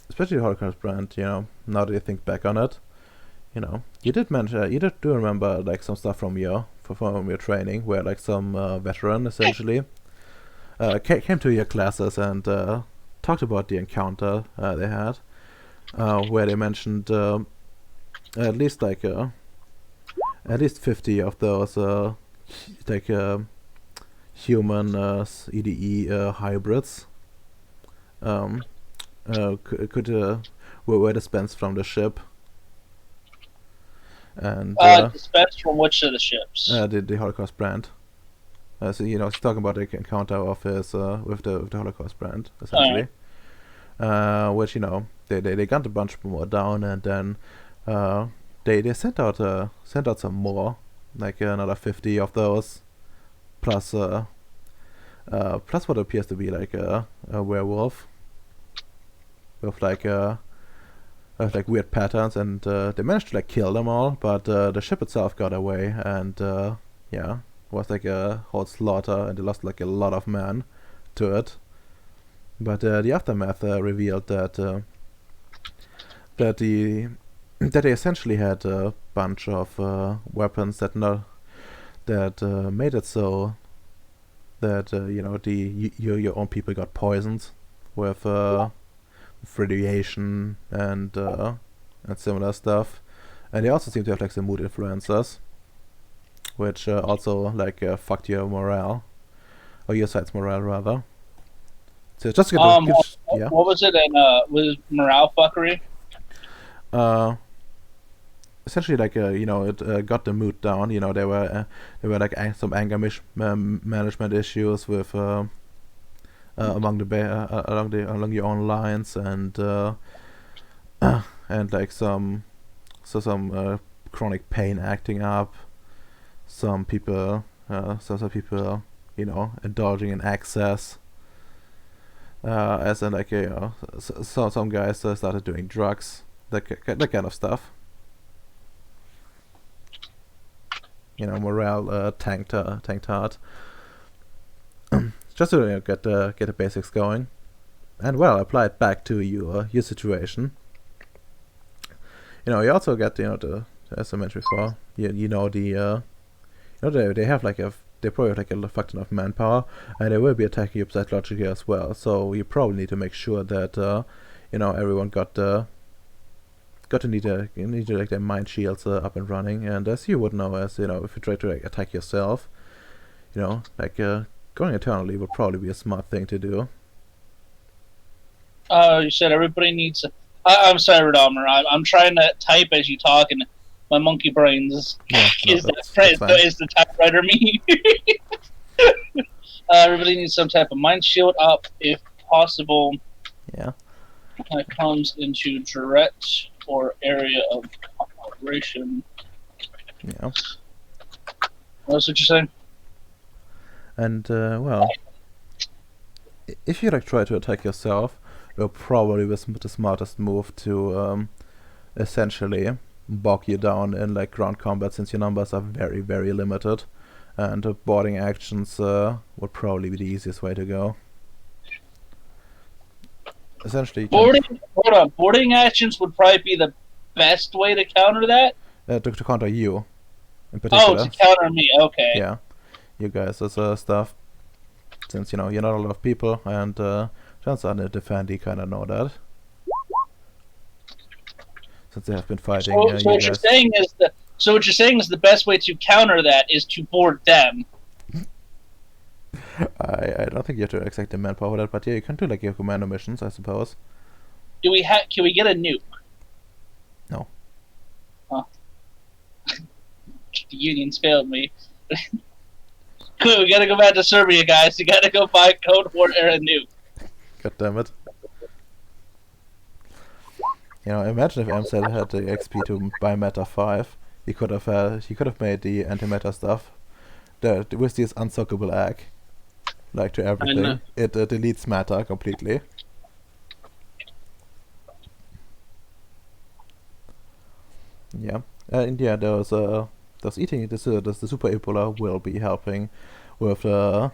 especially the Holocaust brand, you know, now that you think back on it, you know, you do remember like some stuff from your training, where like some veteran essentially came to your classes and talked about the encounter they had, where they mentioned at least 50 of those like human EDE hybrids were dispensed from the ship. And dispensed from which of the ships? The Holocaust brand. So you know, he's talking about the encounter of his with the Holocaust brand essentially, which you know they gunned a bunch more down, and then they sent out some more, like another 50 of those, plus what appears to be like a werewolf with like weird patterns, and they managed to like kill them all, but the ship itself got away, and yeah, was like a whole slaughter, and they lost like a lot of men to it. But the aftermath revealed that they essentially had a bunch of weapons that made it so that you know, your own people got poisoned with radiation and similar stuff, and they also seem to have like some mood influencers, which also like fucked your morale, or your side's morale rather. So just to yeah. What was it? And was morale fuckery? Essentially, like you know, it got the mood down. You know, there were like some anger management issues with along your own lines, and and like some chronic pain acting up. Some people, you know, indulging in excess. As in like you know, some guys started doing drugs, that kind of stuff. You know, morale tanked hard. just to get the basics going, and well, apply it back to your situation. You also get as I mentioned before, they have they probably have a fuck ton of manpower, and they will be attacking you psychologically as well. So you probably need to make sure that everyone got to need their mind shields up and running. And as you would know, if you try to attack yourself, going eternally would probably be a smart thing to do. You said everybody needs. I'm sorry, Redomer. I'm trying to type as you talk, and my monkey brains is the typewriter me. Everybody needs some type of mind shield up, if possible. Yeah. When it comes into direct or area of operation. Yeah. That's what you're saying? And well, if you try to attack yourself, it'll probably be the smartest move to essentially bog you down in ground combat, since your numbers are very, very limited, and boarding actions would probably be the easiest way to go. Essentially, boarding actions would probably be the best way to counter that. To counter you, in particular. Oh, to counter me. Okay. Yeah, you guys as stuff. Since you're not a lot of people, and chances are the defendee kind of know that, since they have been fighting. So what you're saying is the best way to counter that is to board them. I don't think you have to exactly manpower for that, but yeah, you can do your commando missions, I suppose. Can we get a nuke? No. Huh. The unions failed me. Good, we gotta go back to Serbia, guys. You gotta go buy Cold War era nuke. God damn it. Imagine if MZ had the XP to buy Meta 5. He could have made the anti-meta stuff with this unsockable egg. To everything. It deletes matter completely. Yeah. And yeah, those eating the super Ebola will be helping with that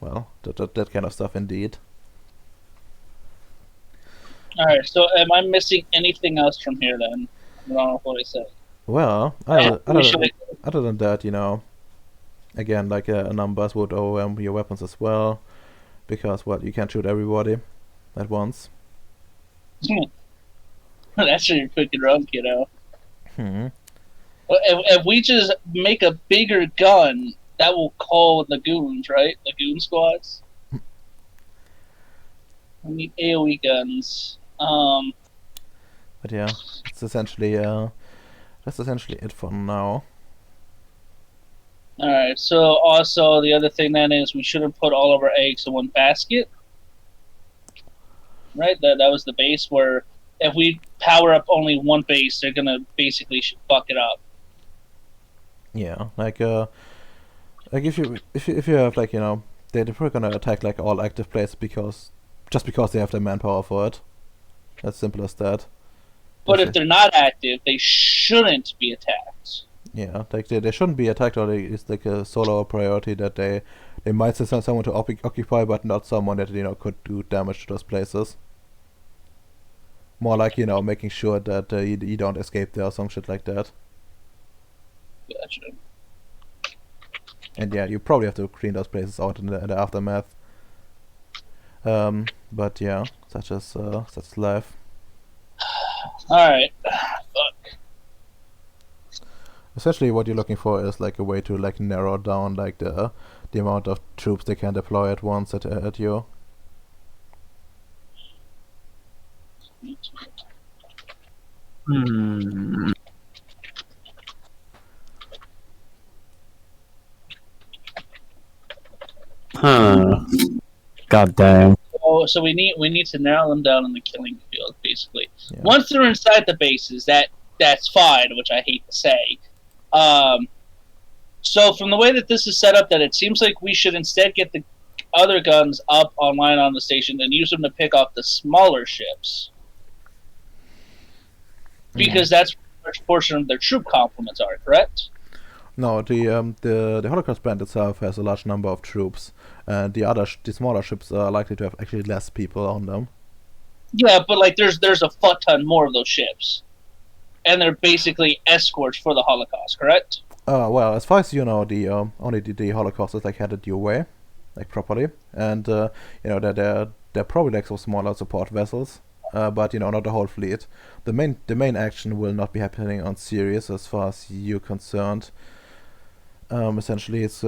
kind of stuff indeed. Alright, so am I missing anything else from here then? I don't know what I said. Well, other than that, again, numbers would overwhelm your weapons as well, because you can't shoot everybody at once. That's really quick and wrong, kiddo. Hmm. If we just make a bigger gun, that will call lagoons, right? Lagoon squads. We need AoE guns. But yeah, it's essentially that's essentially it for now. Alright, so also the other thing then is we shouldn't put all of our eggs in one basket. Right? That was the base where if we power up only one base, they're gonna basically fuck it up. Yeah, if you have they're probably gonna attack all active places because they have the manpower for it. As simple as that. But if they're not active, they shouldn't be attacked. Yeah, they shouldn't be attacked, or it's a solo priority that they might send someone to occupy, but not someone that could do damage to those places. More making sure that you don't escape there or some shit like that. Gotcha. And yeah, you probably have to clean those places out in the aftermath. But yeah, such is life. Alright. Fuck. Essentially, what you're looking for is a way to narrow down the amount of troops they can deploy at once at you. Huh. God damn. So we need to narrow them down in the killing field, basically. Yeah. Once they're inside the bases, that's fine, which I hate to say. So from the way that this is set up, that it seems like we should instead get the other guns up online on the station and use them to pick off the smaller ships. Because that's where a portion of their troop complements are, correct? No, the Holocaust band itself has a large number of troops, and the smaller ships are likely to have actually less people on them. Yeah, but like there's a fuck ton more of those ships, and they're basically escorts for the Holocaust, correct? Well, as far as you know, the only the Holocaust is like headed your way, like properly, and you know that they're probably like some smaller support vessels, but you know not the whole fleet. The main action will not be happening on Ceres as far as you're concerned. Essentially, it's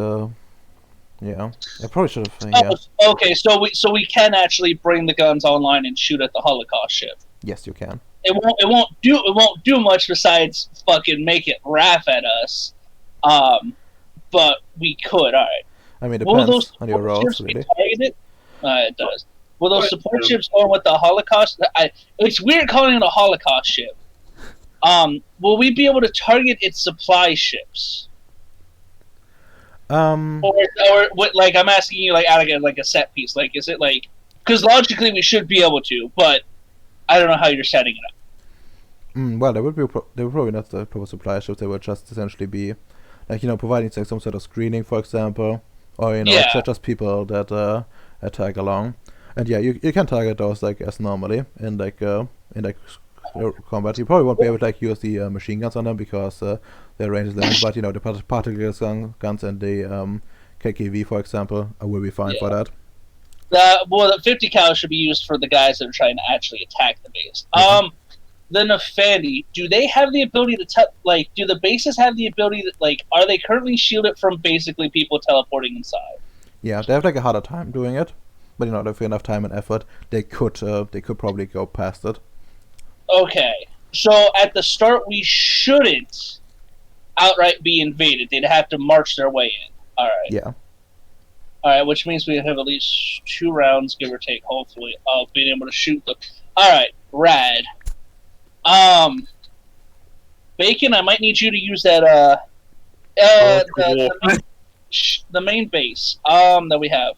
yeah. I probably should have yeah. Oh, okay, so we can actually bring the guns online and shoot at the Holocaust ship. Yes, you can. It won't do much besides fucking make it laugh at us. But we could. All right. I mean, it Will those depends on your support roles, ships be really. targeted? It does. Will those support ships going with the Holocaust? It's weird calling it a Holocaust ship. Will we be able to target its supply ships? Or what? Like I'm asking you, like out of like a set piece. Like, is it like? Because logically we should be able to, but I don't know how you're setting it up. Well, they would probably not the proper supply ships. They would just essentially be, like, you know, providing like some sort of screening, for example, or you know, Yeah. just people that tag along. And yeah, you can target those like as normally in like combat. You probably won't be able to like use the machine guns on them because their range is limited. But you know, the particle guns and the KKV, for example, will be fine for that. The 50 cal should be used for the guys that are trying to actually attack the base. The Nefandi, do they have the ability to like? Do the bases have the ability to like? Are they currently shielded from basically people teleporting inside? Yeah, they have like a harder time doing it, but you know, if you have enough time and effort, they could probably go past it. Okay, so at the start we shouldn't outright be invaded. They'd have to march their way in. All right. Yeah. All right, which means we have at least 2 rounds, give or take, hopefully, of being able to shoot them. All right, rad. Bacon, I might need you to use that. The main base that we have,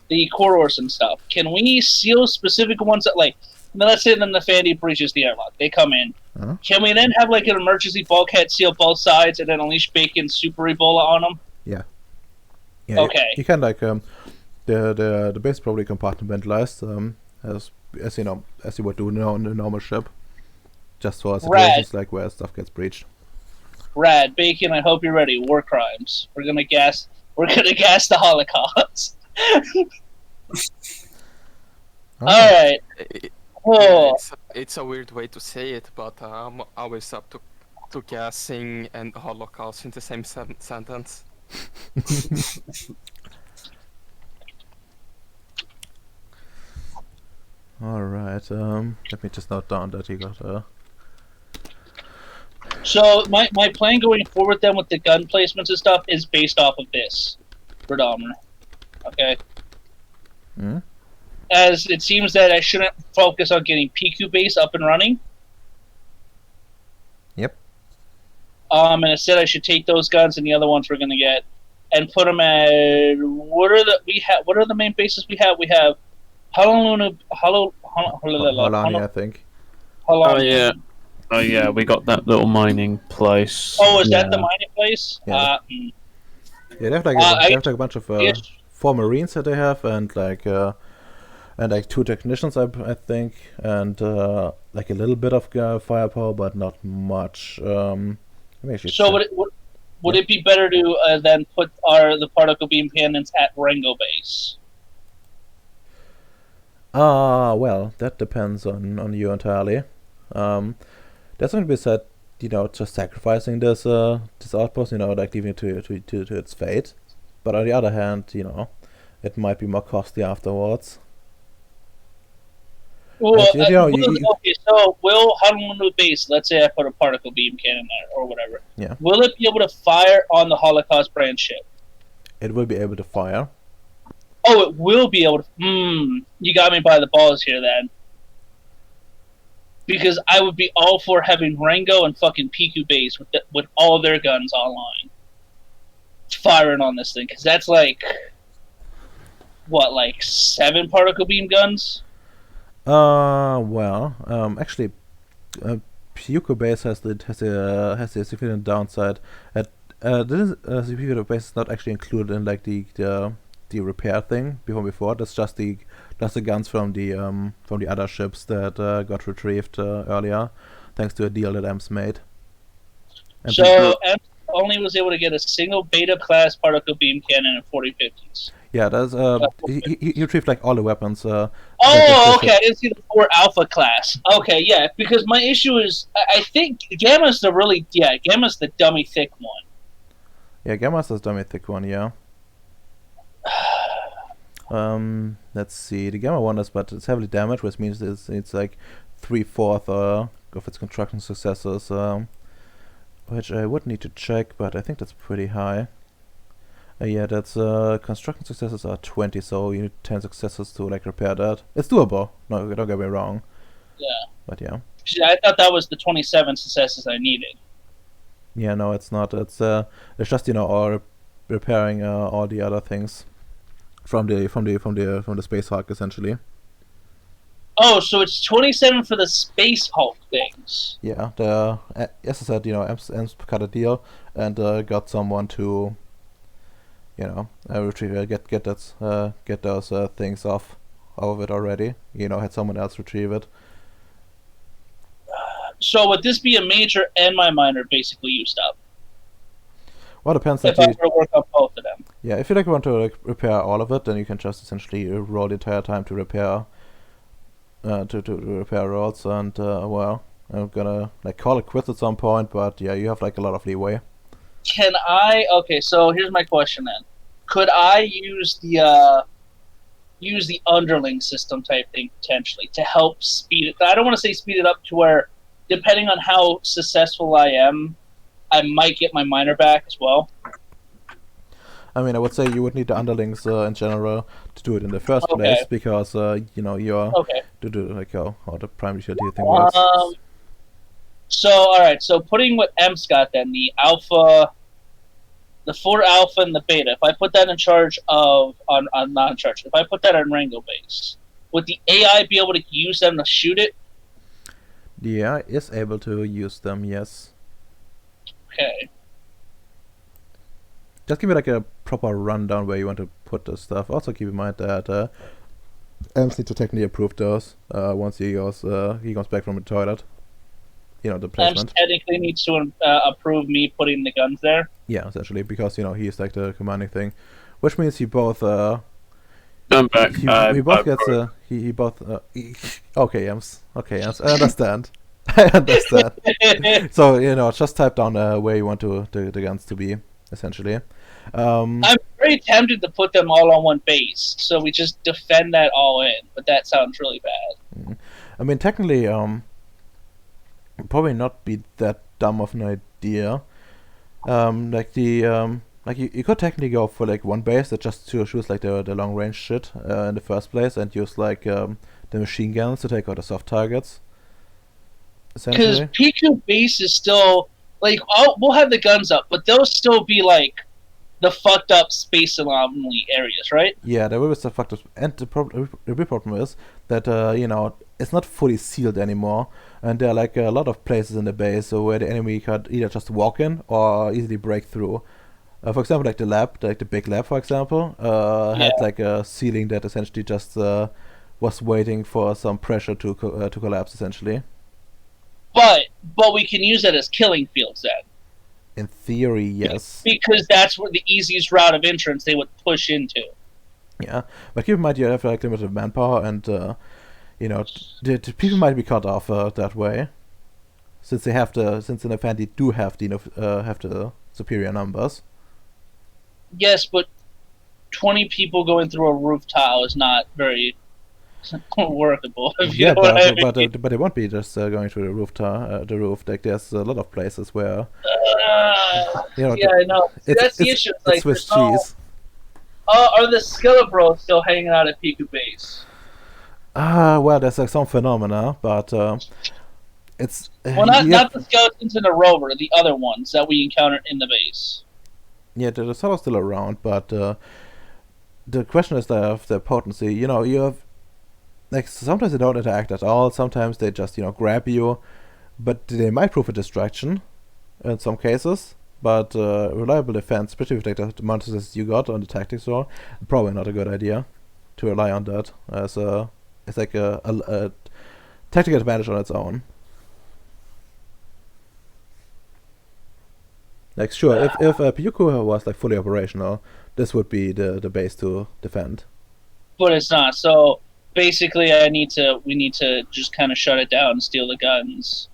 the corridors and stuff. Can we seal specific ones that like? Let's say the Nefandi breaches the airlock. They come in. Uh-huh. Can we then have like an emergency bulkhead seal both sides and then unleash Bacon's super Ebola on them? Yeah, Okay. You can like the base is probably compartmentalized as you know, as you would do on a normal ship, just for situations like where stuff gets breached. Rad, Bacon, I hope you're ready. War crimes. We're gonna gas the Holocaust. Alright. Oh. It's a weird way to say it, but I'm always up to gassing and Holocaust in the same sentence. Alright, let me just note down that you got So my plan going forward then with the gun placements and stuff is based off of this, Verdomer. Okay? As it seems that I shouldn't focus on getting PQ base up and running. Yep. And instead I should take those guns and the other ones we're gonna get and put them at what are the main bases we have? We have Hololuni, Holani, I think. Oh yeah, we got that little mining place. Oh, is that the mining place? Yeah. Yeah, they have like a bunch of 4 Marines that they have, and like 2 technicians, I think, and like a little bit of firepower, but not much. So would it be better to then put the particle beam cannons at Rango base? Well, that depends on you entirely. There's going to be said, you know, just sacrificing this outpost, you know, like leaving it to its fate. But on the other hand, you know, it might be more costly afterwards. Well, okay, so will Honolulu base, let's say I put a particle beam cannon there or whatever, yeah, will it be able to fire on the Holocaust brand ship? it will be able to fire. Oh, it will be able to. You got me by the balls here, then. Because I would be all for having Rango and fucking PQ base with all their guns online, firing on this thing. Because that's like, what, like 7 particle beam guns? Well, actually, Pyuko base has a significant downside. This Pyuko base is not actually included in like the the repair thing before. That's just the guns from the other ships that got retrieved earlier, thanks to a deal that EMS made. And So M only was able to get a single beta class particle beam cannon and 4050s. yeah, that's he retrieved like all the weapons. Oh, the okay. I didn't see the 4 alpha class. Okay, yeah, because my issue is I think Gamma's Gamma's the dummy thick one. Yeah, Gamma's the dummy thick one. Yeah. Let's see. The Gamma one is, but it's heavily damaged, which means it's like 3/4 of its construction successes. Which I would need to check, but I think that's pretty high. Yeah, that's construction successes are 20, so you need 10 successes to like repair that. It's doable. No, don't get me wrong. Yeah. But yeah. I thought that was the 27 successes I needed. Yeah, no, it's not. It's just all repairing all the other things from the Space Hulk essentially. Oh, so it's 27 for the Space Hulk things. Yeah, as I said, EMS cut a deal and got someone to, retrieve, get those things off of it already. Had someone else retrieve it. So would this be a major and my minor basically used up? Well, it depends. If I were to work on both of them. Yeah, if you want to repair all of it, then you can just essentially roll the entire time to repair. To repair roads, and I'm gonna call it quits at some point, but yeah, you have a lot of leeway. Can I? Okay, so here's my question then: could I use the underling system type thing potentially to help speed it? I don't want to say speed it up to where, depending on how successful I am, I might get my minor back as well. I mean, I would say you would need the underlings in general to do it in the first place, because you're to do how the primary utility thing works. So all right, so putting what M's got then, the alpha, the 4 alpha and the beta. If I put that in charge of not in charge, if I put that on Rango base, would the AI be able to use them to shoot it? The AI is able to use them, yes. Okay. Just give me a proper rundown where you want to put this stuff. Also keep in mind that Ems need to technically approve those once he goes back from the toilet. The placement. Ems technically needs to approve me putting the guns there. Yeah, essentially, because he's the commanding thing, which means he both. I'm back. He both gets he both. Okay, Ems. Okay, Ems. I understand. I understand. So just type down where you want the guns to be. Essentially, I'm very tempted to put them all on one base, so we just defend that all in. But that sounds really bad. I mean, technically, probably not be that dumb of an idea. You could technically go for one base that just shoots the long range shit in the first place, and use the machine guns to take out the soft targets. Because PQ base is still. We'll have the guns up, but they'll still be the fucked up space anomaly areas, right? Yeah, there will be stuff fucked up, and the big problem is that it's not fully sealed anymore, and there are a lot of places in the base where the enemy could either just walk in or easily break through. For example, the lab, the big lab, for example, had a ceiling that essentially just was waiting for some pressure to collapse, essentially. But we can use that as killing fields then. In theory, yes. Because that's where the easiest route of entrance they would push into. Yeah, but keep in mind you have limited manpower, and the people might be cut off that way, since in the Fanti do have the superior numbers. Yes, but 20 people going through a roof tile is not very workable. Yeah, but they won't be just going through the roof. There's a lot of places where. Yeah, I know. That's the issue. It's Swiss cheese. Are the Skelebros still hanging out at Piku Base? Well, there's some phenomena, but it's. Well, not the skeletons in the rover, the other ones that we encountered in the base. Yeah, they're sort of still around, but the question is the potency. You have. Sometimes they don't interact at all, sometimes they just, grab you, but they might prove a distraction in some cases. but reliable defense, especially with like the monsters you got on the tactics war, probably not a good idea to rely on that as it's like a tactical advantage on its own. Like sure, if Pyuku was like fully operational, this would be the base to defend. But it's not. So basically, we need to just kind of shut it down and steal the guns.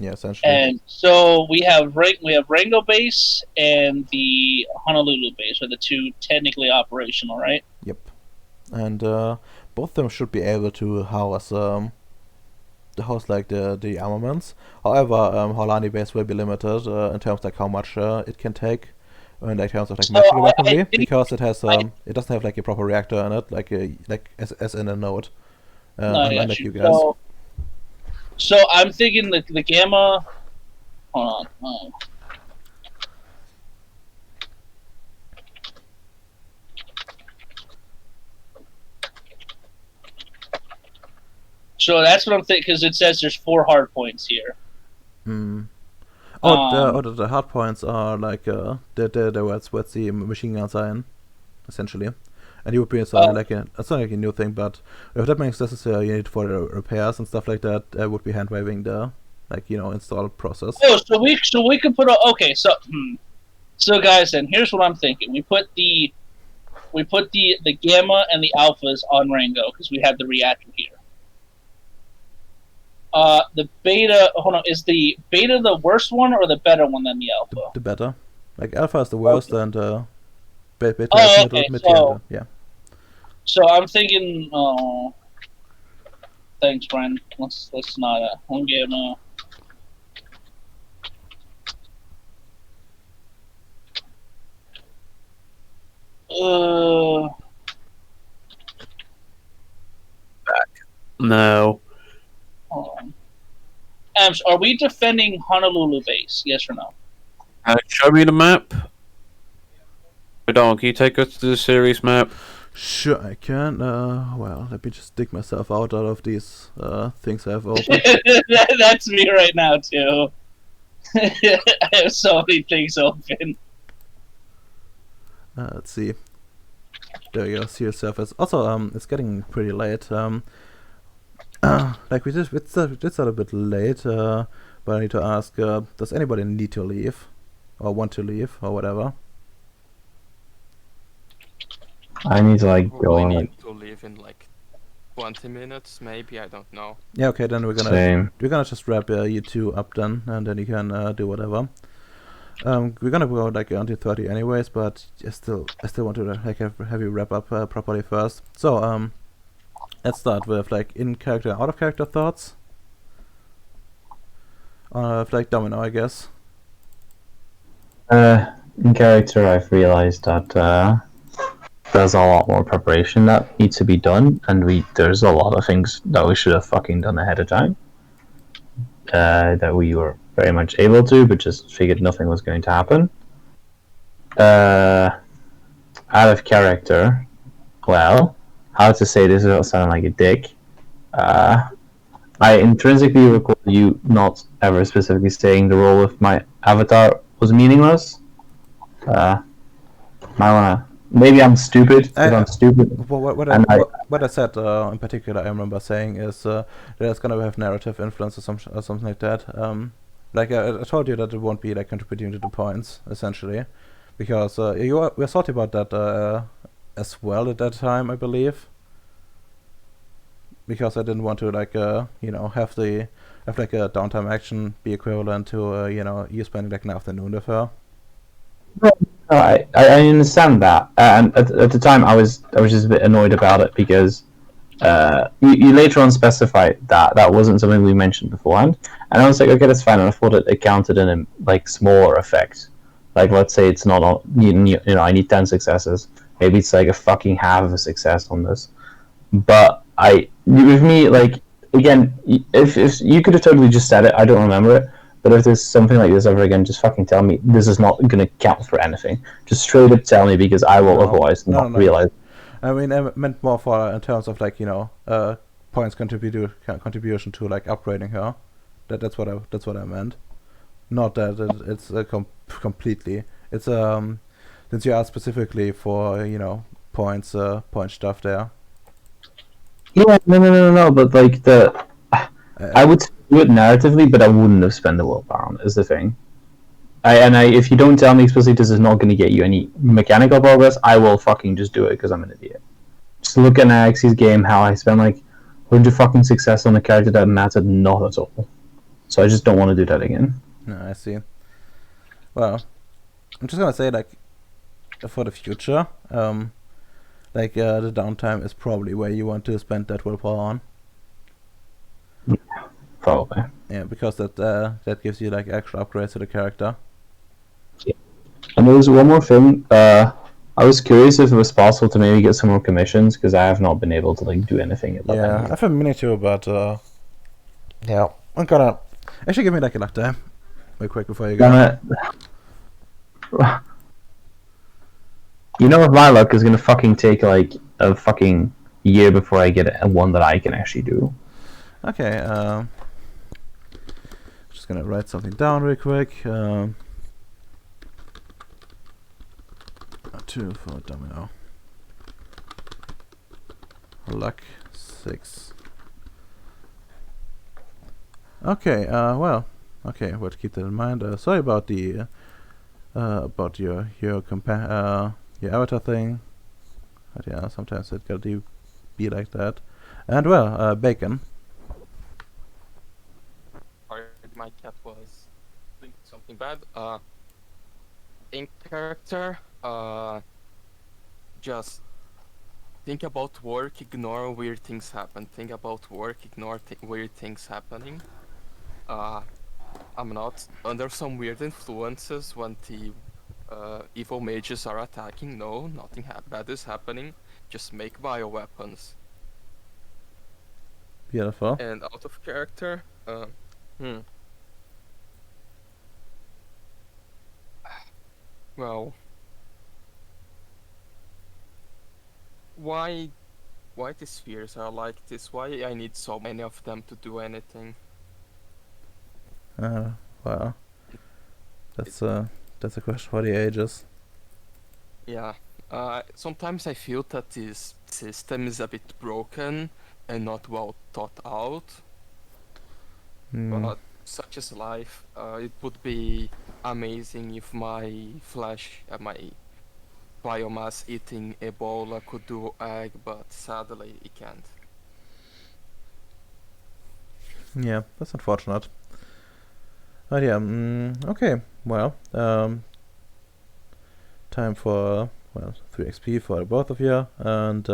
Yeah, essentially. And so we have Rango base and the Honolulu base are the two technically operational, right? Yep. And both of them should be able to house like the armaments. However, Holani base will be limited in terms like how much it can take, in like terms of like magical weaponry, because it has it doesn't have like a proper reactor in it, like as in a node. Unlike you guys. So I'm thinking the Gamma. Hold on. So that's what I'm thinking, because it says there's 4 hard points here. Hmm. The hard points are like what's the machine guns are in, essentially. And Europeans are it's not like a new thing, but if that makes necessary, you need for the repairs and stuff like that. I would be hand waving the install process. Oh, so we could put so guys, then here's what I'm thinking: we put the Gamma and the Alphas on Rango because we have the reactor here. The Beta. Hold on, is the Beta the worst one or the better one than the Alpha? The better. Like Alpha is the worst, and Beta is middle, yeah. So I'm thinking. Oh, thanks, Brian. Let's not. I'm getting. No. Are we defending Honolulu base? Yes or no? Show me the map. Don, can you take us to the Ceres map? Sure, I can. Well, let me just dig myself out of these things I have open. That's me right now too. I have so many things open. Let's see. There you go. Ceres surface. Also, it's getting pretty late. Like we just it's a bit late. But I need to ask: does anybody need to leave, or want to leave, or whatever? I need to go We on need to leave in like 20 minutes, maybe. I don't know. Yeah. Okay. Then we're gonna just wrap you two up then, and then you can do whatever. We're gonna go like until 30 anyways, but I still want to like have you wrap up properly first. So let's start with like in character, out of character thoughts. Like Domino, I guess. In character, I've realized that there's a lot more preparation that needs to be done, and there's a lot of things that we should have fucking done ahead of time. That we were very much able to, but just figured nothing was going to happen. Out of character, well, how to say this without sounding like a dick. I intrinsically recall you not ever specifically saying the role of my avatar was meaningless. Maybe I'm stupid. I'm stupid. What I said in particular, I remember saying is that it's gonna have narrative influence or something like that. Like I told you that it won't be like contributing to the points essentially, because we were salty about that as well at that time, I believe. Because I didn't want to like have like a downtime action be equivalent to you spending like an afternoon with her. I understand that, and at the time I was just a bit annoyed about it because you later on specified that wasn't something we mentioned beforehand, and I was like, okay, that's fine. And I thought it counted in a like smaller effect. Like let's say it's not on I need 10 successes. Maybe it's like a fucking half of a success on this. But with me, like again, if you could have totally just said it, I don't remember it. But if there's something like this ever again, just fucking tell me. This is not going to count for anything. Just straight up tell me, because I will otherwise not realize. I mean, I meant more for in terms of like points contribution to like upgrading her. That's what I meant. not that it's completely. It's since you asked specifically for points point stuff there. Yeah, no. But like I Uh, would do it narratively, but I wouldn't have spent the willpower on it, is the thing. If you don't tell me explicitly this is not going to get you any mechanical progress, I will fucking just do it because I'm an idiot. Just look at Alex's game, how I spent like 100 fucking success on a character that mattered not at all. So I just don't want to do that again. no, I see. Well, I'm just gonna say, like, for the future, the downtime is probably where you want to spend that willpower on. Probably. Yeah, because that gives you like extra upgrades to the character. And there was one more thing. I was curious if it was possible to maybe get some more commissions because I have not been able to like do anything about Yeah, I've been meaning to, but yeah, I'm gonna actually give me like a luck time, real quick before you go. You know, if my luck is gonna fucking take like a fucking year before I get one that I can actually do. Okay, just gonna write something down real quick. 2 for domino. Luck 6. Okay, well, okay, we'll keep that in mind. Sorry about the about your avatar thing. But yeah, sometimes it gotta be like that. And well, Bacon. Sorry, my cat was doing something bad. In character, just think about work, ignore weird things happen. Think about work, ignore weird things happening. I'm not under some weird influences when the evil mages are attacking. No, nothing bad is happening. Just make bioweapons. Beautiful. And out of character, well, why the spheres are like this? Why I need so many of them to do anything? Well, that's a question for the ages. Yeah. Sometimes I feel that this system is a bit broken and not well thought out. But such is life. It would be amazing if my my biomass eating Ebola could do egg, but sadly it can't. Yeah, that's unfortunate. But yeah, okay, well, time for, 3 XP for both of you, and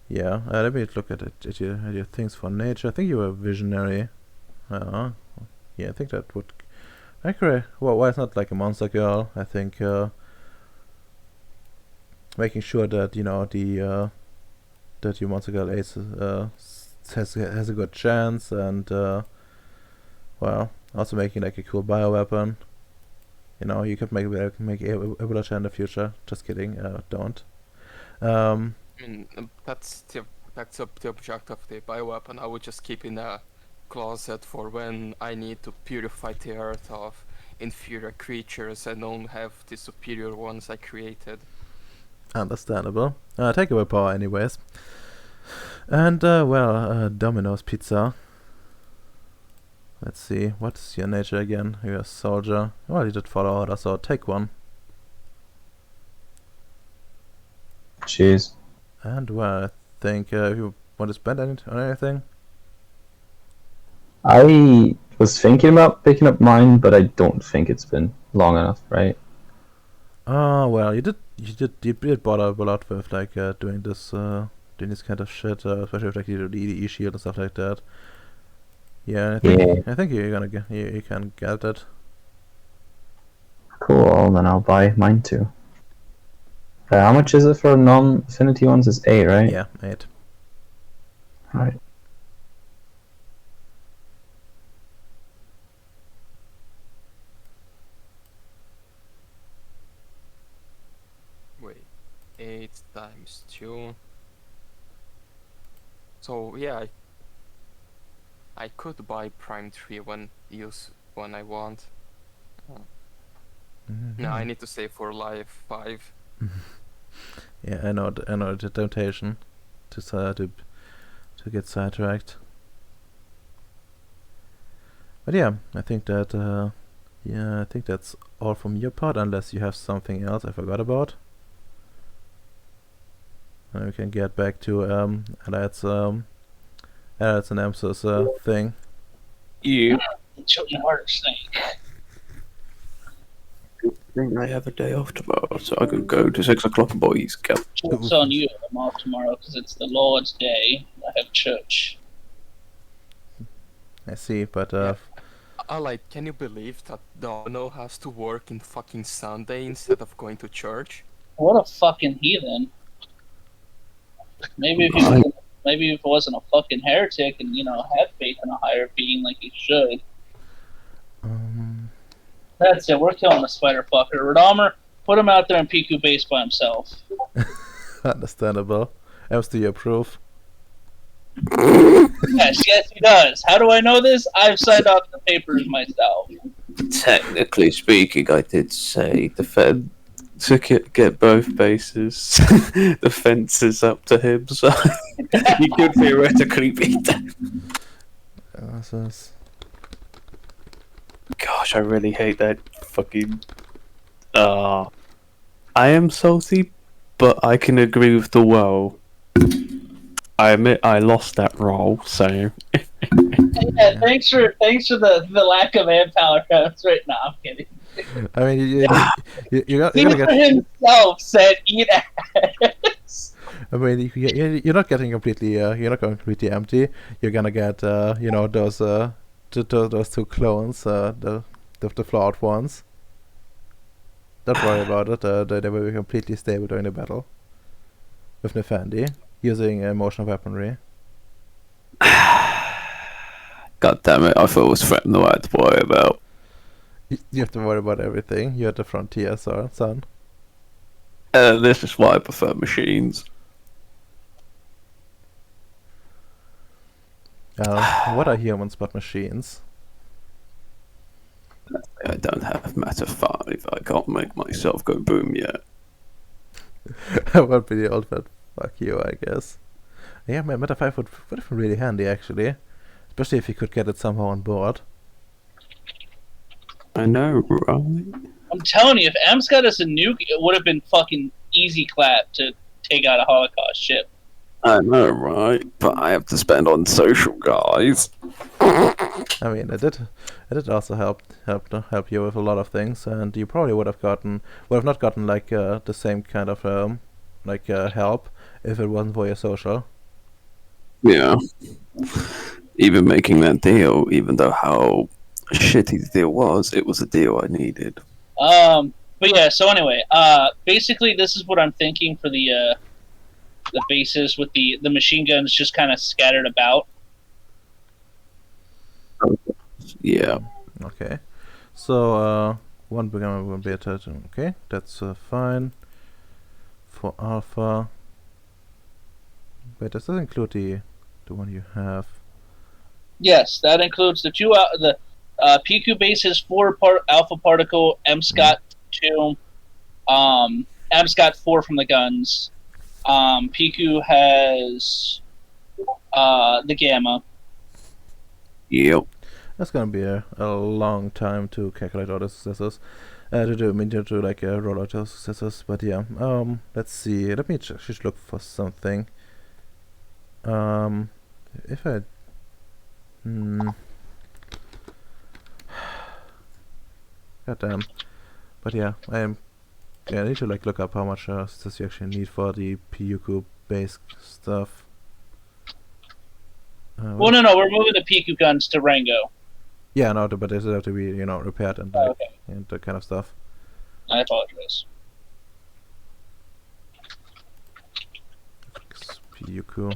yeah, let me look at your things for nature. I think you were visionary. Yeah, I think that would accurate. Well, why it's not like a monster girl? I think making sure that that your monster girl ace has a good chance, and well, also making like a cool bioweapon. You could make Ebola in the future. Just kidding. Don't. I mean, that's the object of the bioweapon. I would just keep in a closet for when I need to purify the earth of inferior creatures and don't have the superior ones I created. Understandable. Take away power anyways. And Domino's Pizza. Let's see, what's your nature again? You're a soldier. Well, you did follow order, so take one. Cheers. And well, I think if you want to spend on anything. I was thinking about picking up mine, but I don't think it's been long enough, right? Oh well, you did bother a lot with like doing this kind of shit, especially with like the E shield and stuff like that. Yeah, I think you're gonna get you can get it. Cool. Then I'll buy mine too. How much is it for non-affinity ones? It's 8, right? Yeah, 8. Right. Wait, 8 times 2. So yeah, I could buy Prime 3 when when I want. Mhm. No, I need to save for life 5. Yeah, I know. I know the temptation to get sidetracked. But yeah, I think that yeah, I think that's all from your part, unless you have something else I forgot about. And we can get back to Alad's and Emsa's thing. You Children harder snake. think I have a day off tomorrow, so I could go to 6 o'clock boys camp. Joke's on you. I'm off tomorrow because it's the Lord's Day. I have church. I see, but Yeah. Like, can you believe that Dono has to work in fucking Sunday instead of going to church? What a fucking heathen. Maybe if he wasn't a fucking heretic and had faith in a higher being like he should. um, That's it. We're killing the spider fucker. Radamer, put him out there in PQ base by himself. understandable. Ems, do you approve? Yes, he does. How do I know this? I've signed off the papers myself. Technically speaking, I did say defend to get both bases. The fence is up to him, so you could theoretically beat them. Gosh, I really hate that fucking. I am salty, but I can agree with the well. I admit I lost that role, so. Yeah, thanks for the lack of manpower. Right now, I'm kidding. I mean, you're He gonna for get. himself said eat ass. I mean, you're not getting completely. You're not going completely empty. You're gonna get. Those. Those two clones. The flawed ones. Don't worry about it. They will be completely stable during the battle. With Nefandi using emotional weaponry. God damn it! I thought it was threatening the right to worry about. You have to worry about everything. You're at the frontier, son. This is why I prefer machines. What are humans but machines? I don't have matter 5. I can't make myself go boom yet. That would be the ultimate fuck you, I guess. Yeah, Meta 5 would have been really handy, actually. Especially if you could get it somehow on board. I know, right? I'm telling you, if Am's got us a nuke, it would have been fucking easy clap to take out a Holocaust ship. I know, right? But I have to spend on social, guys. I mean, it did also help you with a lot of things, and you probably would have not gotten like the same kind of help if it wasn't for your social. Yeah. Even making that deal, even though how shitty the deal was, it was a deal I needed. But yeah, so anyway, basically this is what I'm thinking for the bases with the machine guns just kind of scattered about. Yeah. Okay. So one beginner, one beta. Okay, that's fine. For alpha. Wait, does that include the one you have? Yes, that includes the two the PQ bases 4 alpha particle, MSCOT 2, MSCOT 4 from the guns. PQ has the gamma. Yep. That's gonna be a long time to calculate all the successes. To do like roll out those successes. But yeah, let's see. Let me just look for something. If I God damn. But yeah, I need to like look up how much success you actually need for the PUQ based stuff. Well, no, we're moving the PQ guns to Rango. Yeah, no, but they still have to be, repaired and and that kind of stuff. I apologize. PUQ.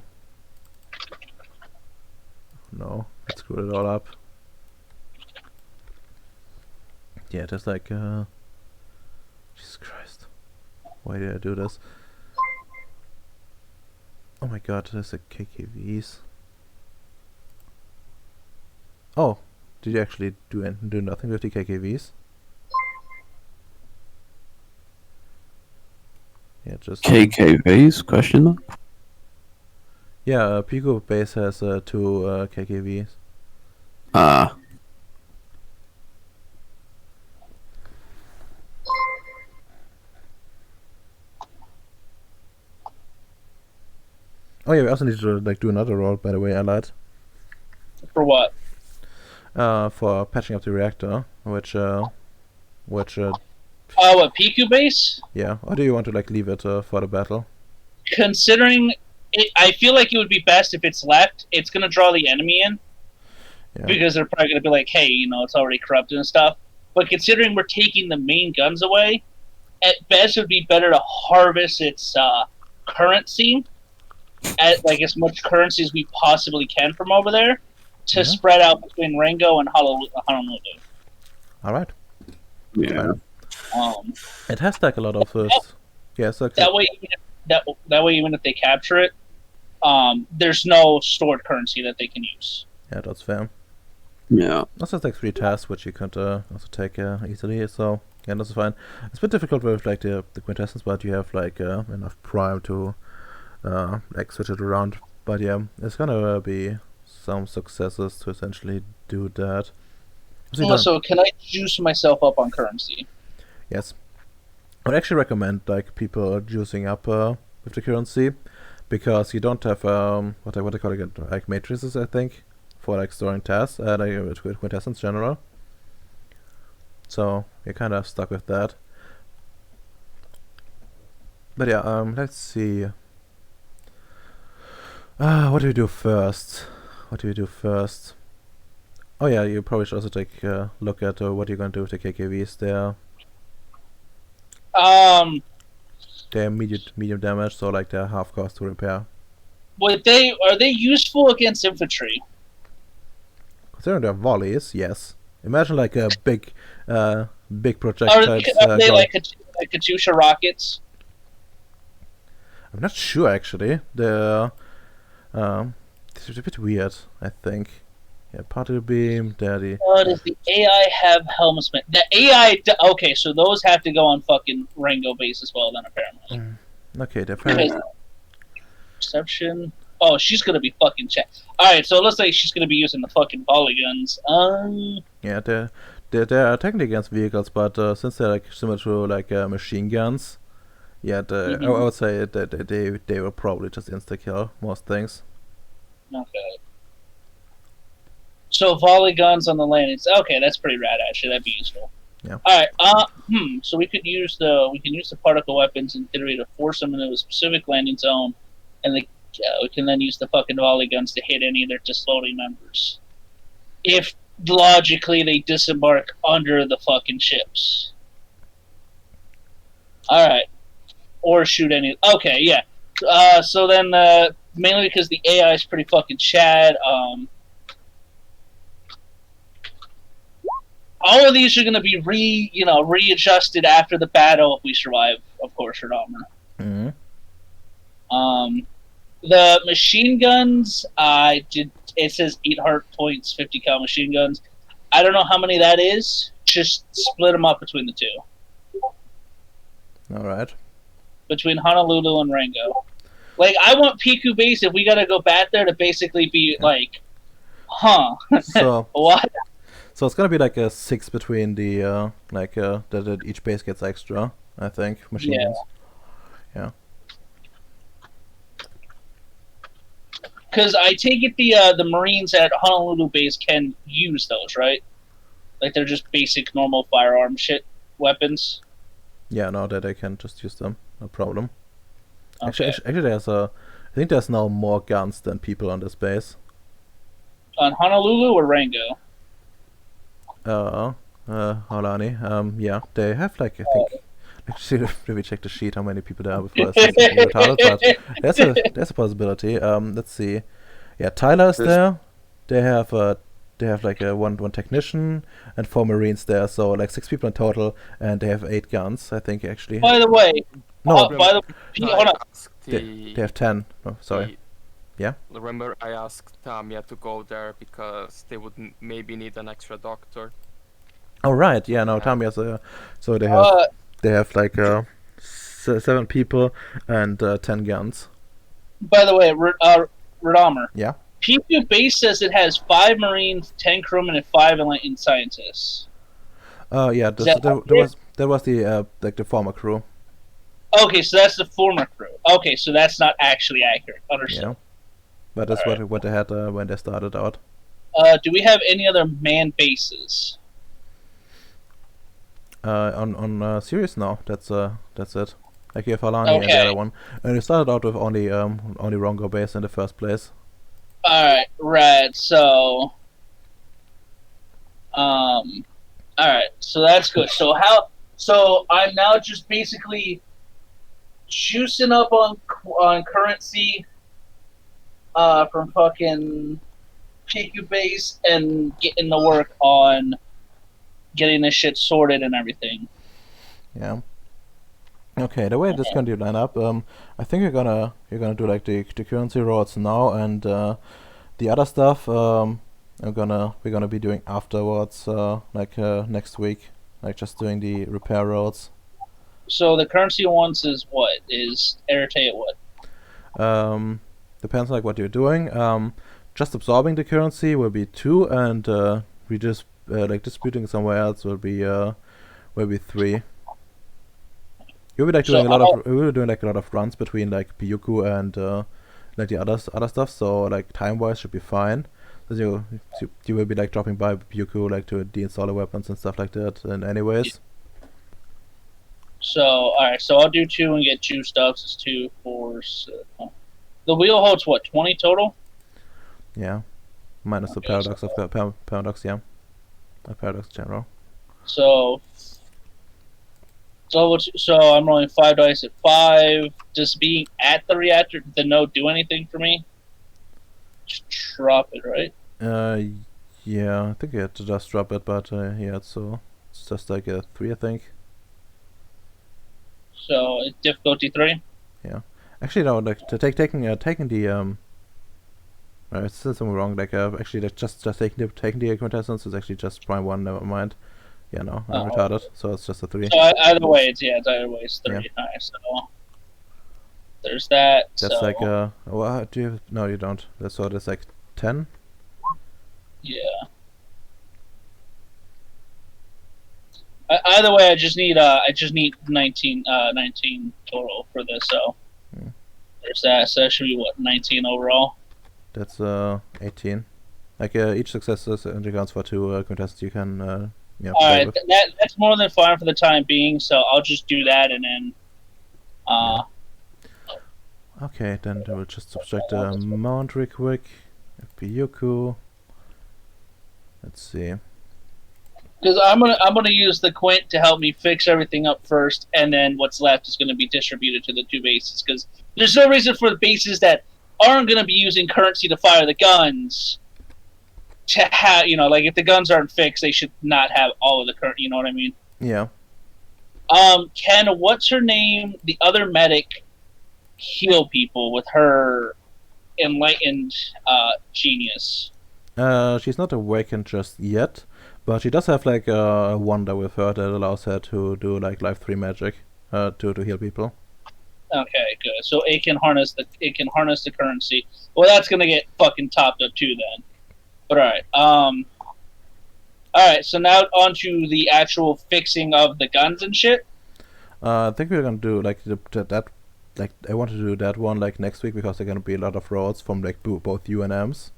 No, let's screw it all up. Yeah, there's like Jesus Christ. Why did I do this? Oh my god, there's a KKVs. Oh, Did you actually do nothing with the KKVs? Yeah, just KKVs? Question mark? yeah. Pico base has 2 KKVs. Ah. Oh yeah, we also need to like do another roll, by the way, Allied. For what? For patching up the reactor, which Oh, what, PQ base? yeah. Or do you want to like leave it for the battle? Considering it, I feel like it would be best if it's left. It's going to draw the enemy in. Yeah. Because they're probably going to be like, hey, you know, it's already corrupted and stuff. But considering we're taking the main guns away, at best it would be better to harvest its currency, at like as much currency as we possibly can from over there, to spread out between Rango and Honolulu. All right. Yeah. It has like a lot of yeah. So That way, that way, even if they capture it, there's no stored currency that they can use. yeah, that's fair. Yeah. Also, it's like 3 tasks which you could also take easily. So yeah, that's fine. It's a bit difficult with like the quintessence, but you have like enough prime to like switch it around. But yeah, it's gonna be some successes to essentially do that. So you don't- So can I juice myself up on currency? Yes. I would actually recommend like people juicing up with the currency, because you don't have what they call it, like matrices, I think, for like storing tasks like with quintessence general. So you're kind of stuck with that. But yeah, let's see. What do we do first? Oh yeah, you probably should also take a look at what you're going to do with the KKVs there. They're medium damage, so like they're half cost to repair. Are they useful against infantry? Considering they're volleys, yes. Imagine like a big Are projectiles. they like Katyusha rockets? I'm not sure actually. They're it's a bit weird, I think. Yeah, particle beam. Does the AI have helmsman? The AI. Okay, so those have to go on fucking Rango base as well, then apparently. Okay, they're Because perception. Oh, she's gonna be fucking checked. All right, so it looks like she's gonna be using the fucking volley guns. Yeah, they're technically against vehicles, but since they're like similar to like machine guns, yeah, I would say that they will probably just insta kill most things. Okay. So volley guns on the landings. Okay, that's pretty rad. Actually, that'd be useful. Yeah. All right. So we can use the particle weapons in theory to force them into a specific landing zone, and we can then use the fucking volley guns to hit any of their disloading members. If logically they disembark under the fucking ships. All right. Or shoot any. Okay, yeah. So then, mainly because the AI is pretty fucking chad. All of these are going to be readjusted after the battle if we survive, of course, or armor. Mm-hmm. The machine guns, it says 8 heart points, 50 cal machine guns. I don't know how many that is. Just split them up between the two. All right. Between Honolulu and Rango. Like, I want Piku base if we got to go back there to basically be like, huh? So What? So it's gonna be like a 6 between the that each base gets extra, I think, machine guns. Yeah. Because I take it the Marines at Honolulu base can use those, right? Like they're just basic normal firearm shit weapons. Yeah, no, that I can just use them, no problem. Okay. Actually, I think there's now more guns than people on this base. On Honolulu or Rango? Holani. Yeah, they have like I think. Actually, let me check the sheet how many people there are before I say something retarded. But there's a possibility. Let's see. Yeah, Tyler is there. They have like one technician and 4 Marines there, so like 6 people in total, and they have 8 guns. I think actually. By the way, No, hold on. they have 10. Oh, sorry. Yeah. Remember, I asked Tamia to go there because they would maybe need an extra doctor. Oh right, yeah. No, Yeah. Tommy has a. So Uh, they have like 7 people and 10 guns. by the way, Radomer. Yeah. PQ base says it has 5 Marines, 10 crewmen, and 5 enlightened scientists. Yeah. Is that That was the like the former crew. Okay, so that's the former crew. Okay, so that's not actually accurate. Understood. Yeah. But that's what they had when they started out. Do we have any other manned bases? On Ceres now. That's it. Like you have Alani and the Okay. other one, and we started out with only Rongo base in the first place. Alright, right, so alright, so that's good. So I'm now just basically juicing up on currency from fucking PQ base and getting to work on getting this shit sorted and everything. Yeah. Okay, the way this going to line up, I think you're gonna do like the currency roads now, and the other stuff we're gonna be doing afterwards, like next week, like just doing the repair roads. So the currency ones is what? Is Irritate what? Depends like what you're doing. Just absorbing the currency will be 2, and we just like distributing somewhere else will be 3. You'll be like doing we're doing like a lot of runs between like Pyuku and like the other stuff. So like time wise should be fine. So you will be like dropping by Pyuku like to deinstall the weapons and stuff like that. And anyways. So alright, so I'll do 2 and get 2 stuffs. It's 2, 4, 6. The wheel holds what, 20 total? Yeah, minus the paradox of the paradox. Yeah, a paradox general. So I'm rolling 5 dice at 5. Does being at the reactor, did the node do anything for me? Just drop it, right? Yeah, I think you had to just drop it, but yeah, it's just like a 3, I think. So it's difficulty 3. Actually, no, like taking the it's still something wrong. Like actually, like just taking the quintessence is actually just prime 1. Never mind. Yeah, no, I'm retarded. So it's just a 3. So either way, it's 3. Yeah. Alright, so there's that. That's so, like what do you? No, you don't. That's like 10. Yeah. Either way, I just need 19 total for this. So there's that. So that should be what, 19 overall. That's 18. Like each success accounts for 2 contests you can yeah. All right, that's more than fine for the time being. So I'll just do that and then. Okay, then we'll just subtract the amount real quick. Pyuku. Let's see. Because I'm gonna use the quint to help me fix everything up first, and then what's left is gonna be distributed to the 2 bases. Because there's no reason for the bases that aren't gonna be using currency to fire the guns to have, like if the guns aren't fixed, they should not have all of the current. You know what I mean? Yeah. Can what's her name? The other medic heal people with her enlightened genius. She's not awakened just yet, but she does have like a wonder with her that allows her to do like life 3 magic to heal people. Okay, good. So it can harness the currency. Well, that's gonna get fucking topped up too then. But all right. So now on to the actual fixing of the guns and shit. I think we're gonna do like that. Like I want to do that one like next week because there're gonna be a lot of roads from like both UNMs.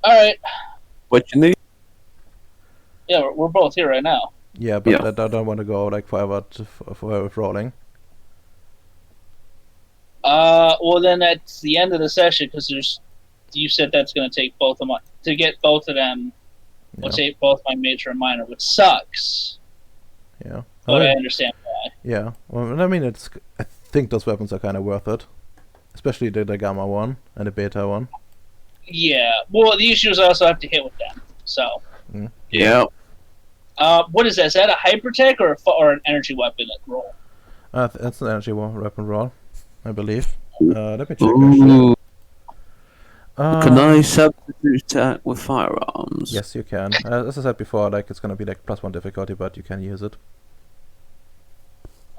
All right. What you need? Yeah, we're both here right now. Yeah, but Yeah. I don't want to go like forever with rolling. Well then that's the end of the session because you said that's gonna take both of them to get both of them. Yeah. Let's say both my major and minor, which sucks. Yeah. But I understand why. Yeah. Well, I mean, I think those weapons are kind of worth it, especially the Gamma one and the Beta one. Yeah. Well, the issue is I also have to hit with them. So. Yeah. What is that? Is that a hypertech or an energy weapon roll? That's an energy weapon roll, I believe. Let me check. Actually. Can I substitute attack with firearms? Yes, you can. As I said before, like it's gonna be like +1 difficulty, but you can use it.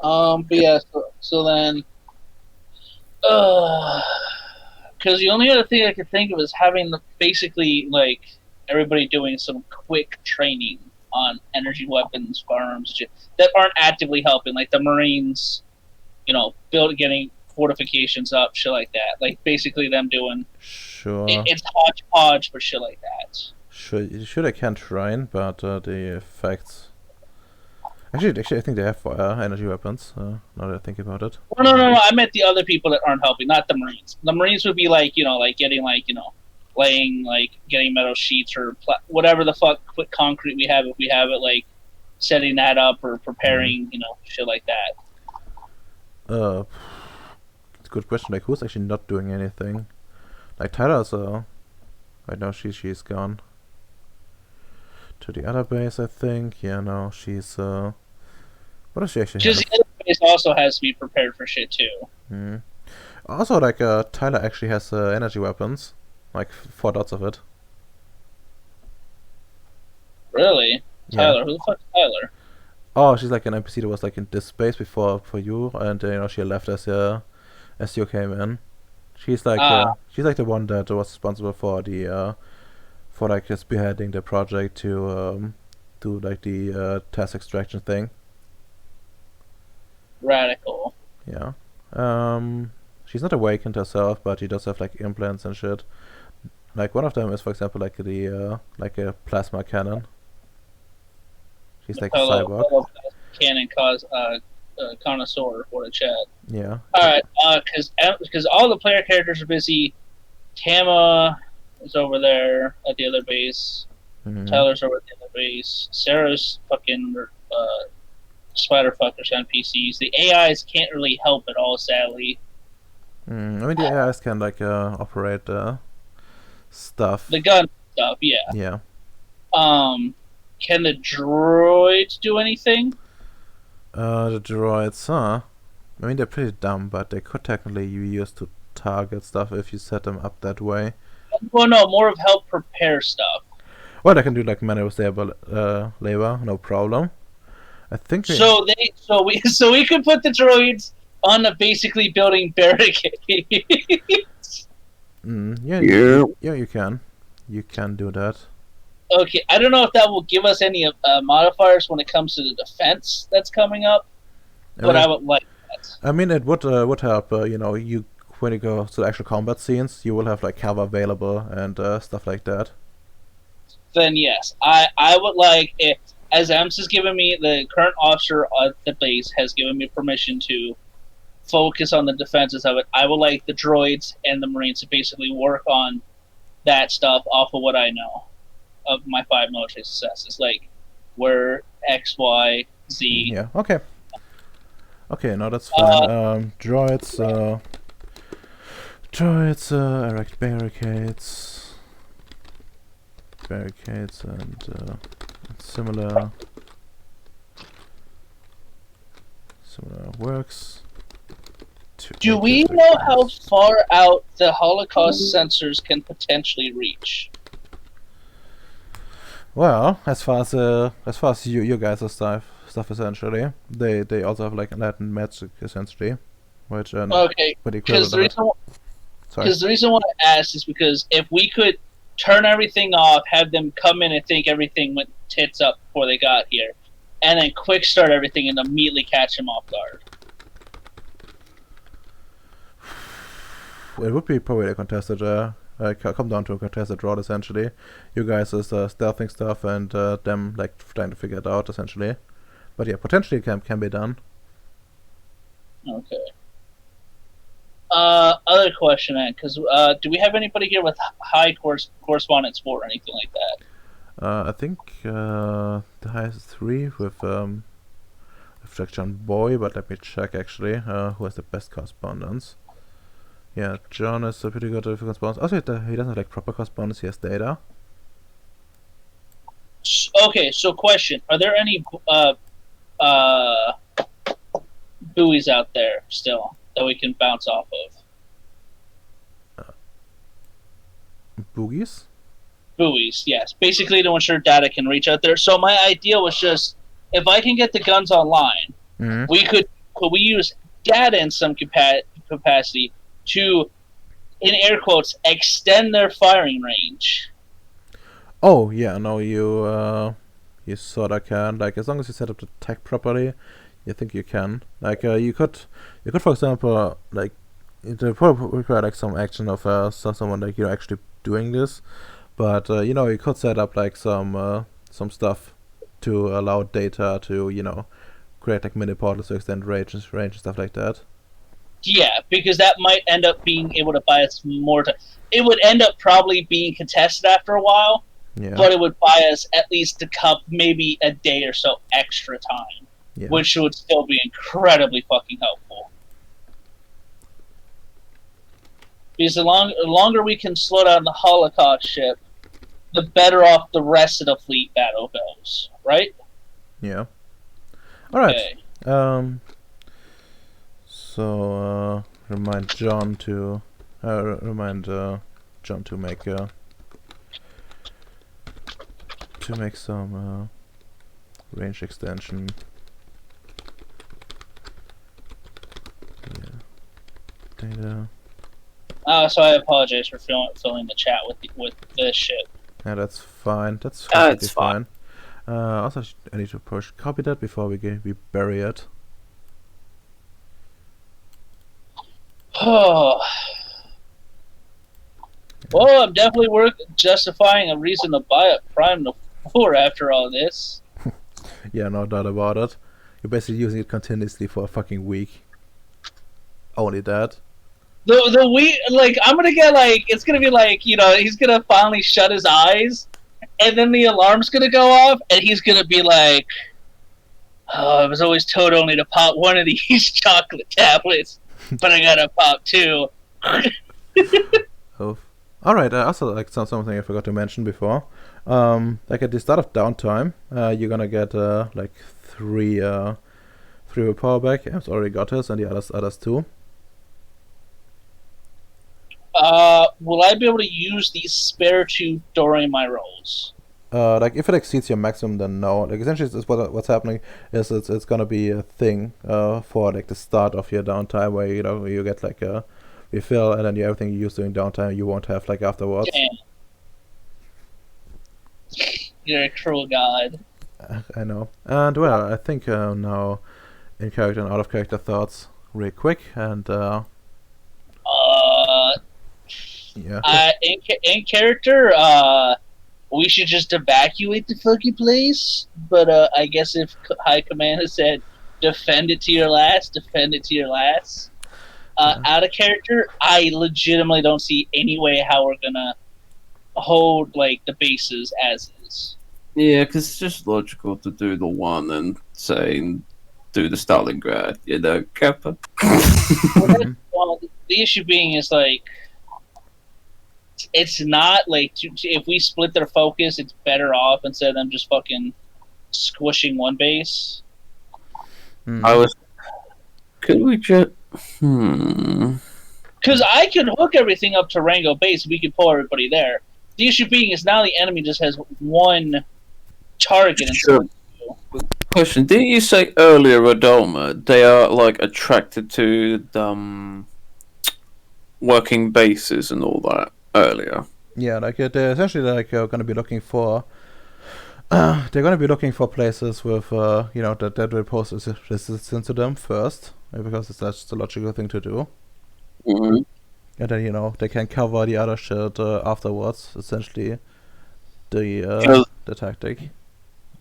But yeah, so then, because the only other thing I could think of is having basically like everybody doing some quick training on energy weapons, firearms that aren't actively helping, like the Marines, getting fortifications up, shit like that. Like basically them doing Sure. it's hodgepodge for shit like that. Should I can train, but the effects. Actually, I think they have energy weapons. Now that I think about it. Well, no. I meant the other people that aren't helping, not the Marines. The Marines would be like, getting laying getting metal sheets or whatever the fuck quick concrete we have. If we have it, like setting that up or preparing, shit like that. It's a good question. Like, who's actually not doing anything? Like Tyler's. Right now she's gone to the other base, I think. Yeah, no, she's. What does she actually Because have? the other base also has to be prepared for shit too. Hmm. Also, like Tyler actually has energy weapons, like 4 dots of it. Really, Yeah. Tyler? Who the fuck's Tyler? Oh, she's like an NPC that was like in this space before for you, and she left as you came in. She's like the one that was responsible for the for like spearheading the project to do like the task extraction thing. Radical. Yeah. She's not awakened herself, but she does have like implants and shit. Like one of them is, for example, like the like a plasma cannon. She's like a cyborg. Cannon connoisseur for the chat. Yeah. All right, because all the player characters are busy. Tama is over there at the other base. Mhm. Tyler's over at the other base. Ceres fucking spider fuckers on PCs. The AIs can't really help at all, sadly. I mean, the AIs can like operate stuff. The gun stuff, yeah. Yeah. Can the droids do anything? The droids, huh? I mean, they're pretty dumb, but they could technically be used to target stuff if you set them up that way. Well, no, more of help prepare stuff. Well, they can do like manual labor, no problem. I think So we could put the droids on the basically building barricades. yeah, you can. You can do that. Okay, I don't know if that will give us any modifiers when it comes to the defense that's coming up, but I would like that. I mean, it would help. You when you go to the actual combat scenes, you will have like cover available and stuff like that. Then yes, I would like it. As Ems has given me, the current officer at the base has given me permission to focus on the defenses of it. I would like the droids and the Marines to basically work on that stuff off of what I know of my 5 military successes, like where X, Y, Z. Yeah. Okay. Okay. No, that's fine. Droids. Erect barricades and similar works. Do we know how far out the Holocaust sensors can potentially reach? Well, as far as you guys' stuff essentially, they also have like Latin magic essentially, which okay. Because the reason why I asked is because if we could turn everything off, have them come in and think everything went tits up before they got here, and then quick start everything and immediately catch them off guard. It would be probably a contested, come down to a contested draw essentially. You guys is stealthing stuff and them like trying to figure it out essentially. But yeah, potentially it can be done. Okay. Other question, because do we have anybody here with high correspondence score or anything like that? I think the highest is 3 with Jack John Boy, but let me check actually who has the best correspondence. Yeah, John is pretty good with correspondence. Also, he doesn't have like proper correspondence, he has data. Okay, so question. Are there any buoys out there still that we can bounce off of? Boogies? Buoys, yes. Basically to ensure data can reach out there. So my idea was just, if I can get the guns online, Mm-hmm. could we use data in some capacity to, in air quotes, extend their firing range. Oh yeah, no, you sorta can. Like as long as you set up the tech properly, you think you can. Like you could for example like it would probably require like some action of someone like actually doing this, but you could set up like some stuff to allow data to create like mini portals to extend range and stuff like that. Yeah, because that might end up being able to buy us more time. It would end up probably being contested after a while, Yeah. but it would buy us at least maybe a day or so extra time, Yeah. which would still be incredibly fucking helpful. Because the longer we can slow down the Holocaust ship, the better off the rest of the fleet battle goes, right? Yeah. All right. Okay. So remind John to make some range extension. Yeah. Data. So I apologize for filling the chat with this shit. Yeah, that's fine. That's It's completely fine. fine. Also, I need to copy that before we bury it. Oh. Well, I'm definitely justifying a reason to buy a Prime to 4 after all this. Yeah, no doubt about it. You're basically using it continuously for a fucking week. Only that. The week, like, I'm gonna get, like, it's gonna be like, he's gonna finally shut his eyes, and then the alarm's gonna go off, and he's gonna be like, oh, I was always told only to pop one of these chocolate tablets, but I gotta pop 2. Oh. Alright, also like something I forgot to mention before. Like at the start of downtime, you're gonna get like three power back. I've already got his, and the others too. Will I be able to use these spare 2 during my rolls? Like if it exceeds your maximum, then no. Like essentially, what's happening is it's gonna be a thing for like the start of your downtime where you get like a refill, and then everything you use during downtime you won't have like afterwards. Damn. You're a cruel god. I know. And well, I think now in character and out of character thoughts real quick, and yeah. In character, we should just evacuate the fucking place. But I guess if High Command has said, defend it to your last, defend it to your last. Out of character, I legitimately don't see any way how we're gonna hold like the bases as is. Yeah, because it's just logical to do the one and say do the Stalingrad, Kappa. Well, the issue being is like it's not like if we split their focus, it's better off instead of them just fucking squishing one base. Could we just? Because I could hook everything up to Rango base, we could pull everybody there. The issue being is now the enemy just has one target. Sure. Question: didn't you say earlier, Rodoma, they are like attracted to working bases and all that earlier? Yeah, like they're essentially like going to be looking for. They're going to be looking for places with that will pose resistance to them first, because that's the logical thing to do. Mm-hmm. And then they can cover the other shit afterwards. Essentially, the tactic.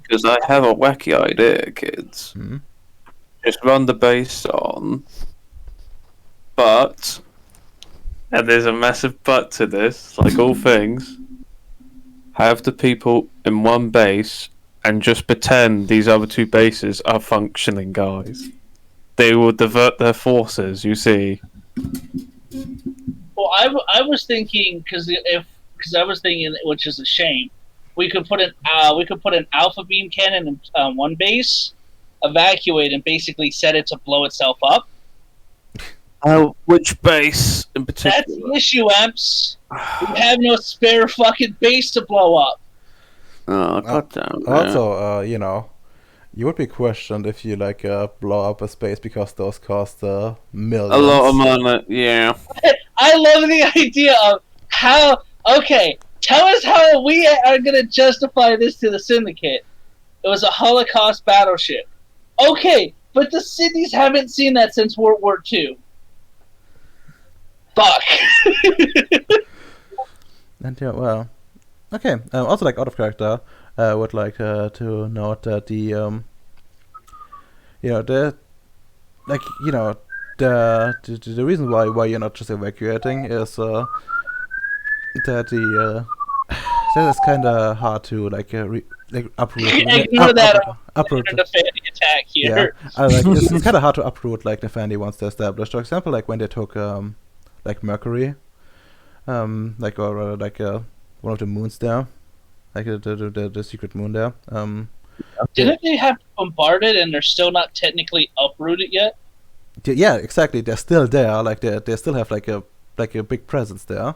Because I have a wacky idea, kids. Hmm? Just run the base on, but, and there's a massive but to this, like all things, have the people in one base and just pretend these other 2 bases are functioning, guys. They will divert their forces, you see. Well, I was thinking because I was thinking, which is a shame, we could put an alpha beam cannon in one base, evacuate, and basically set it to blow itself up. Which base in particular? That's the issue, Amps. We have no spare fucking base to blow up. Oh, goddamn. Also, you know, you would be questioned if you like blow up a space because those cost millions. A lot of money, yeah. I love the idea of how. Okay, tell us how we are going to justify this to the Syndicate. It was a Holocaust battleship. Okay, but the cities haven't seen that since World War II. Fuck. And yeah, well, okay. Also, like out of character, I would like to note that the you know, like you know, the reason why you're not just evacuating is that the that is kind of hard to like uproot. Ignore that. Uproot. The Fanny attack here. Yeah, like it's kind of hard to uproot like Nefandi once they're established. For example, like when they took like Mercury, like or rather like one of the moons there, like the secret moon there. Didn't they have to bombard it and they're still not technically uprooted yet? Yeah, exactly. They're still there. Like they still have like a big presence there,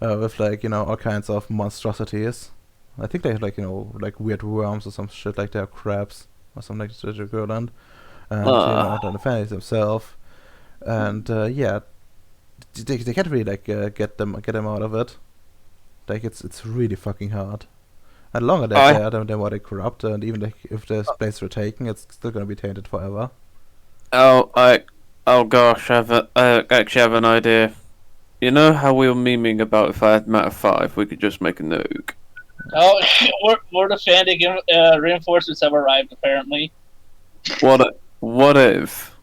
with like you know all kinds of monstrosities. I think they have like you know like weird worms or some shit like they're crabs or something like that. Grönland, and you know the families themselves, and yeah, they can't really like get them out of it. Like it's really fucking hard. And the longer they're there, the more they corrupt, and even like, if this place are taken, it's still gonna be tainted forever. Oh gosh, I actually have an idea. You know how we were memeing about if I had matter 5, we could just make a nuke. Oh, more defending reinforcements have arrived apparently. What if?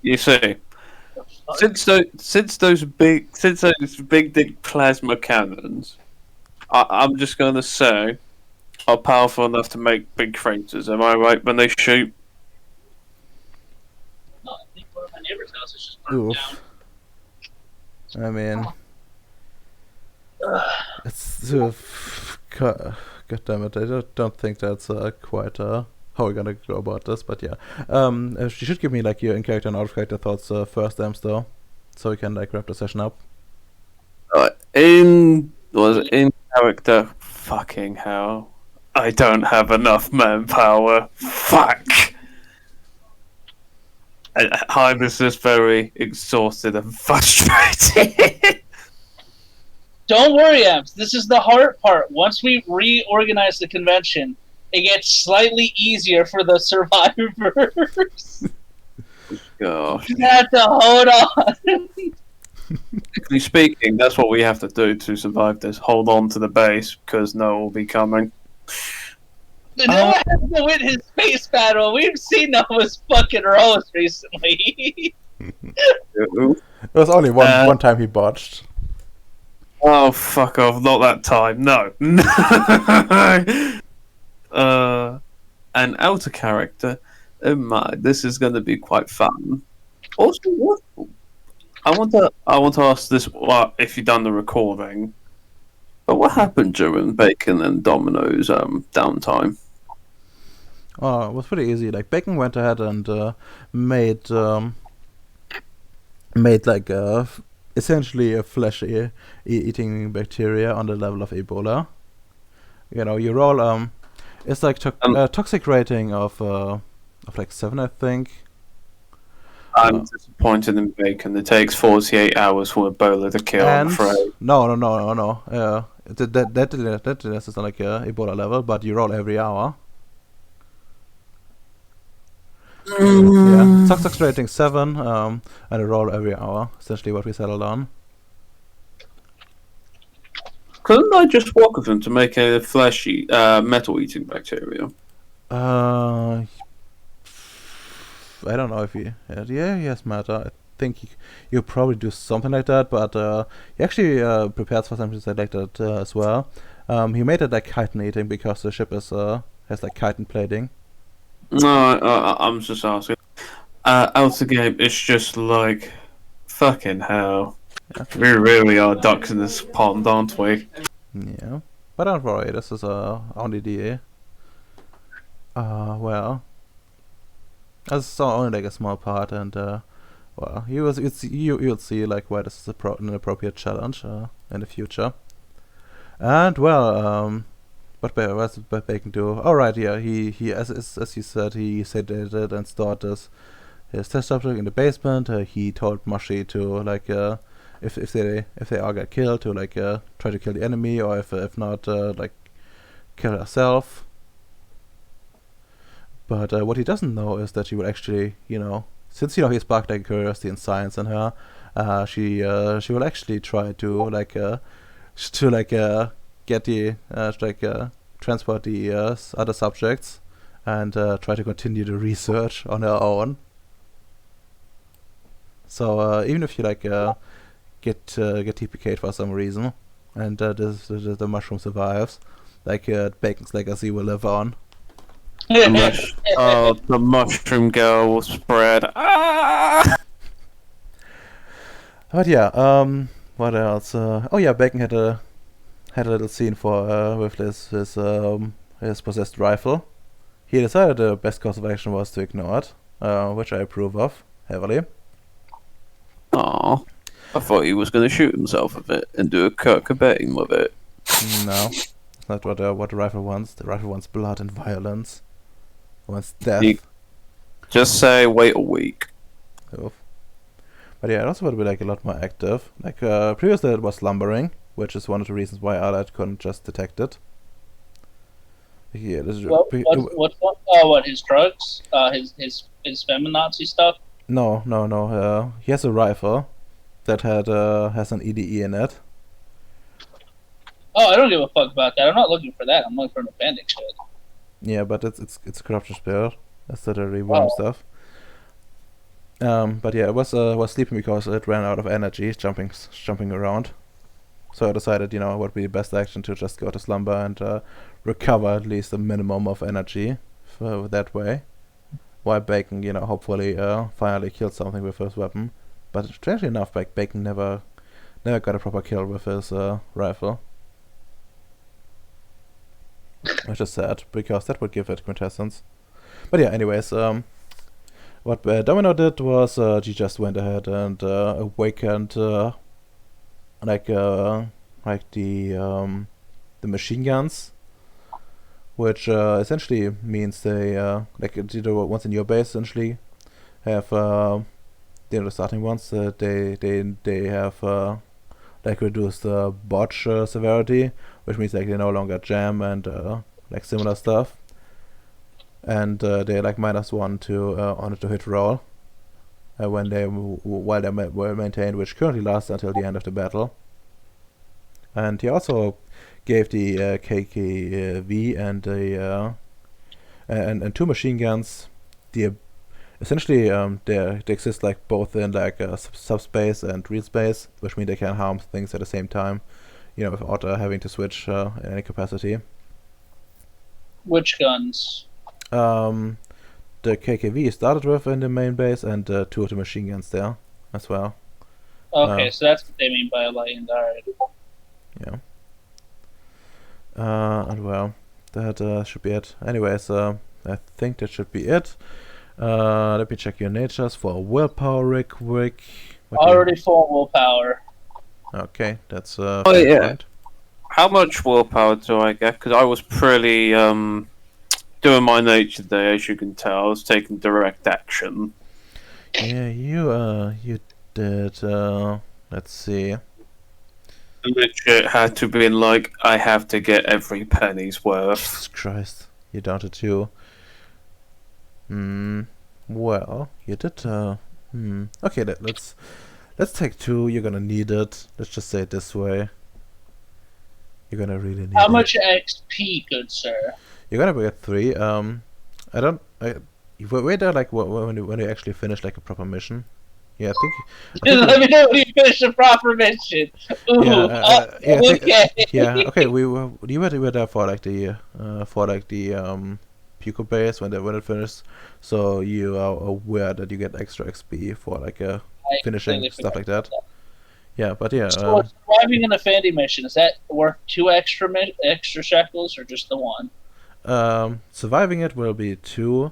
You see, since those big dick plasma cannons, I'm just gonna say, are powerful enough to make big craters. Am I right when they shoot? No, I think one of my neighbor's house is just burned down. I mean, it's God damn it! I don't think that's quite how we're gonna go about this, but yeah. You should give me like your in-character and out-of-character thoughts first, though, so we can like wrap the session up. In character? Fucking hell! I don't have enough manpower. Fuck! I'm just very exhausted and frustrated. Don't worry, Ems. This is the hard part. Once we reorganize the convention, it gets slightly easier for the survivors. Gosh. You have to hold on. Technically speaking, that's what we have to do to survive this. Hold on to the base, because Noah will be coming. Noah has to win his space battle. We've seen Noah's fucking roast recently. There was only one time he botched. Oh, fuck off. Not that time. No. An outer character. Oh my, this is going to be quite fun. Also, what? I want to ask this, if you've done the recording, but what happened during Bacon and Domino's downtime? Oh, it was pretty easy. Like Bacon went ahead and made like essentially a flesh-eating bacteria on the level of Ebola. You know, you roll it's like toxic rating of like 7, I think. I'm disappointed in Bacon. It takes 48 hours for Ebola to kill. I'm afraid. No. That is not like Ebola level, but you roll every hour. Yeah, toxic rating 7, and a roll every hour. Essentially, what we settled on. Couldn't I just walk with them to make a fleshy, metal-eating bacteria? I don't know if he... yes, matter. I think you probably do something like that, but he actually prepares for something like that as well. He made it like chitin eating because the ship is has like chitin plating. No, I'm just asking. Outer game, it's just like... Fucking hell. Yeah. We really are ducks in this pond, aren't we? Yeah. But don't worry, this is only DA. Well... That's only like a small part, and well, you'll see like why this is an appropriate challenge. in the future. And well, what does Bacon do? Oh right, yeah, he as he said, he sedated and stored his test subject in the basement. He told Moshi to like if they all get killed, to like try to kill the enemy, or if not, like kill herself. But what he doesn't know is that she will actually, since he sparked like curiosity and science in her, she will actually try to get the transport the other subjects and try to continue the research on her own. So even if you get TPK'd for some reason, and the mushroom survives, Bacon's legacy will live on. The mushroom girl will spread. Ah! But yeah, what else? Oh yeah, Bacon had a little scene for with his possessed rifle. He decided the best course of action was to ignore it, which I approve of heavily. Aw, I thought he was going to shoot himself with it and do a Kurt Cobain with it. No, it's not what the rifle wants. The rifle wants blood and violence. It wants death. Just say, wait a week. Oof. But yeah, it also would be a lot more active. Previously it was slumbering, which is one of the reasons why Allied couldn't just detect it. Yeah, this is what his drugs? His feminazi stuff? No. He has a rifle that has an EDE in it. Oh, I don't give a fuck about that. I'm not looking for that. I'm looking for an appendix shit. Yeah, but it's corruption spirit. That's the reworm stuff. But yeah, it was sleeping because it ran out of energy, jumping around. So I decided, what would be the best action to just go to slumber and recover at least a minimum of energy for that way. While Bacon, hopefully finally killed something with his weapon. But strangely enough, Bacon never got a proper kill with his rifle. Which is sad, because that would give it quintessence. But yeah, anyways, what Domino did was she just went ahead and awakened the machine guns, which essentially means they once in your base essentially have the starting ones. They have reduced botch severity, which means they no longer jam and similar stuff. And they're -1 to on it to hit roll while they were maintained, which currently lasts until the end of the battle. And he also gave the KKV and the and two machine guns essentially they exist both in subspace and real space, which means they can harm things at the same time, without having to switch in any capacity. Which guns? The KKV started with in the main base, and two of the machine guns there as well. Okay, so that's what they mean by enlightened. Alright. Yeah. And well, that should be it. Anyways, I think that should be it. Let me check your natures for willpower real quick. Already full willpower. Okay, that's yeah. point. How much willpower do I get? Because I was pretty doing my nature day, as you can tell. I was taking direct action. Yeah, you did. Let's see. Legit had to be I have to get every penny's worth. Jesus Christ, you're down to 2. Well, you did. Okay, let's take 2. You're gonna need it. Let's just say it this way. You're gonna really need it. How much XP, good sir? You're gonna get 3. Wait there, when you actually finish a proper mission. Yeah, I think Let me know when you finish the proper mission. Ooh, okay. Okay. You were there for the Pico base when it finished, so you are aware that you get extra XP for finishing stuff like that. Yeah, but yeah. So surviving in a Fandy mission, is that worth 2 extra shekels or just the 1? Surviving it will be 2.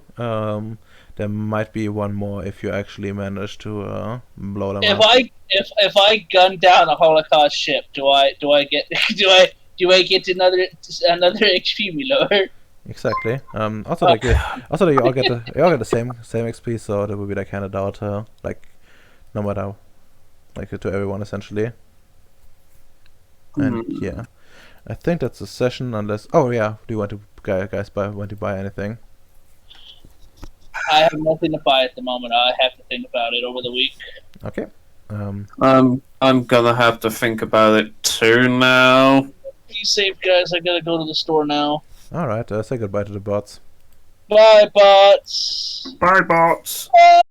there might be one more if you actually manage to blow them If up. I gun down a Holocaust ship, do I get do I get another XP, my lord? Exactly. Also, like, you all get the same XP, so that would be like handed out, like, no matter, like, to everyone essentially. And yeah, I think that's the session. Unless, oh yeah, do you want to guys want to buy anything? I have nothing to buy at the moment. I have to think about it over the week. Okay. I'm gonna have to think about it too now. Be safe, guys. I gotta go to the store now. All right. Say goodbye to the bots. Bye, bots. Bye, bots. Bye.